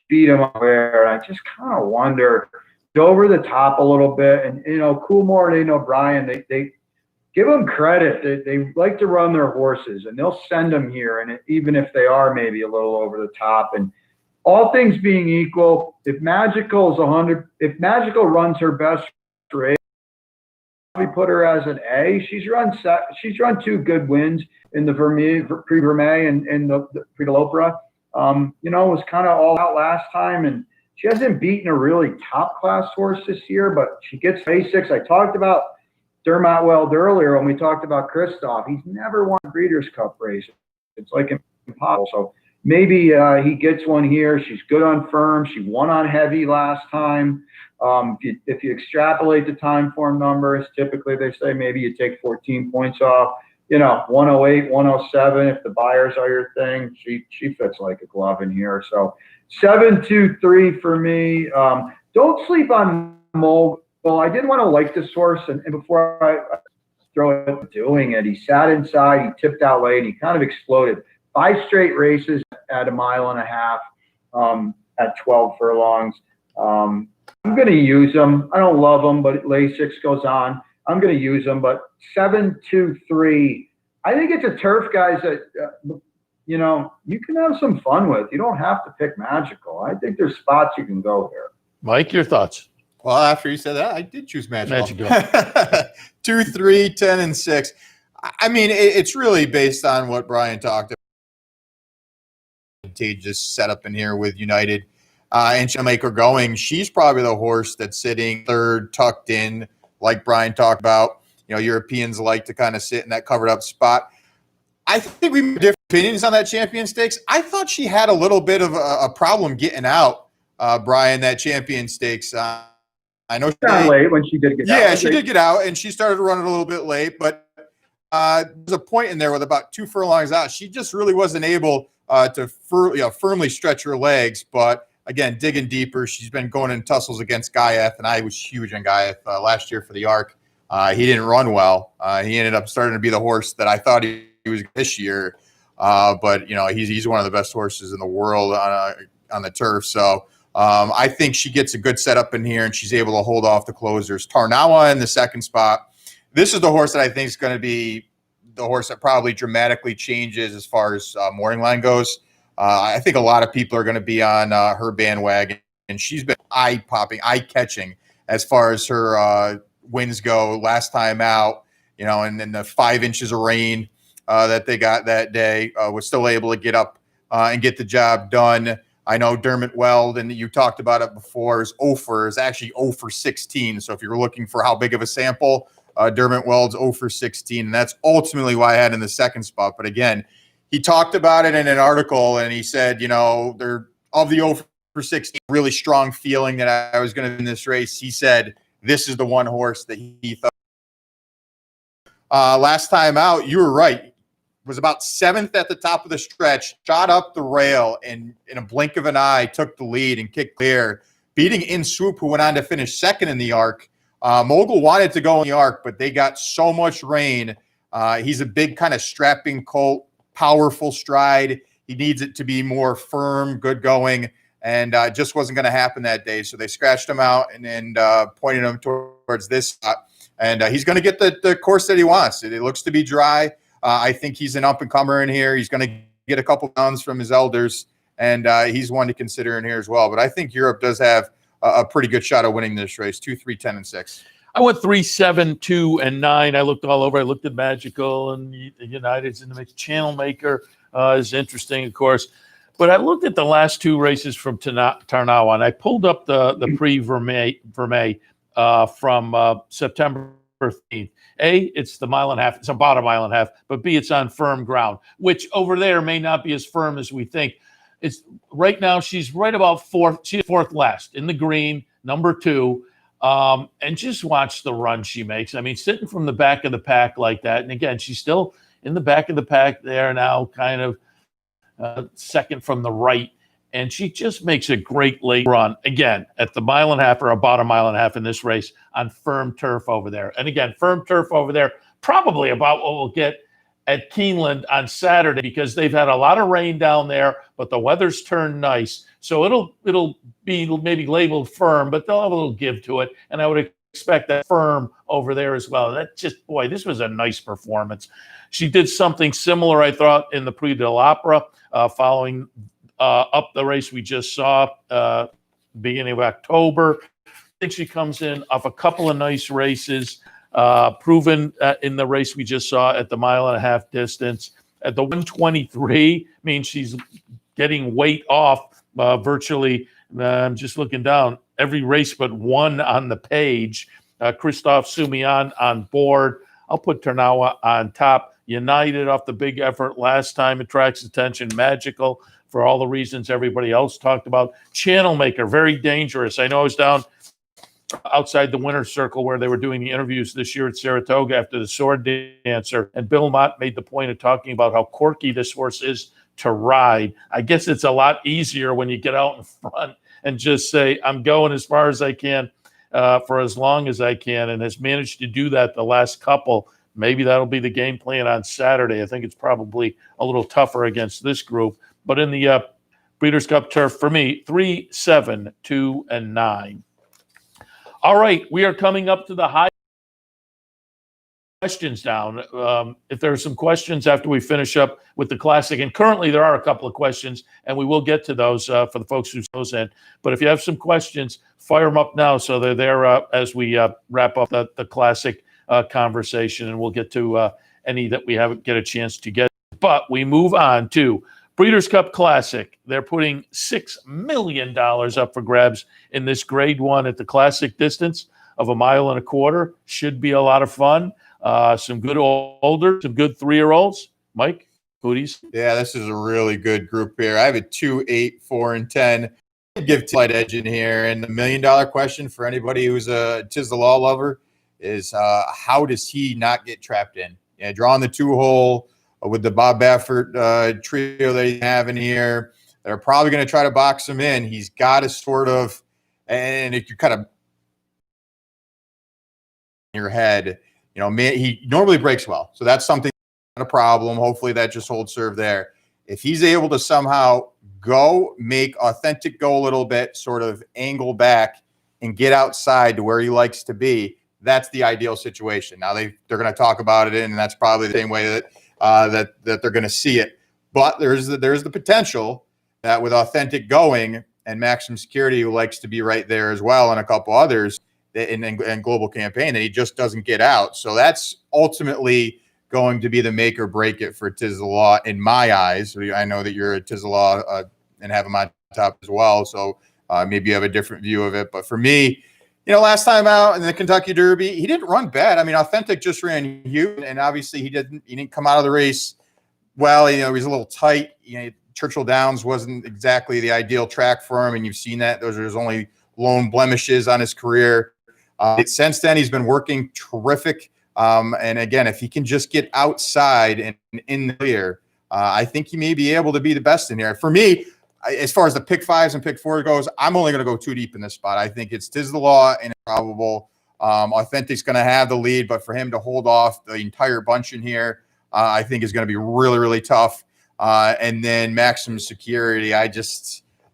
beat him there. And I just kind of wonder, over the top a little bit. And Coolmore and Braden O'Brien, they give them credit. They like to run their horses, and they'll send them here, and even if they are maybe a little over the top. And all things being equal, if Magical runs her best race, we put her as an A. She's run 2 good wins in the Prix Vermeil and the Prix de l'Opera. Was kind of all out last time, and she hasn't beaten a really top class horse this year, but she gets basics. I talked about Dermot Weld earlier when we talked about Christoph. He's never won a Breeders' Cup race. It's like impossible. So maybe he gets one here. She's good on firm. She won on heavy last time. If you extrapolate the time form numbers, typically they say maybe you take 14 points off. 108, 107. If the buyers are your thing, she fits like a glove in here. So 7-2-3 for me. Don't sleep on Mogul. I didn't want to like this horse, and before I throw it, doing it, he sat inside, he tipped out late, and he kind of exploded. 5 straight races at 1.5 miles at 12 furlongs. I'm going to use them. I don't love them, but Lasix goes on. I'm going to use them, but 7-2-3. I think it's a turf, guys, that you can have some fun with. You don't have to pick Magical. I think there's spots you can go here. Mike, your thoughts? Well, after you said that, I did choose Magical. 2, 3, 10, and 6. I mean, it's really based on what Brian talked about. Advantageous setup in here with United and she'll make her going. She's probably the horse that's sitting third, tucked in, like Brian talked about. Europeans like to kind of sit in that covered up spot. I think we have different opinions on that Champion Stakes. I thought she had a little bit of a problem getting out Brian, that Champion Stakes. I know Down late when she did get out. yeah, she did get out, and she started running a little bit late, but there's a point in there with about 2 furlongs out. She just really wasn't able to firmly stretch her legs. But again, digging deeper, she's been going in tussles against Gaiath, and I was huge on Gaiath last year for the Arc. He didn't run well. He ended up starting to be the horse that I thought he was this year. But he's one of the best horses in the world on the turf. So I think she gets a good setup in here, and she's able to hold off the closers. Tarnawa in the second spot. This is the horse that I think is going to be the horse that probably dramatically changes as far as morning line goes. I think a lot of people are going to be on her bandwagon, and she's been eye-popping, eye-catching as far as her wins go. Last time out, and then the 5 inches of rain that they got that day was still able to get up and get the job done. I know Dermot Weld, and you talked about it before, is actually 0 for 16. So if you're looking for how big of a sample, Dermot Weld's 0 for 16, and that's ultimately why I had in the second spot. But again, he talked about it in an article, and he said, they're of the 0 for 16, really strong feeling that I was going to win this race. He said this is the one horse that he thought. Last time out, you were right. Was about 7th at the top of the stretch, shot up the rail, and in a blink of an eye, took the lead and kicked clear, beating In Swoop, who went on to finish second in the Arc. Mogul wanted to go in the Arc, but they got so much rain. He's a big kind of strapping colt, powerful stride. He needs it to be more firm, good going, and just wasn't going to happen that day. So they scratched him out and pointed him towards this spot. And he's going to get the course that he wants. It looks to be dry. I think he's an up-and-comer in here. He's going to get a couple pounds from his elders, and he's one to consider in here as well. But I think Europe does have a pretty good shot of winning this race, 2, 3, 10, and 6. I went 3, 7, 2, and 9. I looked all over. I looked at Magical and United's in the mix. Channel Maker is interesting, of course. But I looked at the last 2 races from Tarnawa, and I pulled up the Prix Vermeil from September 13th. A, it's the mile and a half. It's about a mile and a half. But B, it's on firm ground, which over there may not be as firm as we think. It's right now. She's right about 4th. She's 4th last in the green, number 2. And just watch the run she makes. I mean, sitting from the back of the pack like that. And again, she's still in the back of the pack there now, kind of second from the right. And she just makes a great late run, again, at the mile and a half or about a mile and a half in this race on firm turf over there. And again, firm turf over there, probably about what we'll get at Keeneland on Saturday, because they've had a lot of rain down there, but the weather's turned nice. So it'll be maybe labeled firm, but they'll have a little give to it. And I would expect that firm over there as well. That just, boy, this was a nice performance. She did something similar, I thought, in the Prix de l'Opera, following up the race we just saw beginning of October. I think she comes in off a couple of nice races, proven in the race we just saw at the mile and a half distance. At the 123, means she's getting weight off virtually. I'm just looking down. Every race but one on the page. Christophe Soumillon on board. I'll put Tarnawa on top. United off the big effort last time attracts attention. Magical for all the reasons everybody else talked about. Channel Maker, very dangerous. I know I was down outside the winner's circle where they were doing the interviews this year at Saratoga after the Sword Dancer, and Bill Mott made the point of talking about how quirky this horse is to ride. I guess it's a lot easier when you get out in front and just say, I'm going as far as I can for as long as I can, and has managed to do that the last couple. Maybe that'll be the game plan on Saturday. I think it's probably a little tougher against this group. But in the Breeders' Cup Turf, for me, 3, 7, 2, and 9. All right, we are coming up to the high questions down. If there are some questions after we finish up with the Classic, and currently there are a couple of questions, and we will get to those for the folks who those in. But if you have some questions, fire them up now so they're there as we wrap up the Classic conversation, and we'll get to any that we haven't get a chance to get. But we move on to Breeders' Cup Classic. They're putting $6 million up for grabs in this grade 1 at the Classic distance of 1.25 miles. Should be a lot of fun. Some good older, some good 3-year-olds. Mike, who do you see? Yeah, this is a really good group here. I have a 2, 8, 4, and 10. give slight edge in here. And the $1 million question for anybody who's a Tiz the Law lover is how does he not get trapped in? Yeah, drawing the 2-hole with the Bob Baffert trio that he's having here. They're probably going to try to box him in. He's got to sort of, and if you kind of in your head, he normally breaks well. So that's something, not a problem. Hopefully that just holds serve there. If he's able to somehow make authentic go a little bit, sort of angle back and get outside to where he likes to be, that's the ideal situation. Now they're going to talk about it, and that's probably the same way that they're going to see it. But there's the potential that with authentic going and maximum security, who likes to be right there as well, and a couple others in global campaign, that he just doesn't get out. So that's ultimately going to be the make or break it for Tiz the Law in my eyes. I know that you're a Tiz the Law and have him on top as well. So maybe you have a different view of it. But for me, last time out in the Kentucky Derby, he didn't run bad. I mean, Authentic just ran huge, and obviously he didn't come out of the race well. He was a little tight. Churchill Downs wasn't exactly the ideal track for him, and you've seen that. Those are his only lone blemishes on his career. Since then, he's been working terrific. And again, if he can just get outside and in the clear, I think he may be able to be the best in here. For me, as far as the pick 5s and pick 4 goes, I'm only going to go 2 deep in this spot. I think it's Tiz the Law and Improbable. Authentic's going to have the lead, but for him to hold off the entire bunch in here, I think is going to be really, really tough. And then Maximum Security,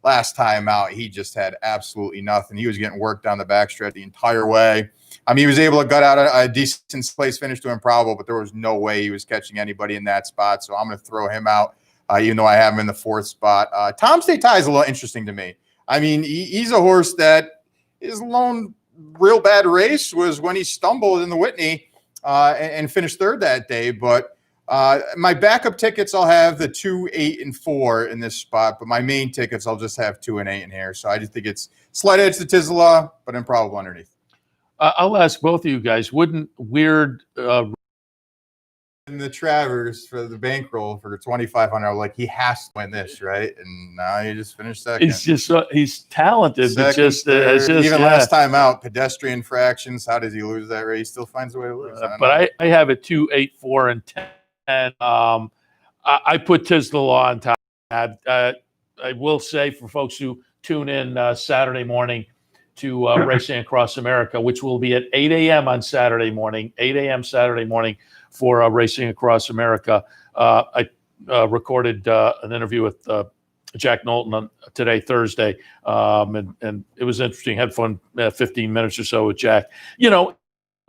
last time out, he just had absolutely nothing. He was getting worked down the backstretch the entire way. I mean, he was able to gut out a decent place finish to Improbable, but there was no way he was catching anybody in that spot. So I'm going to throw him out, even though I have him in the 4th spot. Tom State Tie is a little interesting to me. I mean, he's a horse that his lone real bad race was when he stumbled in the Whitney and finished 3rd that day. But my backup tickets, I'll have the 2, 8, and 4 in this spot. But my main tickets, I'll just have 2 and 8 in here. So I just think it's slight edge to Tiz the Law, but Improbable underneath. I'll ask both of you guys, wouldn't Weird in the Travers for the bankroll for 2,500, like he has to win this, right? And now he just finished second. He's talented, Second, but just even last time out, pedestrian fractions. How does he lose that race? He still finds a way to lose. But I have it 2, 8, 4, and 10. I put Tiz the Law on top. I will say for folks who tune in Saturday morning to Racing Across America, which will be at 8 a.m. on Saturday morning, 8 a.m. Saturday morning for Racing Across America. I recorded an interview with Jack Knowlton on today, Thursday, and it was interesting. Had fun, 15 minutes or so with Jack.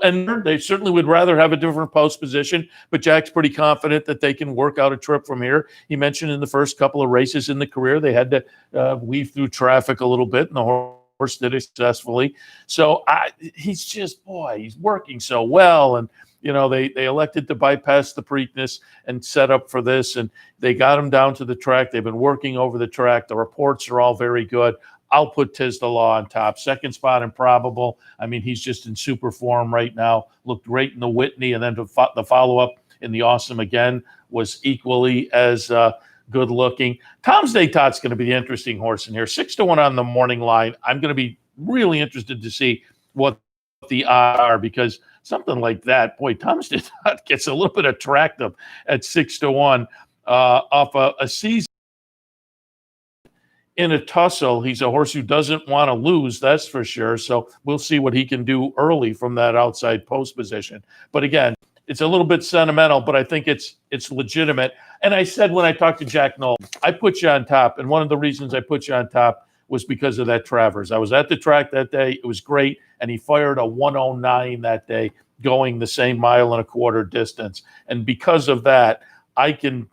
And they certainly would rather have a different post position, but Jack's pretty confident that they can work out a trip from here. He mentioned in the first couple of races in the career, they had to weave through traffic a little bit, and the horse did it successfully. So he's working so well. And, they elected to bypass the Preakness and set up for this, and they got him down to the track. They've been working over the track. The reports are all very good. I'll put Tiz the Law on top. 2nd spot, Improbable. I mean, he's just in super form right now. Looked great in the Whitney, and then the follow-up in the Awesome Again was equally as good looking. Tom's Day Tot's going to be the interesting horse in here. 6-1 on the morning line. I'm going to be really interested to see what the odds are, because something like that, boy, Tom's Day Tot gets a little bit attractive at 6-1 off a season. In a tussle, he's a horse who doesn't want to lose, that's for sure. So we'll see what he can do early from that outside post position. But again, it's a little bit sentimental, but I think it's legitimate. And I said when I talked to Jack Knowlton, I put you on top. And one of the reasons I put you on top was because of that Travers. I was at the track that day. It was great. And he fired a 109 that day, going the same 1.25 mile distance. And because of that, I can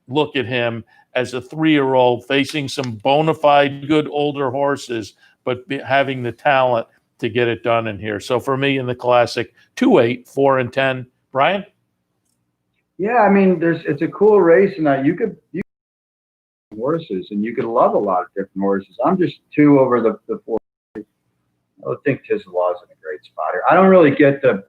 look at him as a 3-year-old facing some bona fide good older horses, but having the talent to get it done in here. So for me in the Classic, 2, 8, 4, and 10. Brian? Yeah, I mean, it's a cool race, and you could horses, and you could love a lot of different horses. I'm just 2 over the 4. I would think Tiz the Law's in a great spot here. I don't really get the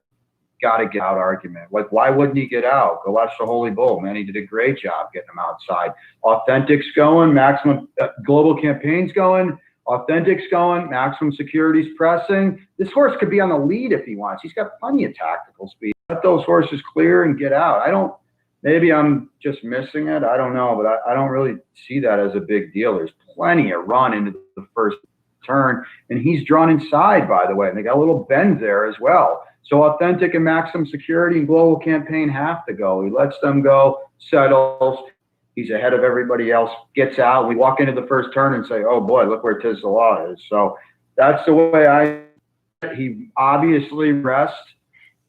gotta get out argument. Like, why wouldn't he get out? Go watch the Holy Bull, man. He did a great job getting him outside. Authentic's going, Maximum Global Campaign's going. Authentic's going, Maximum Security's pressing. This horse could be on the lead if he wants. He's got plenty of tactical speed. Let those horses clear and get out. Maybe I'm just missing it. I don't know, but I don't really see that as a big deal. There's plenty of run into the first turn, and he's drawn inside, by the way, and they got a little bend there as well. So Authentic and Maximum Security and Global Campaign have to go. He lets them go, settles. He's ahead of everybody else, gets out. We walk into the first turn and say, oh boy, look where Tiz the Law is. So that's the way he obviously rests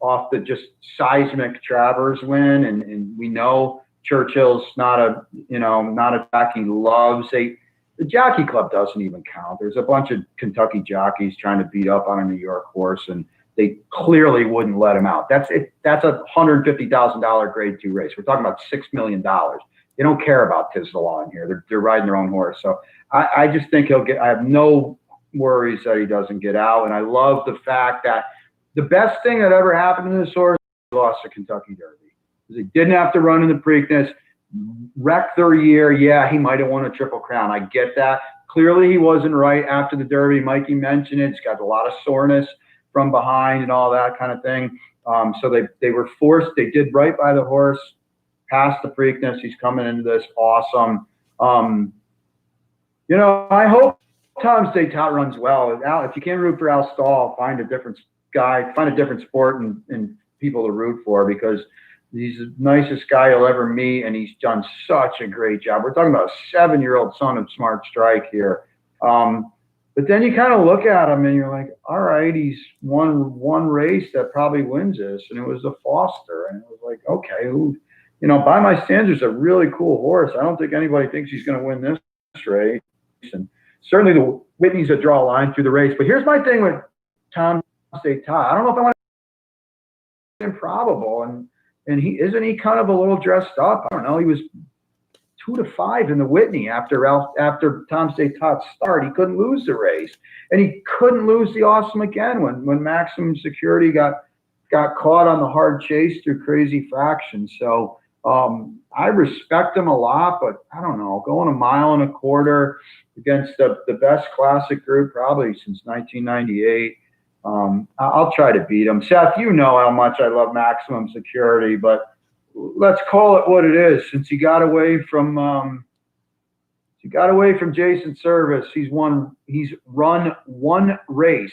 off the just seismic Travers win. And we know Churchill's not a jockey he loves. The Jockey Club doesn't even count. There's a bunch of Kentucky jockeys trying to beat up on a New York horse, and they clearly wouldn't let him out. That's it. That's a $150,000 grade 2 race. We're talking about $6 million. They don't care about Tiz the Law in here. They're riding their own horse. So I just think he'll get. I have no worries that he doesn't get out, and I love the fact that the best thing that ever happened to this horse, he lost the Kentucky Derby. Because he didn't have to run in the Preakness, wrecked their year. Yeah, he might have won a Triple Crown. I get that. Clearly, he wasn't right after the Derby. Mikey mentioned it. He's got a lot of soreness from behind and all that kind of thing. So they were forced. They did right by the horse, past the Preakness. He's coming into this awesome. I hope Tom Statot runs well. Al, if you can't root for Al Stahl, find a different guy, find a different sport and people to root for, because he's the nicest guy you'll ever meet, and he's done such a great job. We're talking about a 7-year-old son of Smart Strike here. But then you kind of look at him and you're like, all right, he's won one race that probably wins this, and it was the Foster. And it was like, okay, by my standards, a really cool horse. I don't think anybody thinks he's going to win this race. And certainly the Whitney's a draw line through the race. But here's my thing with Tom Statot. I don't know if I want to improbable. And he isn't kind of a little dressed up? I don't know. He was 2-5 in the Whitney after Tom Statot's start. He couldn't lose the race, and he couldn't lose the Awesome again when Maximum Security got caught on the hard chase through Crazy Fraction. So I respect him a lot, but I don't know, going 1.25 miles against the best classic group probably since 1998. I'll try to beat him. Seth, you know how much I love Maximum Security, but let's call it what it is. Since he got away from Jason Service, he's run one race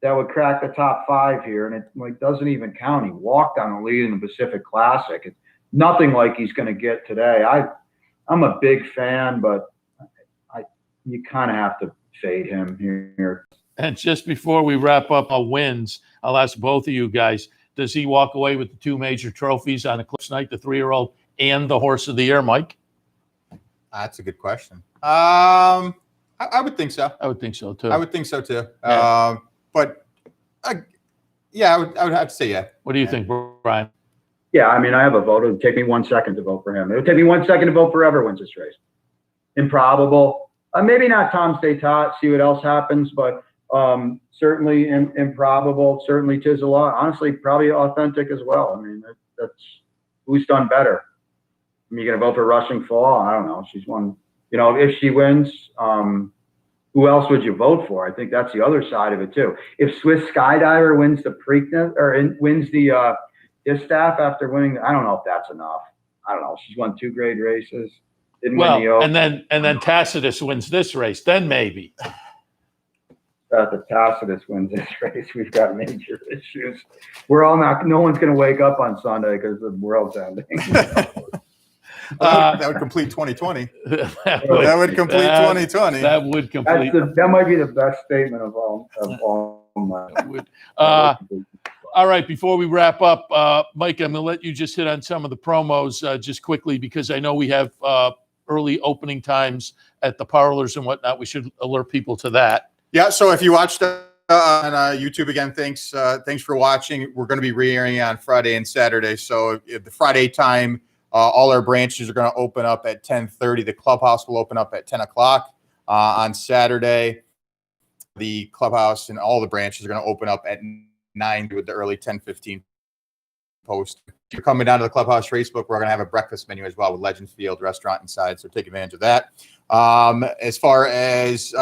that would crack the top 5 here, and it doesn't even count. He walked on the lead in the Pacific Classic. It's nothing like he's going to get today. I'm a big fan, but you kind of have to fade him here. And just before we wrap up our wins, I'll ask both of you guys, does he walk away with the 2 major trophies on Eclipse Night, the 3-year-old and the Horse of the Year, Mike? That's a good question. I would think so. I would think so, too. I would think so, too. Yeah. I would have to say yeah. What do you think, Brian? Yeah, I mean, I have a vote. It would take me 1 second to vote for him. It would take me 1 second to vote for whoever wins this race. Improbable. Maybe not Tom Statot, see what else happens, but certainly improbable, certainly Tiz the Law. Honestly, probably Authentic as well. I mean, that's who's done better. I mean, you're going to vote for Rushing Fall? I don't know. She's won. If she wins, who else would you vote for? I think that's the other side of it, too. If Swiss Skydiver wins the Preakness or wins the Distaff after winning, I don't know if that's enough. I don't know. She's won 2 grade races. Didn't win the Oaks. and then Tacitus wins this race, then maybe. If Tacitus wins this race, we've got major issues. No one's going to wake up on Sunday because the world's ending. That would complete 2020. That would complete 2020. That would complete. That might be the best statement of all my. All right, before we wrap up, Mike, I'm going to let you just hit on some of the promos just quickly, because I know we have early opening times at the parlors and whatnot. We should alert people to that. Yeah, so if you watched on YouTube again, thanks for watching. We're going to be re-airing on Friday and Saturday. So at the Friday time, all our branches are going to open up at 10:30. The clubhouse will open up at 10 o'clock. On Saturday, the clubhouse and all the branches are going to open up at 9 with the early 10:15 post. you're coming down to the Clubhouse Racebook, we're going to have a breakfast menu as well with Legends Field restaurant inside. So take advantage of that. As far as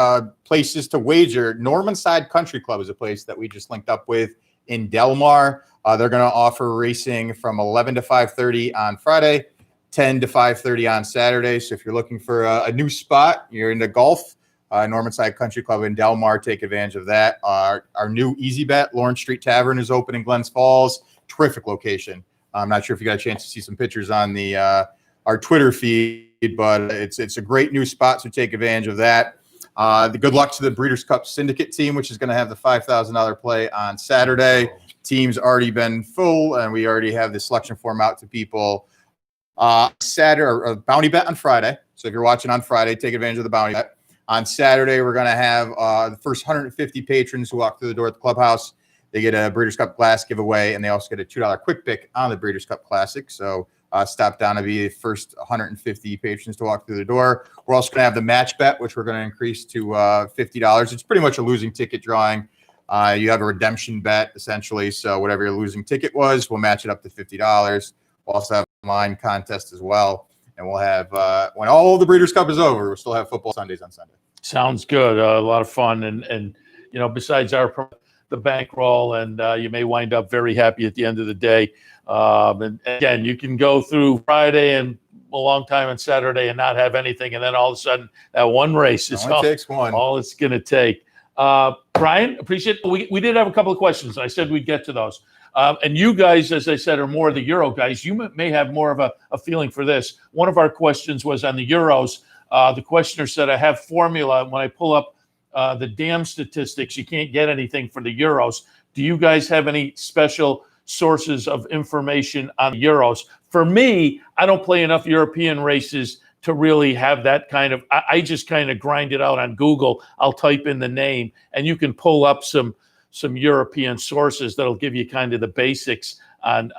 places to wager, Normanside Country Club is a place that we just linked up with in Delmar. They're going to offer racing from 11 to 5:30 on Friday, 10 to 5:30 on Saturday. So if you're looking for a new spot, you're into golf, Normanside Country Club in Delmar, take advantage of that. Our new Easy Bet, Lawrence Street Tavern, is open in Glens Falls. Terrific location. I'm not sure if you got a chance to see some pictures on the our Twitter feed, but it's a great new spot, so take advantage of that. The good luck to the Breeders' Cup Syndicate team, which is going to have the $5,000 play on Saturday. Team's already been full, and we already have the selection form out to people. Saturday, or bounty bet on Friday. So if you're watching on Friday, take advantage of the bounty bet. On Saturday, we're going to have the first 150 patrons who walk through the door at the clubhouse. They get a Breeders' Cup glass giveaway, and they also get a $2 quick pick on the Breeders' Cup Classic. So stop down to be the first 150 patrons to walk through the door. We're also going to have the match bet, which we're going to increase to $50. It's pretty much a losing ticket drawing. You have a redemption bet, essentially. So whatever your losing ticket was, we'll match it up to $50. We'll also have an online contest as well. And we'll have, when all the Breeders' Cup is over, we'll still have football Sundays on Sunday. Sounds good. A lot of fun. And you know, besides the bankroll, and you may wind up very happy at the end of the day. And again, you can go through Friday and a long time on Saturday and not have anything. And then all of a sudden, that one race is all it's going to take. Brian, appreciate it. We did have a couple of questions. I said we'd get to those. And you guys, as I said, are more the Euro guys. You may have more of a feeling for this. One of our questions was on the Euros. The questioner said, I have formula. When I pull up the dam statistics, you can't get anything for the Euros. Do you guys have any special sources of information on the Euros? For me, I don't play enough European races to really have that kind of, I just kind of grind it out on Google. I'll type in the name, and you can pull up some European sources that'll give you kind of the basics on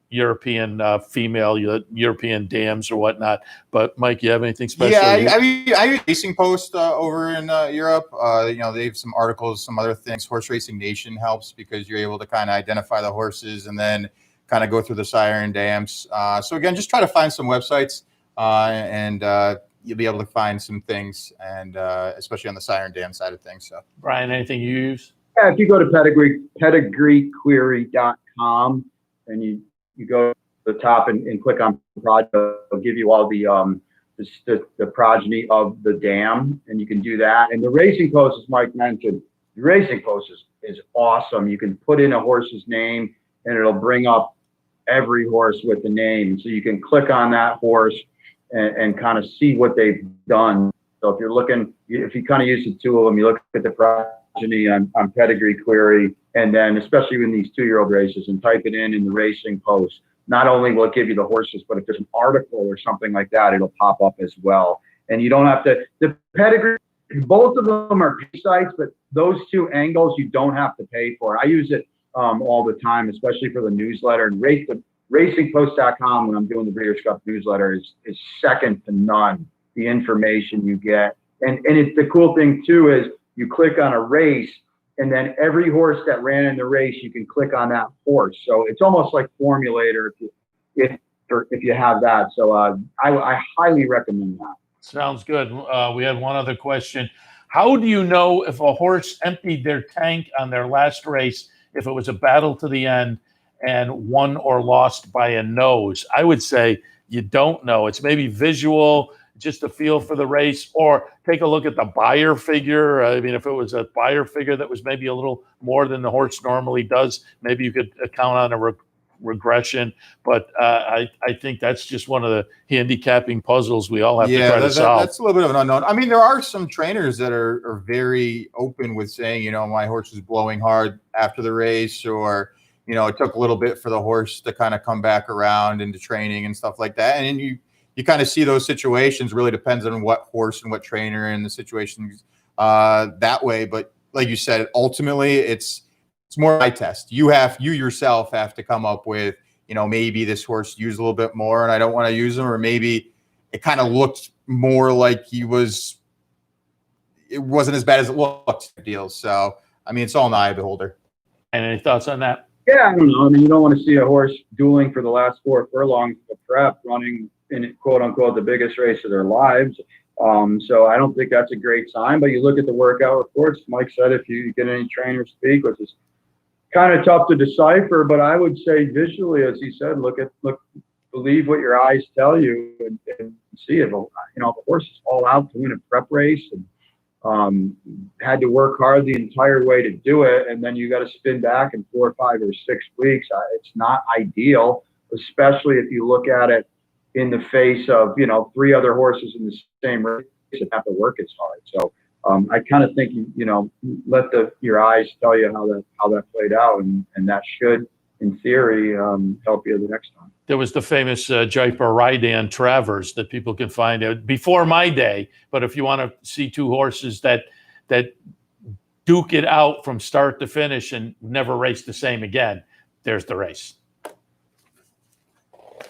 European female European dams or whatnot. But Mike, you have anything special? Yeah, I use Racing Post over in Europe. You know, they have some articles, some other things. Horse Racing Nation helps because you're able to kind of identify the horses and then kind of go through the sire and dams. So again, just try to find some websites and you'll be able to find some things, and especially on the sire and dam side of things. So, Brian, anything you use? Yeah, if you go to pedigreequery.com and you go to the top and click on project, it'll give you all the progeny of the dam, and you can do that. And the Racing Post, as Mike mentioned, the Racing Post is awesome. You can put in a horse's name, and it'll bring up every horse with the name. So you can click on that horse and kind of see what they've done. So if you're looking, if you kind of use the two of them, you look at the progeny on Pedigree Query, and then especially in these 2-year-old races, and type it in the Racing Post. Not only will it give you the horses, but if there's an article or something like that, it'll pop up as well. And you don't have to, the Pedigree, both of them are pay sites, but those two angles you don't have to pay for. I use it all the time, especially for the newsletter. And racingpost.com, when I'm doing the Breeders' Cup newsletter, is second to none, the information you get. And it's the cool thing too is you click on a race, and then every horse that ran in the race, you can click on that horse. So it's almost like Formulator if you have that. So I highly recommend that. Sounds good. We had one other question. How do you know if a horse emptied their tank on their last race, if it was a battle to the end and won or lost by a nose? I would say you don't know. It's maybe visual, just a feel for the race, or take a look at the buyer figure. I mean, if it was a buyer figure that was maybe a little more than the horse normally does, maybe you could count on a regression. But I think that's just one of the handicapping puzzles we all have to try to solve. That's a little bit of an unknown. I mean, there are some trainers that are very open with saying, you know, my horse is blowing hard after the race, or, you know, it took a little bit for the horse to kind of come back around into training and stuff like that. And you kind of see those situations. Really depends on what horse and what trainer and the situation that way. But like you said, ultimately it's more eye test. You yourself have to come up with, you know, maybe this horse used a little bit more and I don't want to use him, or maybe it kind of looked more like it wasn't as bad as it looked deal. So, I mean, it's all in the eye of the beholder. And any thoughts on that? Yeah, I don't know. I mean, you don't want to see a horse dueling for the last 4 furlongs of prep, running in quote unquote the biggest race of their lives. So I don't think that's a great sign. But you look at the workout reports. Mike said if you get any trainers speak, which is kind of tough to decipher, but I would say visually, as he said, believe what your eyes tell you and see it. You know, the horse is all out to win a prep race and had to work hard the entire way to do it, and then you got to spin back in 4 or 5 or 6 weeks. It's not ideal, especially if you look at it in the face of 3 other horses in the same race that have to work as hard. So I kind of think let your eyes tell you how that played out, and that should, in theory, help you the next time. There was the famous Jaipur Raidan Travers that people can find out before my day. But if you want to see 2 horses that duke it out from start to finish and never race the same again, there's the race.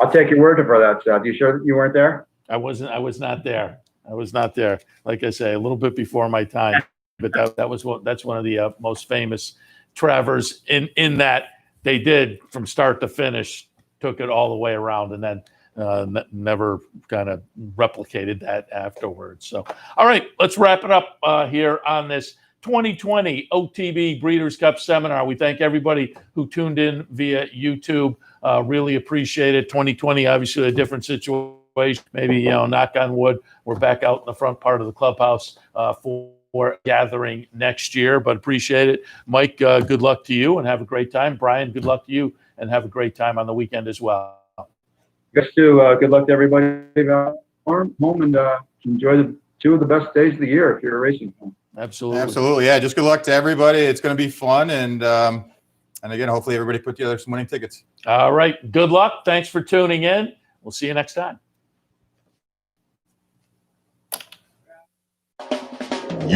I'll take your word for that, Seth. You sure you weren't there? I was not there. I was not there. Like I say, a little bit before my time. But that's one of the most famous Travers in that they did from start to finish. Took it all the way around and then never kind of replicated that afterwards. So, all right, let's wrap it up here on this 2020 OTB Breeders' Cup Seminar. We thank everybody who tuned in via YouTube. Really appreciate it. 2020, obviously a different situation. Maybe, knock on wood, we're back out in the front part of the clubhouse for gathering next year, but appreciate it. Mike, good luck to you and have a great time. Brian, good luck to you and have a great time on the weekend as well. Yes, too. Good luck to everybody home and enjoy the 2 of the best days of the year if you're a racing fan. Absolutely. Yeah, just good luck to everybody. It's going to be fun, and again, hopefully everybody put together some winning tickets. All right, good luck. Thanks for tuning in. We'll see you next time.